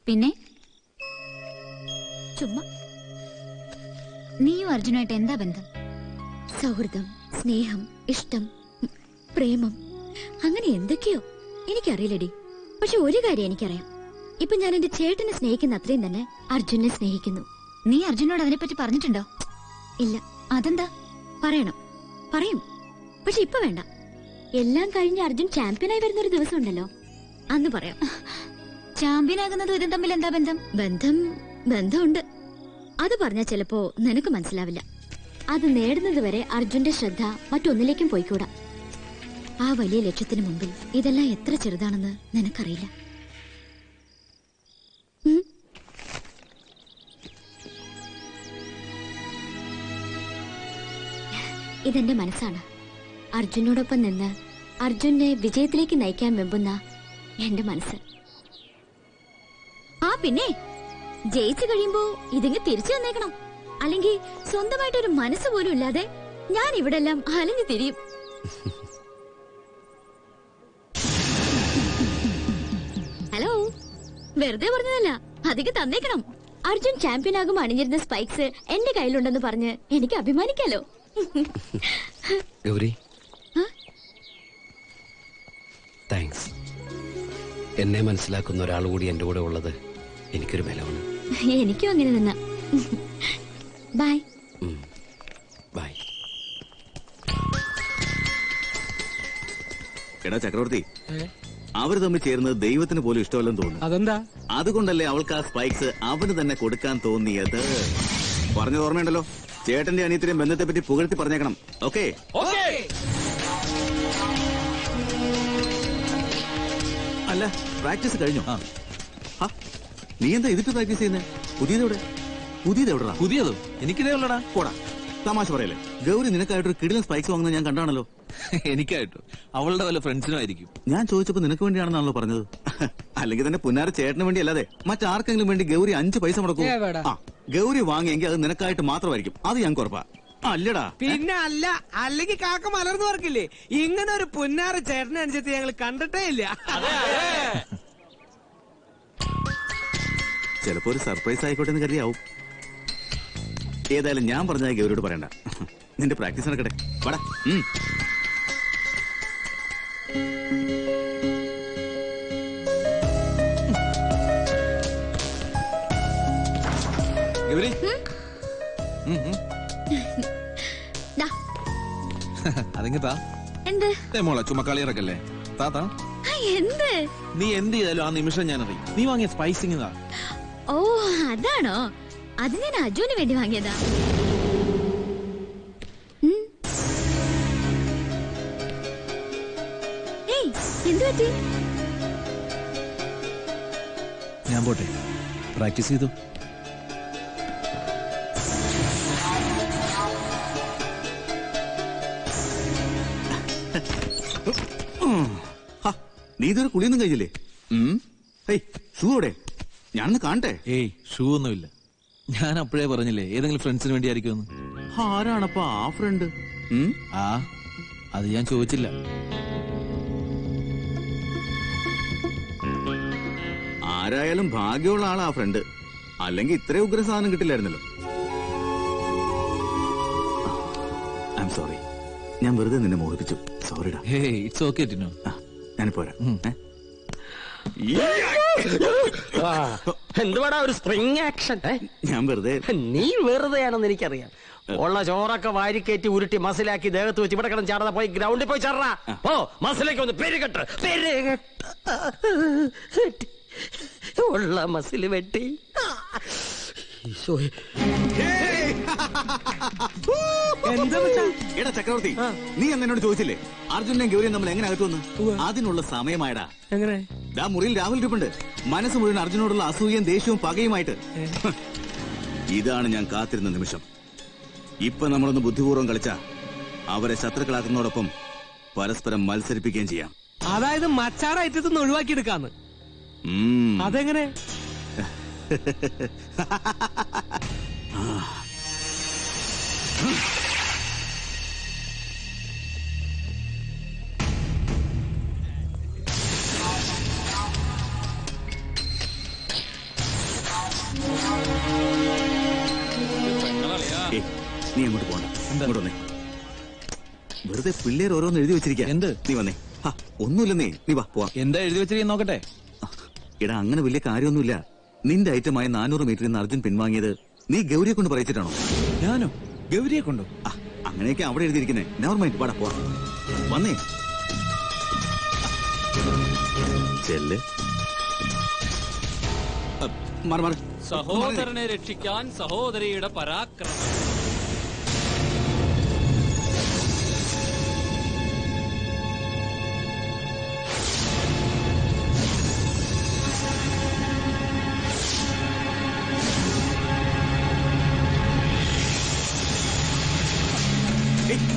പിന്നെ ചുമ്മാ. നീയും അർജുനായിട്ട് എന്താ ബന്ധം? സൗഹൃദം, സ്നേഹം, ഇഷ്ടം, പ്രേമം, അങ്ങനെ എന്തൊക്കെയോ. എനിക്കറിയില്ലടി. പക്ഷെ ഒരു കാര്യം എനിക്കറിയാം, ഇപ്പൊ ഞാൻ എന്റെ ചേട്ടനെ സ്നേഹിക്കുന്ന അത്രയും തന്നെ അർജുനെ സ്നേഹിക്കുന്നു. നീ അർജുനോട് അതിനെപ്പറ്റി പറഞ്ഞിട്ടുണ്ടോ? ഇല്ല. അതെന്താ? പറയണം. പറയും. പക്ഷെ ഇപ്പൊ വേണ്ട. എല്ലാം കഴിഞ്ഞ് അർജുൻ ചാമ്പ്യനായി വരുന്ന ഒരു ദിവസം ഉണ്ടല്ലോ, അന്ന് പറയാം. ചാമ്പ്യനാകുന്നതും ഇതും തമ്മിൽ എന്താ ബന്ധം? ബന്ധമുണ്ട്. അത് പറഞ്ഞാൽ ചിലപ്പോ നിനക്ക് മനസ്സിലാവില്ല. അത് നേടുന്നത് വരെ അർജുന്റെ ശ്രദ്ധ മറ്റൊന്നിലേക്കും പോയിക്കൂടാ. ആ വലിയ ലക്ഷ്യത്തിന് മുമ്പിൽ ഇതെല്ലാം എത്ര ചെറുതാണെന്ന് നിനക്കറിയില്ല. ഇതെന്റെ മനസ്സാണ്. അർജുനോടൊപ്പം നിന്ന് അർജുനെ വിജയത്തിലേക്ക് നയിക്കാൻ വെമ്പുന്ന എന്റെ മനസ്സ്. ആ പിന്നെ ജയിച്ചു കഴിയുമ്പോ ഇതിങ്ങ് തിരിച്ചു തന്നേക്കണം. അല്ലെങ്കിൽ സ്വന്തമായിട്ടൊരു മനസ്സ് പോലും ഇല്ലാതെ ഞാൻ ഇവിടെ എല്ലാം അലഞ്ഞു തിരിയും. ഹലോ, വെറുതെ പറഞ്ഞതല്ല, അധികം തന്നേക്കണം. അർജുൻ ചാമ്പ്യനാകും അണിഞ്ഞിരുന്ന സ്പൈക്സ് എന്റെ കയ്യിലുണ്ടെന്ന് പറഞ്ഞ് എനിക്ക് അഭിമാനിക്കാലോ. ഗൗരി, താങ്ക്സ്. എന്നെ മനസ്സിലാക്കുന്ന ഒരാൾ കൂടി എന്റെ കൂടെ ഉള്ളത് എനിക്കൊരു ബലമാണ്. എനിക്കും അങ്ങനെ തന്നെ. ബൈ. ബൈ. എടാ ചക്രവർത്തി, അവർ തമ്മിൽ ചേർന്നത് ദൈവത്തിന് പോലും ഇഷ്ടമല്ലെന്ന് തോന്നുന്നു. അതെന്താ? അതുകൊണ്ടല്ലേ അവൾക്ക് ആ സ്പൈക്സ് അവന് തന്നെ കൊടുക്കാൻ തോന്നിയത്. പറഞ്ഞത് ഓർമ്മയുണ്ടല്ലോ, ചേട്ടന്റെ അനിയത്തിനെയും ബന്ധത്തെ പറ്റി പുകഴ്ത്തി പറഞ്ഞേക്കണം. ഓക്കെ? അല്ല, പ്രാക്ടീസ് കഴിഞ്ഞോ? നീ എന്താ ഇതിട്ട് പ്രാക്ടീസ് ചെയ്യുന്നേ? പുതിയതെവിടാ? പുതിയതോ? എനിക്കിതേ ഉള്ളടാ. പോടാ, തമാശ പറയല്ലേ. ഗൗരി നിനക്കായിട്ടൊരു കിടിലൻ സ്പൈക്സ് വാങ്ങുന്നത് ഞാൻ കണ്ടാണല്ലോ. എനിക്കായിട്ടോ? അവളുടെ വല്ല ഫ്രണ്ട്സിനും ആയിരിക്കും. ഞാൻ ചോദിച്ചപ്പോ നിനക്ക് വേണ്ടിയാണെന്നാണല്ലോ പറഞ്ഞത്. അല്ലെങ്കിൽ തന്നെ പുന്നാര ചേട്ടന് വേണ്ടി അല്ലാതെ മറ്റാർക്കെങ്കിലും വേണ്ടി ഗൗരി 5 പൈസ മുടക്കും. ഗൗരി വാങ്ങിയെങ്കിൽ അത് നിനക്കായിട്ട് മാത്രമായിരിക്കും. അത് ഞാൻ കുറപ്പാ. അല്ലടാ. പിന്നെ അല്ല, അല്ലെങ്കിൽ കാക്ക മലർന്നു പറക്കില്ലേ? ഇങ്ങനെ ഒരു പുന്നാര ചേട്ടനെ അനുസരിച്ച് ഞങ്ങൾ കണ്ടിട്ടേ ഇല്ല. ചിലപ്പോ ഒരു സർപ്രൈസ് ആയിക്കോട്ടെ എന്ന് കരുതിയാവും. ഏതായാലും ഞാൻ പറഞ്ഞാൽ ഗൗരിയോട് പറയണ്ട. നിന്റെ പ്രാക്ടീസ് നടക്കട്ടെ. വാടാ. ഗൗരി, അതിങ്ങത്താ മോളെ ചുമക്കളി ഇറക്കല്ലേ താത്താ. എന്ത് നീ എന്ത് ചെയ്താലും ആ നിമിഷം ഞാൻ അറിയും. നീ വാങ്ങിയ സ്പൈസിങ് ഇതാ. ഓ അതാണോ? അത് ഞാൻ അജുവിന് വേണ്ടി വാങ്ങിയതാ. എന്ത് പറ്റി? ഞാൻ പോട്ടെ, പ്രാക്ടീസ് ചെയ്തു. നീ ഇതൊരു കുളിയൊന്നും കഴിഞ്ഞില്ലേ? ഷൂ അവിടെ ഞാനൊന്ന് കാണട്ടെ. ഏയ്, ഷൂ ഒന്നുമില്ല. ഞാൻ അപ്പോഴേ പറഞ്ഞില്ലേ ഏതെങ്കിലും ഫ്രണ്ട്സിന് വേണ്ടി ആയിരിക്കുമെന്ന്. ആരാണപ്പാ ആ ഫ്രണ്ട്? അത് ഞാൻ ചോദിച്ചില്ല. ആരായാലും ഭാഗ്യമുള്ള ആളാ ആ ഫ്രണ്ട്. അല്ലെങ്കിൽ ഇത്രയും ഉഗ്ര സാധനം കിട്ടില്ലായിരുന്നല്ലോ. ഐ എം സോറി, ഞാൻ വെറുതെ നിന്നെ മോഹിപ്പിച്ചു. സോറിടാ. It's okay Tino. ഞാനിപ്പോരാ. എന്തുവാടാ ഒരു സ്പ്രിങ് ആക്ഷൻ? ഞാൻ വെറുതെ. നീ വെറുതെയാണെന്ന് എനിക്കറിയാം. ഉള്ള ചോറൊക്കെ വാരിക്കയറ്റി ഉരുട്ടി മസിലാക്കി ദേഹത്ത് വെച്ച് ഇവിടെ കിടന്ന് ചാടാതെ പോയി ഗ്രൗണ്ടിൽ പോയി ചാടാ. ഓ മസിലേക്ക് ഒന്ന് പെരുകെട്ട് ഉള്ള മസിൽ വെട്ടി. എടാ ചക്രവർത്തി, നീ എന്നോട് ചോദിച്ചില്ലേ അർജുനെയും ഗൗരിയും നമ്മൾ എങ്ങനെ അകത്തുവന്ന്? അതിനുള്ള സമയമായടാ. എങ്ങനെ? ദാ മുറിയിൽ രാഹുൽ ഇരിപ്പുണ്ട്. മനസ്സ് മുഴുവൻ അർജുനോടുള്ള അസൂയയും ദേഷ്യവും പകയുമായിട്ട്. ഇതാണ് ഞാൻ കാത്തിരുന്ന നിമിഷം. ഇപ്പൊ നമ്മളൊന്ന് ബുദ്ധിപൂർവ്വം കളിച്ച അവരെ ശത്രുക്കളാക്കുന്നതോടൊപ്പം പരസ്പരം മത്സരിപ്പിക്കുകയും ചെയ്യാം. അതായത് മച്ചാട ഐറ്റത്തുനിന്ന് ഒഴിവാക്കിയെടുക്കാന്ന്. അതെങ്ങനെ? നീ അങ്ങോട്ട് പോണ്ട. ഇങ്ങോട്ട് വന്നേ. വെറുതെ പിള്ളേർ ഓരോന്ന് എഴുതി വെച്ചിരിക്കുക. എന്ത്? നീ വന്നേ. ഒന്നുമില്ലെന്നേ, നീ വാ പോവാ. എന്താ എഴുതി വെച്ചിരിക്കുന്ന നോക്കട്ടെ. എടാ അങ്ങനെ വലിയ കാര്യമൊന്നുമില്ല. നിന്റെ ഐറ്റമായ 400 മീറ്ററിൽ നിന്ന് അർജുൻ പിൻവാങ്ങിയത് നീ ഗൗരിയെ കൊണ്ട് പറയിച്ചിട്ടാണോ? ഞാനോ? ഗൗരിയെ കൊണ്ടോ? അങ്ങനെയൊക്കെ അവിടെ എഴുതിയിരിക്കുന്നേ. നെവർ മൈൻഡ്, വാടാ പോവാ. വന്നേ. ചെല്ല്. സഹോദരനെ രക്ഷിക്കാൻ സഹോദരിയുടെ പരാക്രമം.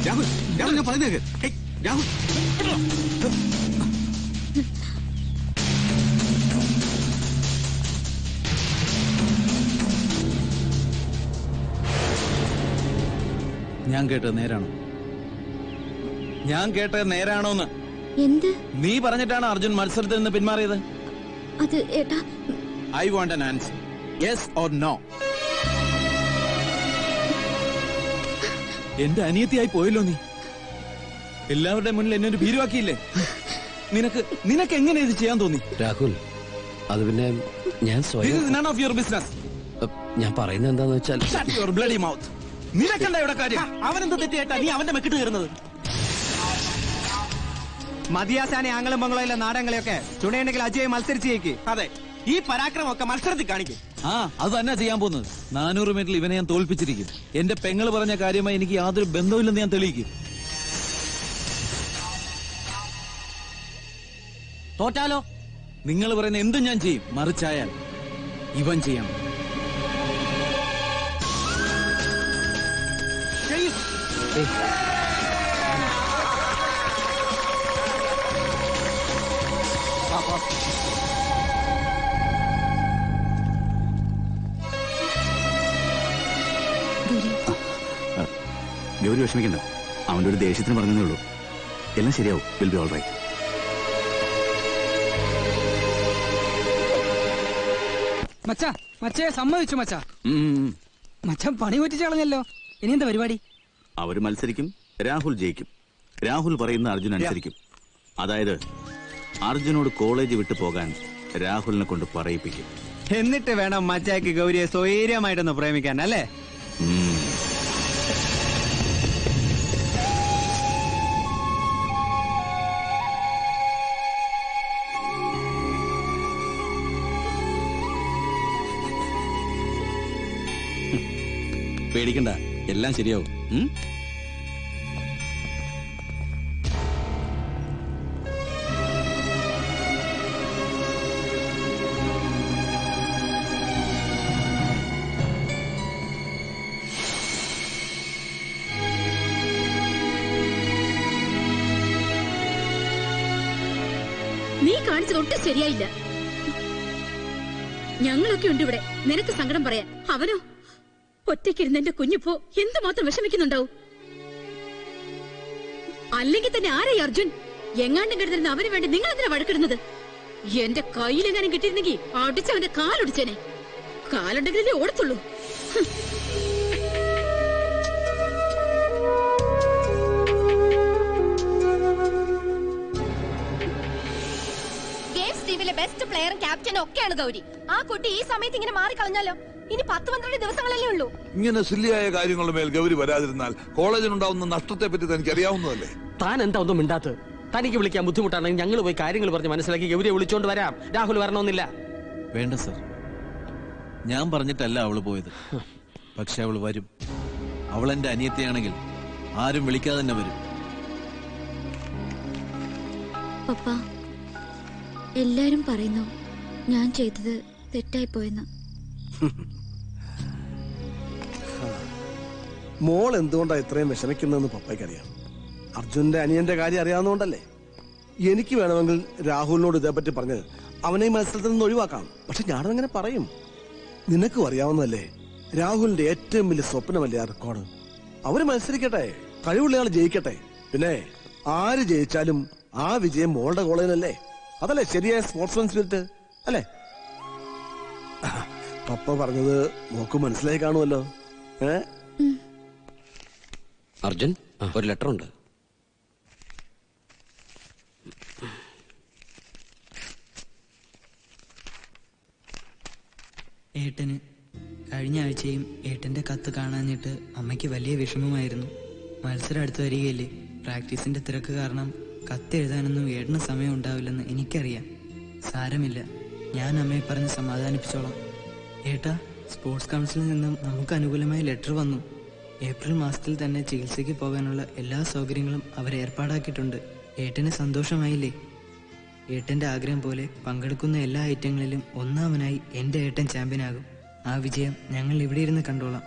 രാഹുൽ, രാഹുൽ ഞാൻ പറഞ്ഞേ. രാഹുൽ ഞാൻ കേട്ടത് നേരാണോ? ഞാൻ കേട്ടത് നേരാണോന്ന്? എന്ത്? നീ പറഞ്ഞിട്ടാണ് അർജുൻ മത്സരത്തിൽ നിന്ന് പിന്മാറിയത്? അത് ഏട്ടാ, I want an answer. Yes or no? എന്റെ അനിയത്തിയായി പോയല്ലോ നീ. എല്ലാവരുടെ മുന്നിൽ എന്നെ ഒരു ഭീരുവാക്കിയില്ലേ? നിനക്ക് എങ്ങനെ ഇത് ചെയ്യാൻ തോന്നി? രാഹുൽ, അത് പിന്നെ ഞാൻ സ്വയം none of your business. ഞാൻ പറയുന്നത് എന്താന്ന് വെച്ചാൽ Shut your bloody mouth. നിനക്കെന്താ ഇവിടെ കാര്യം? അവനെന്ത് തെറ്റിയേട്ടാ നീ അവന്റെ മെക്കിട്ട് കയറുന്നത്? മതിയാസാനെ ആംഗളം ബംഗ്ലോയിലെ നാടകങ്ങളെയൊക്കെ ചുണയുണ്ടെങ്കിൽ അജയ് മത്സരിച്ചേക്ക്. അതെ, ഈ പരാക്രമമൊക്കെ മത്സരത്തിൽ കാണിക്കും. അത് തന്നെ ചെയ്യാൻ പോകുന്നത്. 400 മീറ്ററിൽ ഇവനെ ഞാൻ തോൽപ്പിച്ചിരിക്കും. എന്റെ പെങ്ങൾ പറഞ്ഞ കാര്യമായി എനിക്ക് യാതൊരു ബന്ധമില്ലെന്ന് ഞാൻ തെളിയിക്കും. തോറ്റാലോ? നിങ്ങൾ പറയുന്ന എന്തും ഞാൻ ചെയ്യും. മറിച്ചായാൽ ഇവൻ ചെയ്യാം. ഗൗരി വിഷമിക്കണ്ട. അവന്റെ ഒരു ദേഷ്യത്തിന് പറഞ്ഞതേ ഉള്ളൂ. എല്ലാം ശരിയാവും. Will be all right. മച്ചേ സമ്മതിച്ചു മച്ചാ. മച്ചാൻ പണി പറ്റിച്ച് കളഞ്ഞല്ലോ. ഇനി എന്താ പരിപാടി? അവര് മത്സരിക്കും. രാഹുൽ ജയിക്കും. രാഹുൽ പറയുന്ന അർജുൻ അനുസരിക്കും. അതായത് അർജുനോട് കോളേജ് വിട്ടു പോകാൻ രാഹുലിനെ കൊണ്ട് പറയിപ്പിക്കും. എന്നിട്ട് വേണം മച്ചാക്ക് ഗൗരിയെ സ്വൈര്യമായിട്ടൊന്ന് പ്രേമിക്കാൻ അല്ലേ? പേടിക്കണ്ട, എല്ലാം ശരിയാവും. നീ കാണിച്ചതൊട്ടും ശരിയായില്ല. ഞങ്ങളൊക്കെ ഉണ്ട് ഇവിടെ നിനക്ക് സങ്കടം പറയാൻ. അവനോ ഒറ്റയ്ക്കിരുന്ന് എന്റെ കുഞ്ഞിപ്പോ എന്തുമാത്രം വിഷമിക്കുന്നുണ്ടാവും. അല്ലെങ്കിൽ തന്നെ ആരായി അർജുൻ? എങ്ങാണ്ടും കിടന്നിരുന്ന അവന് വേണ്ടി നിങ്ങൾ എന്തിനാ വഴക്കിടുന്നത്? എന്റെ കയ്യിലെങ്ങാനും കിട്ടിയിരുന്നെങ്കിൽ അടിച്ചവന്റെ കാലൊടിച്ചേനെ. കാലുണ്ടെങ്കിലേ ഓടത്തുള്ളൂ. ഗെയിംസ് ടീമിലെ ബെസ്റ്റ് പ്ലെയറും ക്യാപ്റ്റനും ഒക്കെയാണ് ഗൗരി. ആ കുട്ടി ഈ സമയത്ത് ഇങ്ങനെ മാറിക്കളഞ്ഞാലോ? ഇനി 10-12 ദിവസങ്ങളല്ലേ ഉള്ളൂ. ഇങ്ങനെ സില്ലിയായ കാര്യങ്ങളുടെ മേൽ ഗൗരി വരാതിരുന്നാൽ കോളേജിനുണ്ടാവുന്ന നഷ്ടത്തെ പറ്റി തനിക്ക് അറിയാവുന്നതല്ലേ? താൻ എന്താ ഒന്നും മിണ്ടാത്തത്? തനിക്ക് വിളിക്കാൻ ബുദ്ധിമുട്ടാണെങ്കിൽ ഞങ്ങൾ പോയി കാര്യങ്ങൾ പറഞ്ഞ് മനസ്സിലാക്കി ഗൗരിയെ വിളിച്ചോണ്ട് വരാം. രാഹുൽ വരണമെന്നില്ല. വേണ്ട സർ, ഞാൻ പറഞ്ഞിട്ടല്ല അവള് പോയത്. പക്ഷെ അവള് വരും. അവൾ എന്റെ അനിയത്തിയാണെങ്കിൽ ആരും വിളിക്കാതെ തന്നെ വരും. പപ്പ, എല്ലാരും പറയുന്നു ഞാൻ ചെയ്തത് തെറ്റായി പോയെന്ന്. മോൾ എന്തുകൊണ്ടാ ഇത്രയും വിഷമിക്കുന്നതെന്ന് പപ്പയ്ക്കറിയാം. അർജുന്റെ അനിയന്റെ കാര്യം അറിയാവുന്നതുകൊണ്ടല്ലേ. എനിക്ക് വേണമെങ്കിൽ രാഹുലിനോട് ഇതേപ്പറ്റി പറഞ്ഞ് അവനെ ഈ മത്സരത്തിൽ നിന്ന് ഒഴിവാക്കാം. പക്ഷെ ഞാനങ്ങനെ പറയും. നിനക്കും അറിയാവുന്നതല്ലേ, രാഹുലിന്റെ ഏറ്റവും വലിയ സ്വപ്നമല്ലേ ആ റെക്കോർഡ്. അവര് മത്സരിക്കട്ടെ, കഴിവുള്ളയാൾ ജയിക്കട്ടെ. പിന്നെ ആര് ജയിച്ചാലും ആ വിജയം മോളുടെ കോളേജിനല്ലേ? അതല്ലേ ശരിയായ സ്പോർട്സ്മാൻ സ്പിരിറ്റ് അല്ലേ? പപ്പ പറഞ്ഞത് മോക്ക് മനസ്സിലായി കാണുമല്ലോ. അർജുൻ, ഒരു ലെറ്റർ ഉണ്ട്. ഏട്ടന് കഴിഞ്ഞ ആഴ്ചയും ഏട്ടന്റെ കത്ത് കാണാഞ്ഞിട്ട് അമ്മയ്ക്ക് വലിയ വിഷമമായിരുന്നു. മത്സരം അടുത്ത് വരികയല്ലേ. പ്രാക്ടീസിന്റെ തിരക്ക് കാരണം കത്ത് എഴുതാനൊന്നും ഏട്ടന് സമയം ഉണ്ടാവില്ലെന്ന് എനിക്കറിയാം. സാരമില്ല, ഞാൻ അമ്മയെ പറഞ്ഞ് സമാധാനിപ്പിച്ചോളാം. ഏട്ടാ, സ്പോർട്സ് കൗൺസിലിൽ നിന്നും നമുക്ക് അനുകൂലമായ ലെറ്റർ വന്നു. ഏപ്രിൽ മാസത്തിൽ തന്നെ ചികിത്സയ്ക്ക് പോകാനുള്ള എല്ലാ സൗകര്യങ്ങളും അവർ ഏർപ്പാടാക്കിയിട്ടുണ്ട്. ഏട്ടന് സന്തോഷമായില്ലേ? ഏട്ടന്റെ ആഗ്രഹം പോലെ പങ്കെടുക്കുന്ന എല്ലാ ഐറ്റങ്ങളിലും ഒന്നാമനായി എൻ്റെ ഏട്ടൻ ചാമ്പ്യനാകും. ആ വിജയം ഞങ്ങൾ ഇവിടെ ഇരുന്ന് കണ്ടോളാം.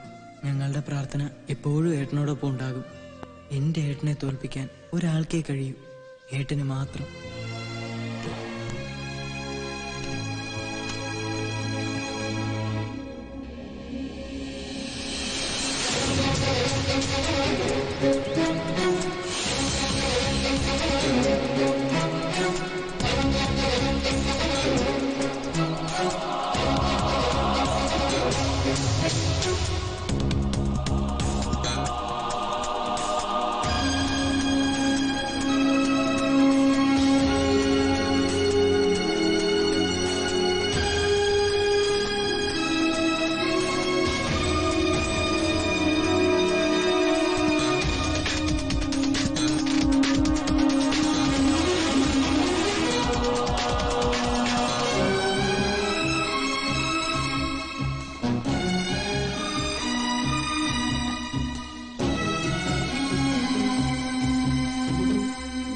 ഞങ്ങളുടെ പ്രാർത്ഥന എപ്പോഴും ഏട്ടനോടൊപ്പം ഉണ്ടാകും. എൻ്റെ ഏട്ടനെ തോൽപ്പിക്കാൻ ഒരാൾക്കേ കഴിയൂ, ഏട്ടന് മാത്രം.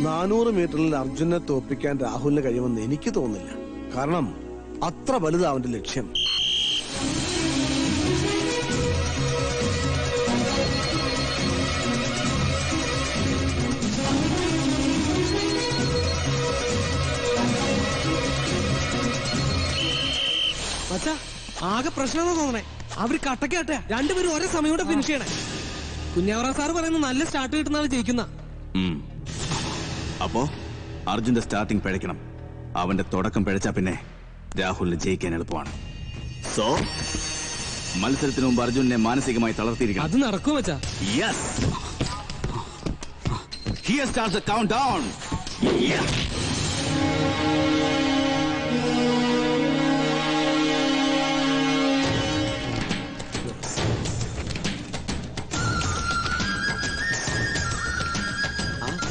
400 മീറ്ററിൽ അർജുനെ തോൽപ്പിക്കാൻ രാഹുലിന് കഴിയുമെന്ന് എനിക്ക് തോന്നുന്നില്ല. കാരണം അത്ര വലുതാ അവന്റെ ലക്ഷ്യം. മച്ചാ ആകെ പ്രശ്നമാണെന്ന് തോന്നണേ. അവര് കട്ടക്കാട്ടെ രണ്ടുപേരും ഒരേ സമയം കൂടെ ഫിനിഷ് ചെയ്യണേ. കുഞ്ഞാവറ സാറ് പറയുന്നത് നല്ല സ്റ്റാർട്ട് കിട്ടുന്ന ആൾ ജയിക്കുന്ന. അപ്പോ അർജുന്റെ സ്റ്റാർട്ടിംഗ് പിഴയ്ക്കണം. അവന്റെ തുടക്കം പിഴച്ചാ പിന്നെ രാഹുലിന് ജയിക്കാൻ എളുപ്പമാണ്. സോ മത്സരത്തിന് മുമ്പ് അർജുനെ മാനസികമായി തളർത്തിയിരിക്കണം. അത് നടക്കും മച്ചാ. Yes. Here starts the countdown. Yeah.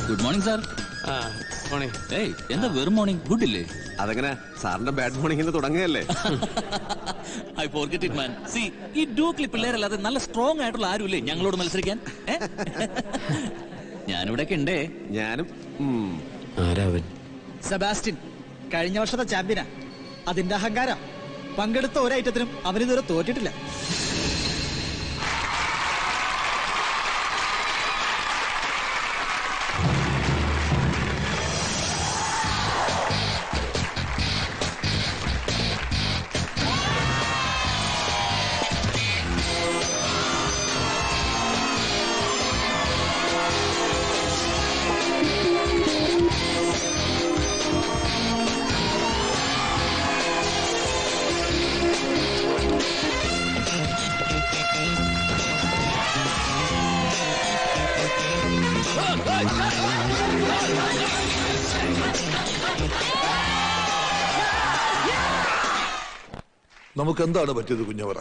Good morning sir. ഏയ് എന്താ വെറും മോർണിംഗ്, ഗുഡ് ഇല്ലേ? അതങ്ങനെ സാറിന്റെ ബാഡ് മോർണിംഗ് തുടങ്ങുകയല്ലേ? I forget it man. സി ഈ ഡൂക്ലി പിള്ളേരല്ലാതെ നല്ല സ്ട്രോങ് ആയിട്ടുള്ള ആരുമില്ലേ ഞങ്ങളോട് മത്സരിക്കാൻ? ഞാനിവിടെയൊക്കെ ഉണ്ടേ. ഞാനും. ആരാവൻ? സെബാസ്റ്റ്യൻ കഴിഞ്ഞ വർഷത്തെ ചാമ്പ്യനാ. അതിന്റെ അഹങ്കാരം. പങ്കെടുത്ത ഒരൈറ്റത്തിനും അവനിതുവരെ തോറ്റിട്ടില്ല. നമുക്ക് എന്താണ് പറ്റിയത് കുഞ്ഞവറ?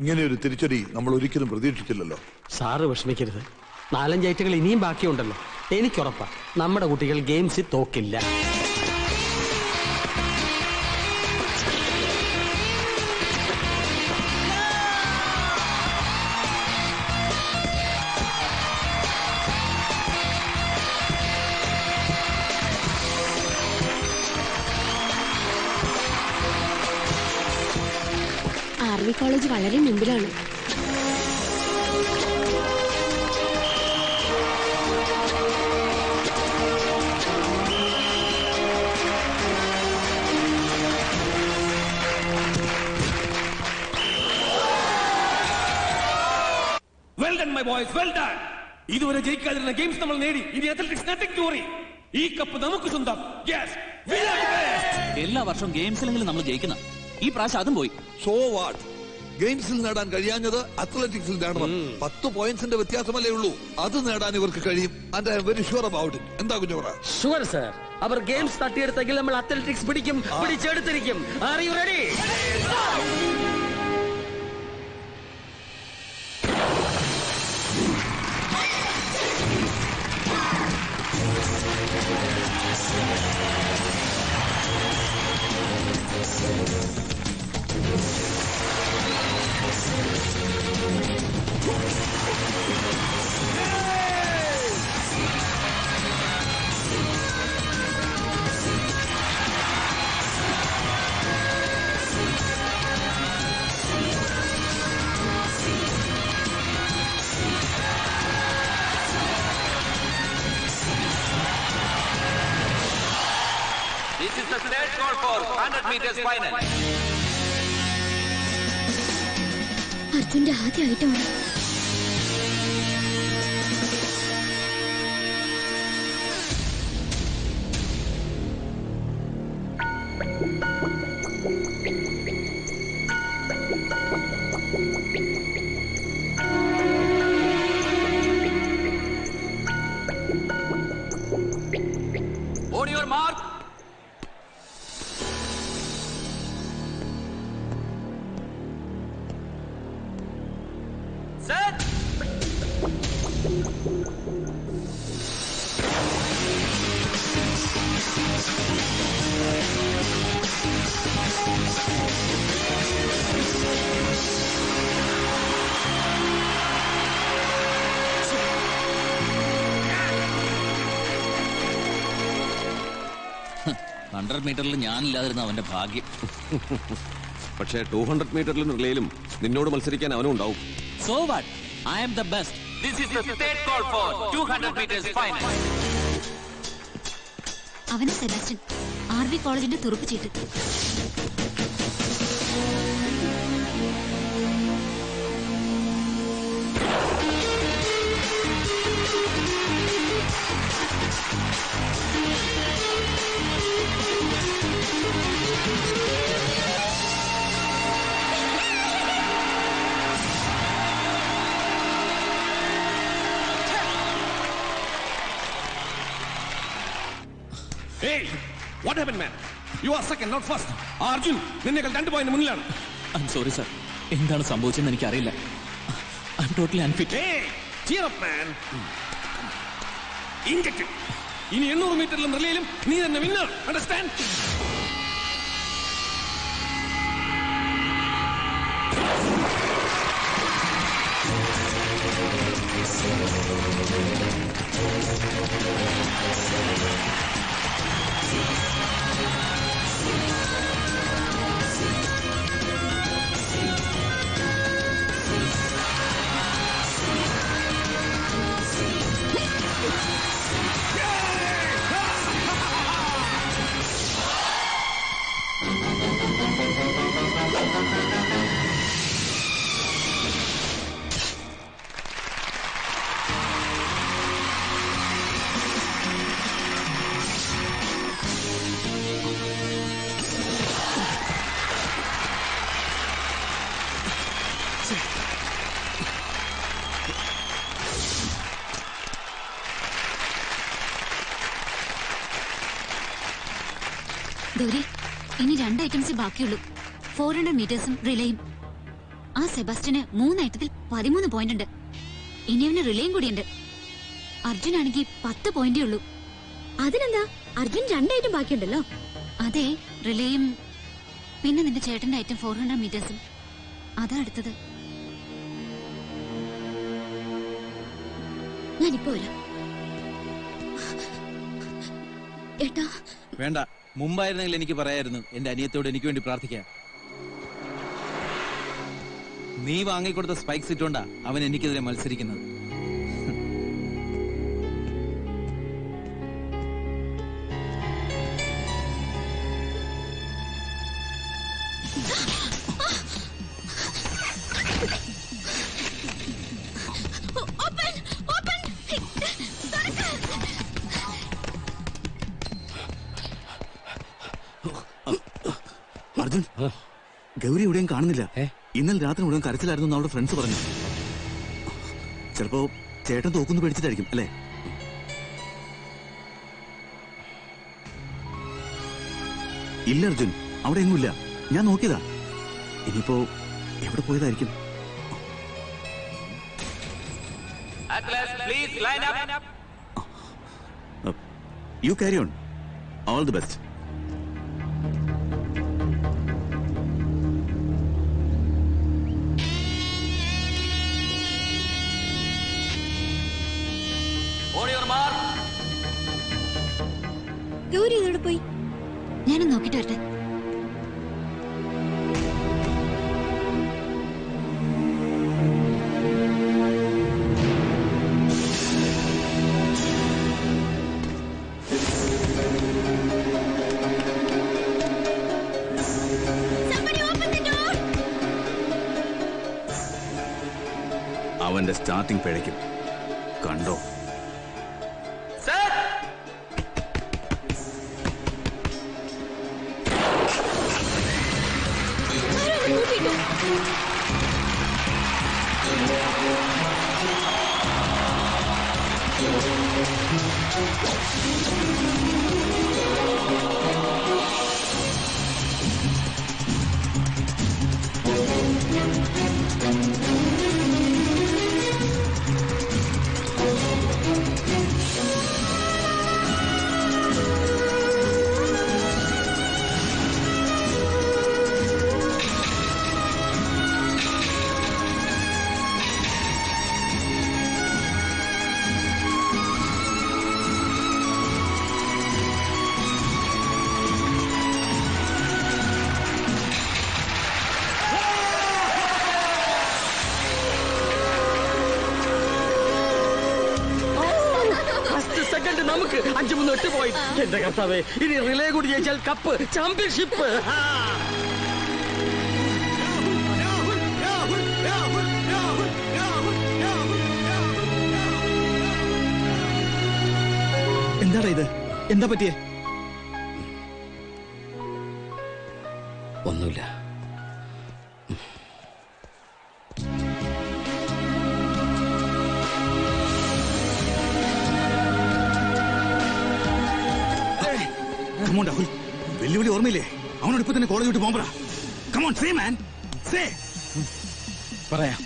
ഇങ്ങനെ ഒരു തിരിച്ചടി നമ്മൾ ഒരിക്കലും പ്രതീക്ഷിച്ചില്ലല്ലോ. സാറ് വിഷമിക്കരുത്. 4-5 ഐറ്റങ്ങൾ ഇനിയും ബാക്കിയുണ്ടല്ലോ. എനിക്കുറപ്പാ നമ്മുടെ കുട്ടികൾ ഗെയിംസിൽ തോക്കില്ല. ആർവി കോളേജ് വളരെ മുമ്പിലാണ്. Well done my boys, well done. ഇതുവരെ ജയിക്കാതിരുന്ന ഗെയിംസ് നമ്മൾ നേടി. ഇനി അത്ലറ്റിക്സ് നത്തിങ് ടു വറി. ഈ കപ്പ് നമുക്ക് സ്വന്തം. Yes, we are the best. എല്ലാ വർഷവും ഗെയിംസിലെങ്കിലും നമ്മൾ ജയിക്കുന്ന. ഈ പ്രാവശ്യം അതും പോയി. So what? ഗെയിംസിൽ നേടാൻ കഴിയാഞ്ഞത് അത്ലറ്റിക്സിൽ നേടണം. 10 പോയിന്റ്സിന്റെ വ്യത്യാസമല്ലേ ഉള്ളൂ. അത് നേടാൻ ഇവർക്ക് കഴിയും. And I am very sure about it. എന്താ കുഞ്ഞവറ? Sure sir. അവർ ഗെയിംസ് തട്ടിയെടുത്തെങ്കിൽ നമ്മൾ അത്ലറ്റിക്സ് പിടിക്കും, പിടിച്ചെടുത്തിരിക്കും. Are you ready? This is the stage score for 100 meters final. അർജുന്റെ ആദ്യ ഐറ്റമാണ്. On your mark. Set. 100 മീറ്ററിൽ ഞാനില്ലാതിരുന്ന അവന്റെ ഭാഗ്യം. പക്ഷേ 200 മീറ്ററിലും റിലേയിലും നിന്നോട് മത്സരിക്കാൻ അവനും ഉണ്ടാവും. So what? I am the best. This is the state call for 200 meters final. അവന് സെബാസ്റ്റ്യൻ ആർവി കോളേജിന്റെ തുറപ്പ് ചീട്ട്. Hey, what happened, man? You are second, not first. Arjun, നിന്നേക്കാൾ 2 പോയിന്റ് മുന്നിലാണ്. I'm sorry, sir. എന്താണ് സംഭവിച്ചെന്ന് എനിക്കറിയില്ല. I'm totally unfit. Hey, cheer up, man. Injected. ഇനി 800 മീറ്ററിലും റിലേയിലും നീ തന്നെ വിന്നർ. Understand? ഗൗരി, ഇനി 2 ഐറ്റംസ് ബാക്കിയുള്ളൂ. 400 മീറ്റേഴ്സും റിലേയും. ആ സെബാസ്റ്റ്യന് 3 ഐറ്റത്തിൽ 13 പോയിന്റ് ഉണ്ട്. ഇനി അവന് റിലേയും കൂടിയുണ്ട്. അർജുനാണെങ്കിൽ 10 പോയിന്റേ ഉള്ളൂ. അതിനെന്താ, അർജുൻ 2 ഐറ്റം ബാക്കിയുണ്ടല്ലോ. അതെ, റിലേയും പിന്നെ നിന്റെ ചേട്ടന്റെ ഐറ്റം 400 മീറ്റേഴ്സും. അതാ അടുത്തത്. ഞാനിപ്പോ വരാം. ഏട്ടാ വേണ്ട, മുമ്പായിരുന്നെങ്കിൽ എനിക്ക് പറയായിരുന്നു എന്റെ അനിയത്തോട് എനിക്ക് വേണ്ടി പ്രാർത്ഥിക്കാം. നീ വാങ്ങിക്കൊടുത്ത സ്പൈക്സ് ഇട്ടോണ്ടാ അവൻ എനിക്കെതിരെ മത്സരിക്കുന്നത്. അർജുൻ, ഗൗരി എവിടെയും കാണുന്നില്ല. ഇന്നലെ രാത്രി മുഴുവൻ കരച്ചിലായിരുന്നു അവളുടെ ഫ്രണ്ട്സ് പറഞ്ഞു. ചിലപ്പോ ചേട്ടൻ തോക്കുന്നു പേടിച്ചിട്ടായിരിക്കും അല്ലേ? ഇല്ല അർജുൻ, അവിടെ എങ്ങുമില്ല. ഞാൻ നോക്കിയതാ. ഇനിയിപ്പോ എവിടെ പോയതായിരിക്കും? You carry on. All the best. Gauri ഇതോടെ പോയി. ഞാനും നോക്കിട്ട് വരട്ടെ. അവന്റെ സ്റ്റാർട്ടിംഗ് പിഴയ്ക്കും. കണ്ടോ? സെക്കൻഡ് നമുക്ക് 5-3-8 പോയി. എന്റെ കർത്താവേ, ഇനി റിലേ കൂടി ജയിച്ചാൽ കപ്പ്, ചാമ്പ്യൻഷിപ്പ്. എന്താടാ ഇത്? എന്താ പറ്റിയേ? ഒന്നുമില്ല. രാഹുൽ, വെല്ലുവിളി ഓർമ്മയില്ലേ? അവനോട് ഇപ്പൊ തന്നെ കോളേജ് വിട്ട് പോകാൻ പറ. കമോൺ, സേ മാൻ, സേ. പറയാം.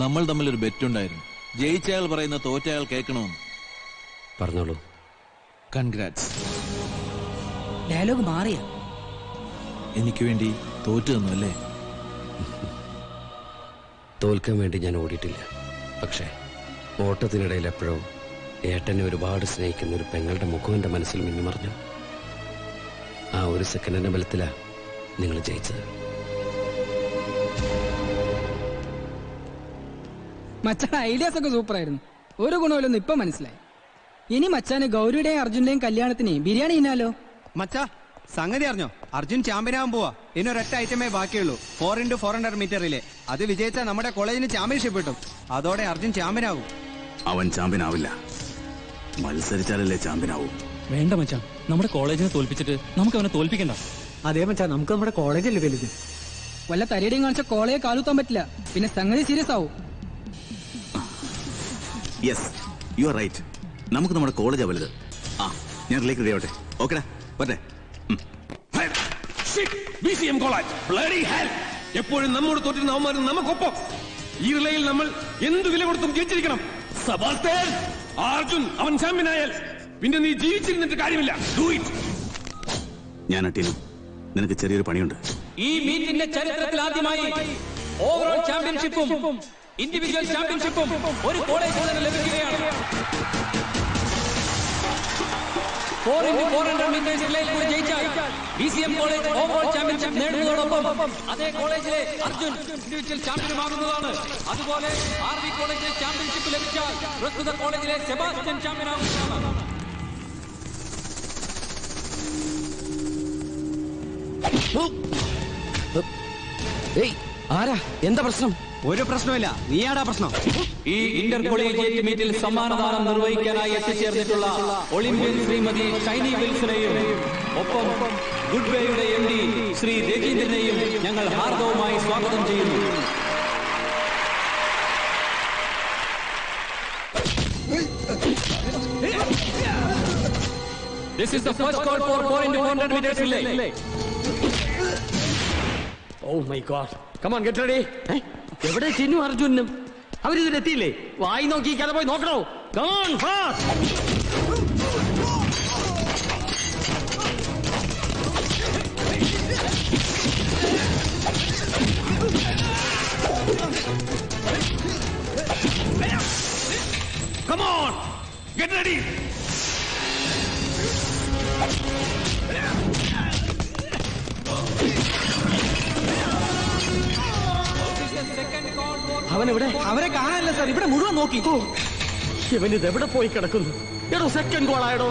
നമ്മൾ തമ്മിലൊരു ബെറ്റുണ്ടായിരുന്നു. ജയിച്ചയാൾ പറയുന്ന തോറ്റയാൾ കേൾക്കണമെന്ന്. പറഞ്ഞോളൂ. കൺഗ്രാറ്റ്സ്. ഡയലോഗ് മാറിയ എനിക്ക് വേണ്ടി തോറ്റു തന്നു അല്ലേ? തോൽക്കാൻ വേണ്ടി ഞാൻ ഓടിയിട്ടില്ല. പക്ഷേ ഓട്ടത്തിനിടയിൽ എപ്പോഴോ ഏട്ടനെ ഒരുപാട് സ്നേഹിക്കുന്ന ഒരു പെങ്ങളുടെ മുഖം എന്റെ മനസ്സിൽ മിന്നിമറിഞ്ഞു. ആ ഒരു സെക്കൻഡിന്റെ ബലത്തിലാ നിങ്ങൾ ജയിച്ചത്. മച്ചാൻ ഐഡിയാസ് ഒക്കെ സൂപ്പർ ആയിരുന്നു. ഒരു ഗുണമില്ലെന്ന് ഇപ്പൊ മനസ്സിലായി. ഇനി മച്ചാന് ഗൗരിയുടെയും അർജുന്റെയും കല്യാണത്തിന് ബിരിയാണി ഇന്നാലോ? മച്ചാ, സംഗതി അറിഞ്ഞോ? അർജുൻ ചാമ്പ്യനാകാൻ പോവാ. ഇനി ഒരൊറ്റ ഐറ്റമേ ബാക്കിയുള്ളൂ, 4x400 മീറ്ററിലെ. അത് വിജയിച്ചാൽ നമ്മുടെ കോളേജിന് ചാമ്പ്യൻഷിപ്പ് കിട്ടും. അതോടെ അർജുൻ ചാമ്പ്യനാകും. അവൻ ചാമ്പ്യൻ ആവില്ല, മത്സരിച്ചാലല്ലേ ചാമ്പ്യനാവും. വേണ്ട മച്ചാൻ, നമ്മുടെ കോളേജിനെ തോൽപ്പിച്ചിട്ട് നമുക്ക് അവനെ തോൽപ്പിക്കണ്ട. അതേ മച്ചാ, നമുക്ക് നമ്മുടെ കോളേജല്ലേ വലുത്. വല്ല തരിയുടെയും കാണിച്ച കോളേജ് കാലുത്താൻ പറ്റില്ല, പിന്നെ സംഗതി സീരിയസ് ആവും. Yes, you are right. നമുക്ക് നമ്മുടെ കോളേജാ വലുത്. ആ, ഞാൻ റിലേക്ക് റെഡി ആവട്ടെ. ഓക്കെടാ, വരട്ടെ. എപ്പോഴും നമ്മോട് തോറ്റിരുന്ന അവന്മാരും നമുക്കൊപ്പം. ഈ റിലയിൽ നമ്മൾ എന്ത് വില കൊടുത്തും ജയിച്ചിരിക്കണം. അർജുൻ അവൻ ചാമ്പ്യനായാൽ പിന്നെ നീ ജീവിച്ചിരുന്നിട്ട് കാര്യമില്ല. ഞാൻ അട്ടീനു, നിനക്ക് ചെറിയൊരു പണിയുണ്ട്. ഈ മീറ്റിന്റെ ചരിത്രത്തിൽ ആദ്യമായി ഓവറോൾ ചാമ്പ്യൻഷിപ്പും ഇൻഡിവിജ്വൽ ചാമ്പ്യൻഷിപ്പും ഒരു കോളേജിൽ നിന്ന് ലഭിക്കുകയാണ്. 4x400 മീറ്റേഴ്സ് റിലേയിൽ കൂടി ജയിച്ചാൽ BCM കോളേജ് ഓവറോൾ ചാമ്പ്യൻഷിപ്പ് നേടുന്നതോടൊപ്പം അതേ കോളേജിലെ അർജുൻ ഇൻഡിവിജ്വൽ ചാമ്പ്യനുമാകുന്നതാണ്. അതുപോലെ RV കോളേജിലെ ചാമ്പ്യൻഷിപ്പ് ലഭിച്ചാൽ പ്രസ്തുത കോളേജിലെ സെബാസ്റ്റ്യൻ ചാമ്പ്യനാകുന്നതാണ്. ആരാ? എന്താ പ്രശ്നം? ഒരു പ്രശ്നമില്ല, നീയാടാ പ്രശ്നം. ഈ ഇന്റർ കോളേജിയേറ്റ് മീറ്റിൽ സമ്മാനദാനം നിർവഹിക്കാനായി എത്തിച്ചേർന്നിട്ടുള്ള ഒളിമ്പ്യൻ ശ്രീമതി ഷൈനി വിൽസനെയും ഒപ്പം ഗുഡ്വേയുടെ MD ശ്രീ രജീന്ദ്രനെയും ഞങ്ങൾ ഹാർദവുമായി സ്വാഗതം ചെയ്യുന്നു. This is the first call for 4x400 meters relay. Oh my God. Come on, get ready. എവിടെ ചിന്നു അർജുനും? അവരിതിലെത്തിയില്ലേ? വായി നോക്കി കഥ പോയി നോക്കണോ? Come on, fast. Come on, get ready. അവനെവിടെ? അവരെ കാണാനില്ല സാർ, ഇവിടെ മുഴുവൻ നോക്കി. ഇവനിത് എവിടെ പോയി കിടക്കുന്നു? എടോ, സെക്കൻഡ് ഗോൾ ആയടോ.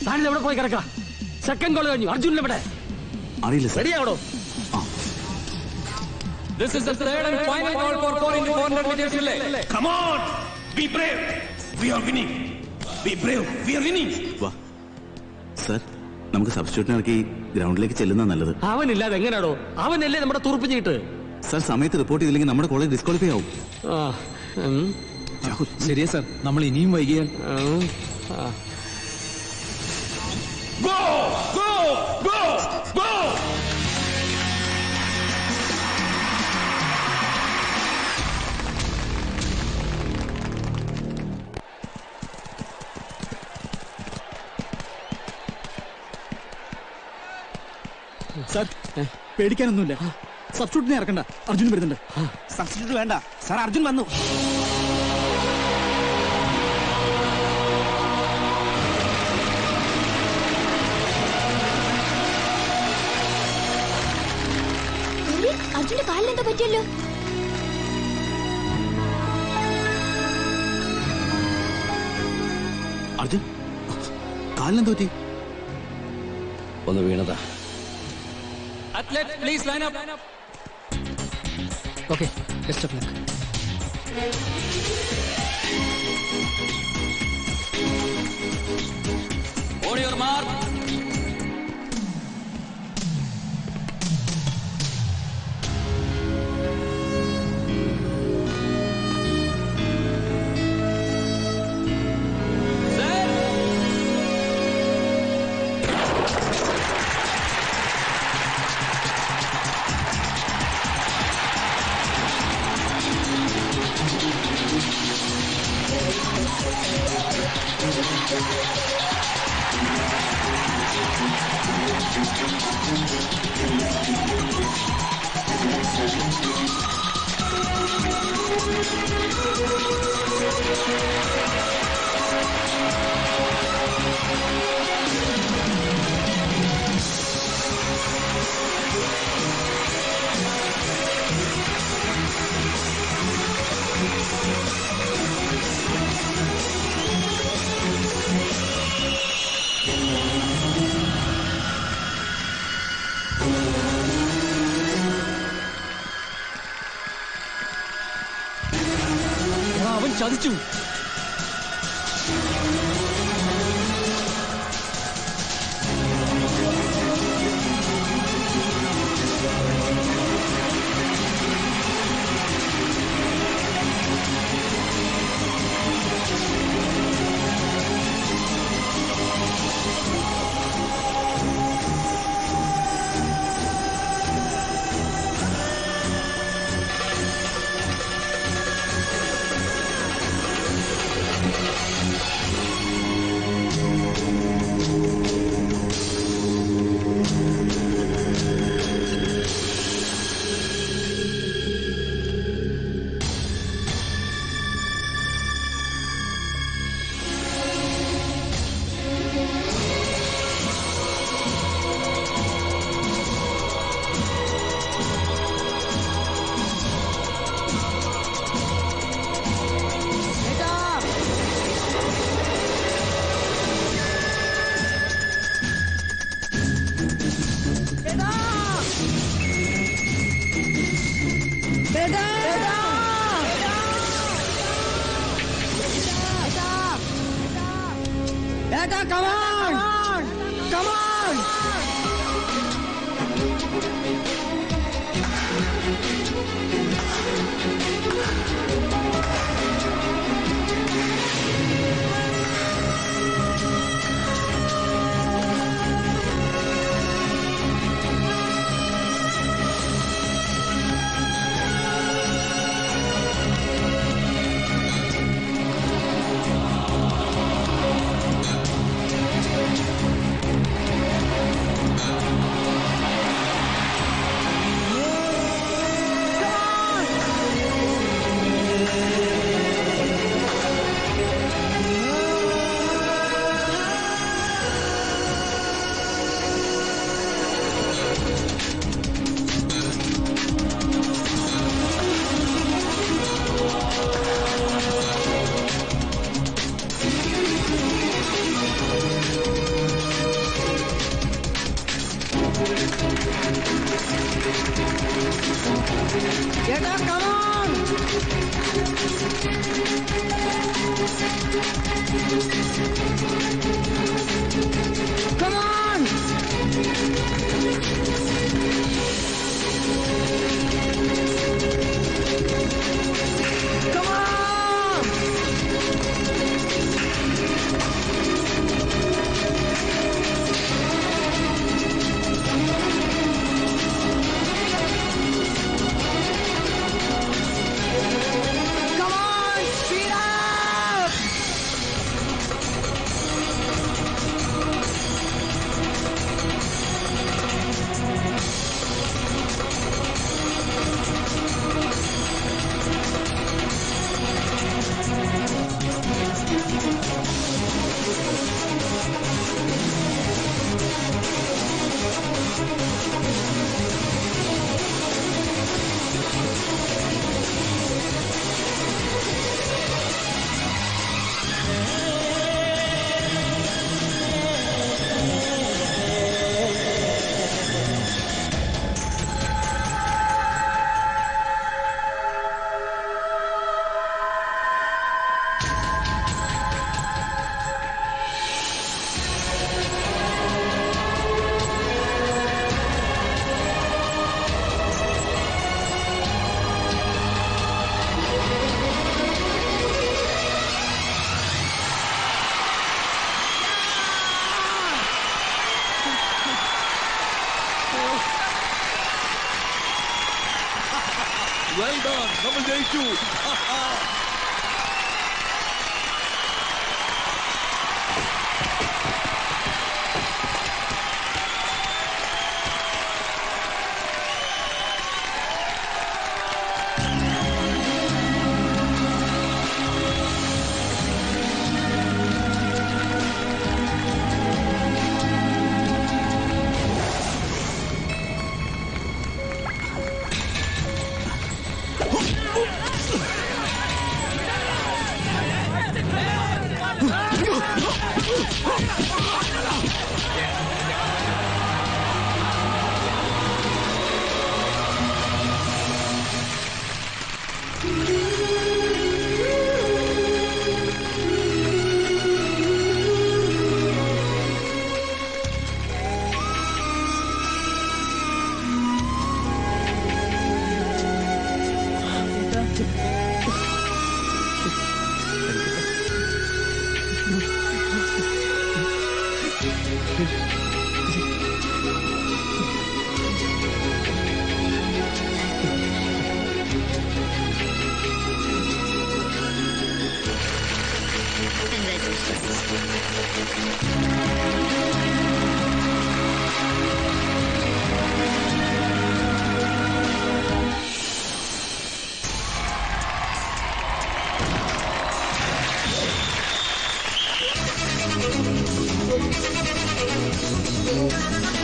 താനിത് എവിടെ പോയി കിടക്ക? സെക്കൻഡ് ഗോൾ കഴിഞ്ഞു. അർജുൻ എവിടെ? അറിയില്ല. റെഡിയാവടോ? This is the third and final call for 4 into 400 meters relay. Come on, be brave. We are winning. Be brave. We are winning. വാ സർ, നമുക്ക് സബ്സ്റ്റിറ്റ്യൂട്ടിനെ ഇറക്കി ഗ്രൗണ്ടിലേക്ക് ചെല്ലുന്ന നല്ലത്. അവനില്ലാതെ എങ്ങനെയാണോ? അവനല്ലേ നമ്മുടെ തുറപ്പിച്ചിട്ട്. സർ, സമയത്ത് റിപ്പോർട്ട് ചെയ്തില്ലെങ്കിൽ നമ്മുടെ കോളേജ് ഡിസ്ക്വാളിഫൈ ആവും. ശരിയാ സർ, നമ്മൾ ഇനിയും വൈകിയാൽ. Go! Go! Go! Go! Sir, പേടിക്കാനൊന്നുമില്ല. സബ്സ്റ്റിറ്റ്യൂട്ടിനെ ഇറക്കണ്ട, അർജുൻ വരുന്നുണ്ട്. സബ്സ്റ്റിറ്റ്യൂട്ട് വേണ്ട സാർ, അർജുൻ വന്നു. അർജുന്റെ കാലിലെന്താ പറ്റിയല്ലോ? അർജുൻ കാലിനെന്താ പറ്റി? ഒന്ന് വീണതാ. Athletes, please line up. Okay, best of luck. On your mark. അവൻ ചതിച്ചു. Come on! Come on! Thank you.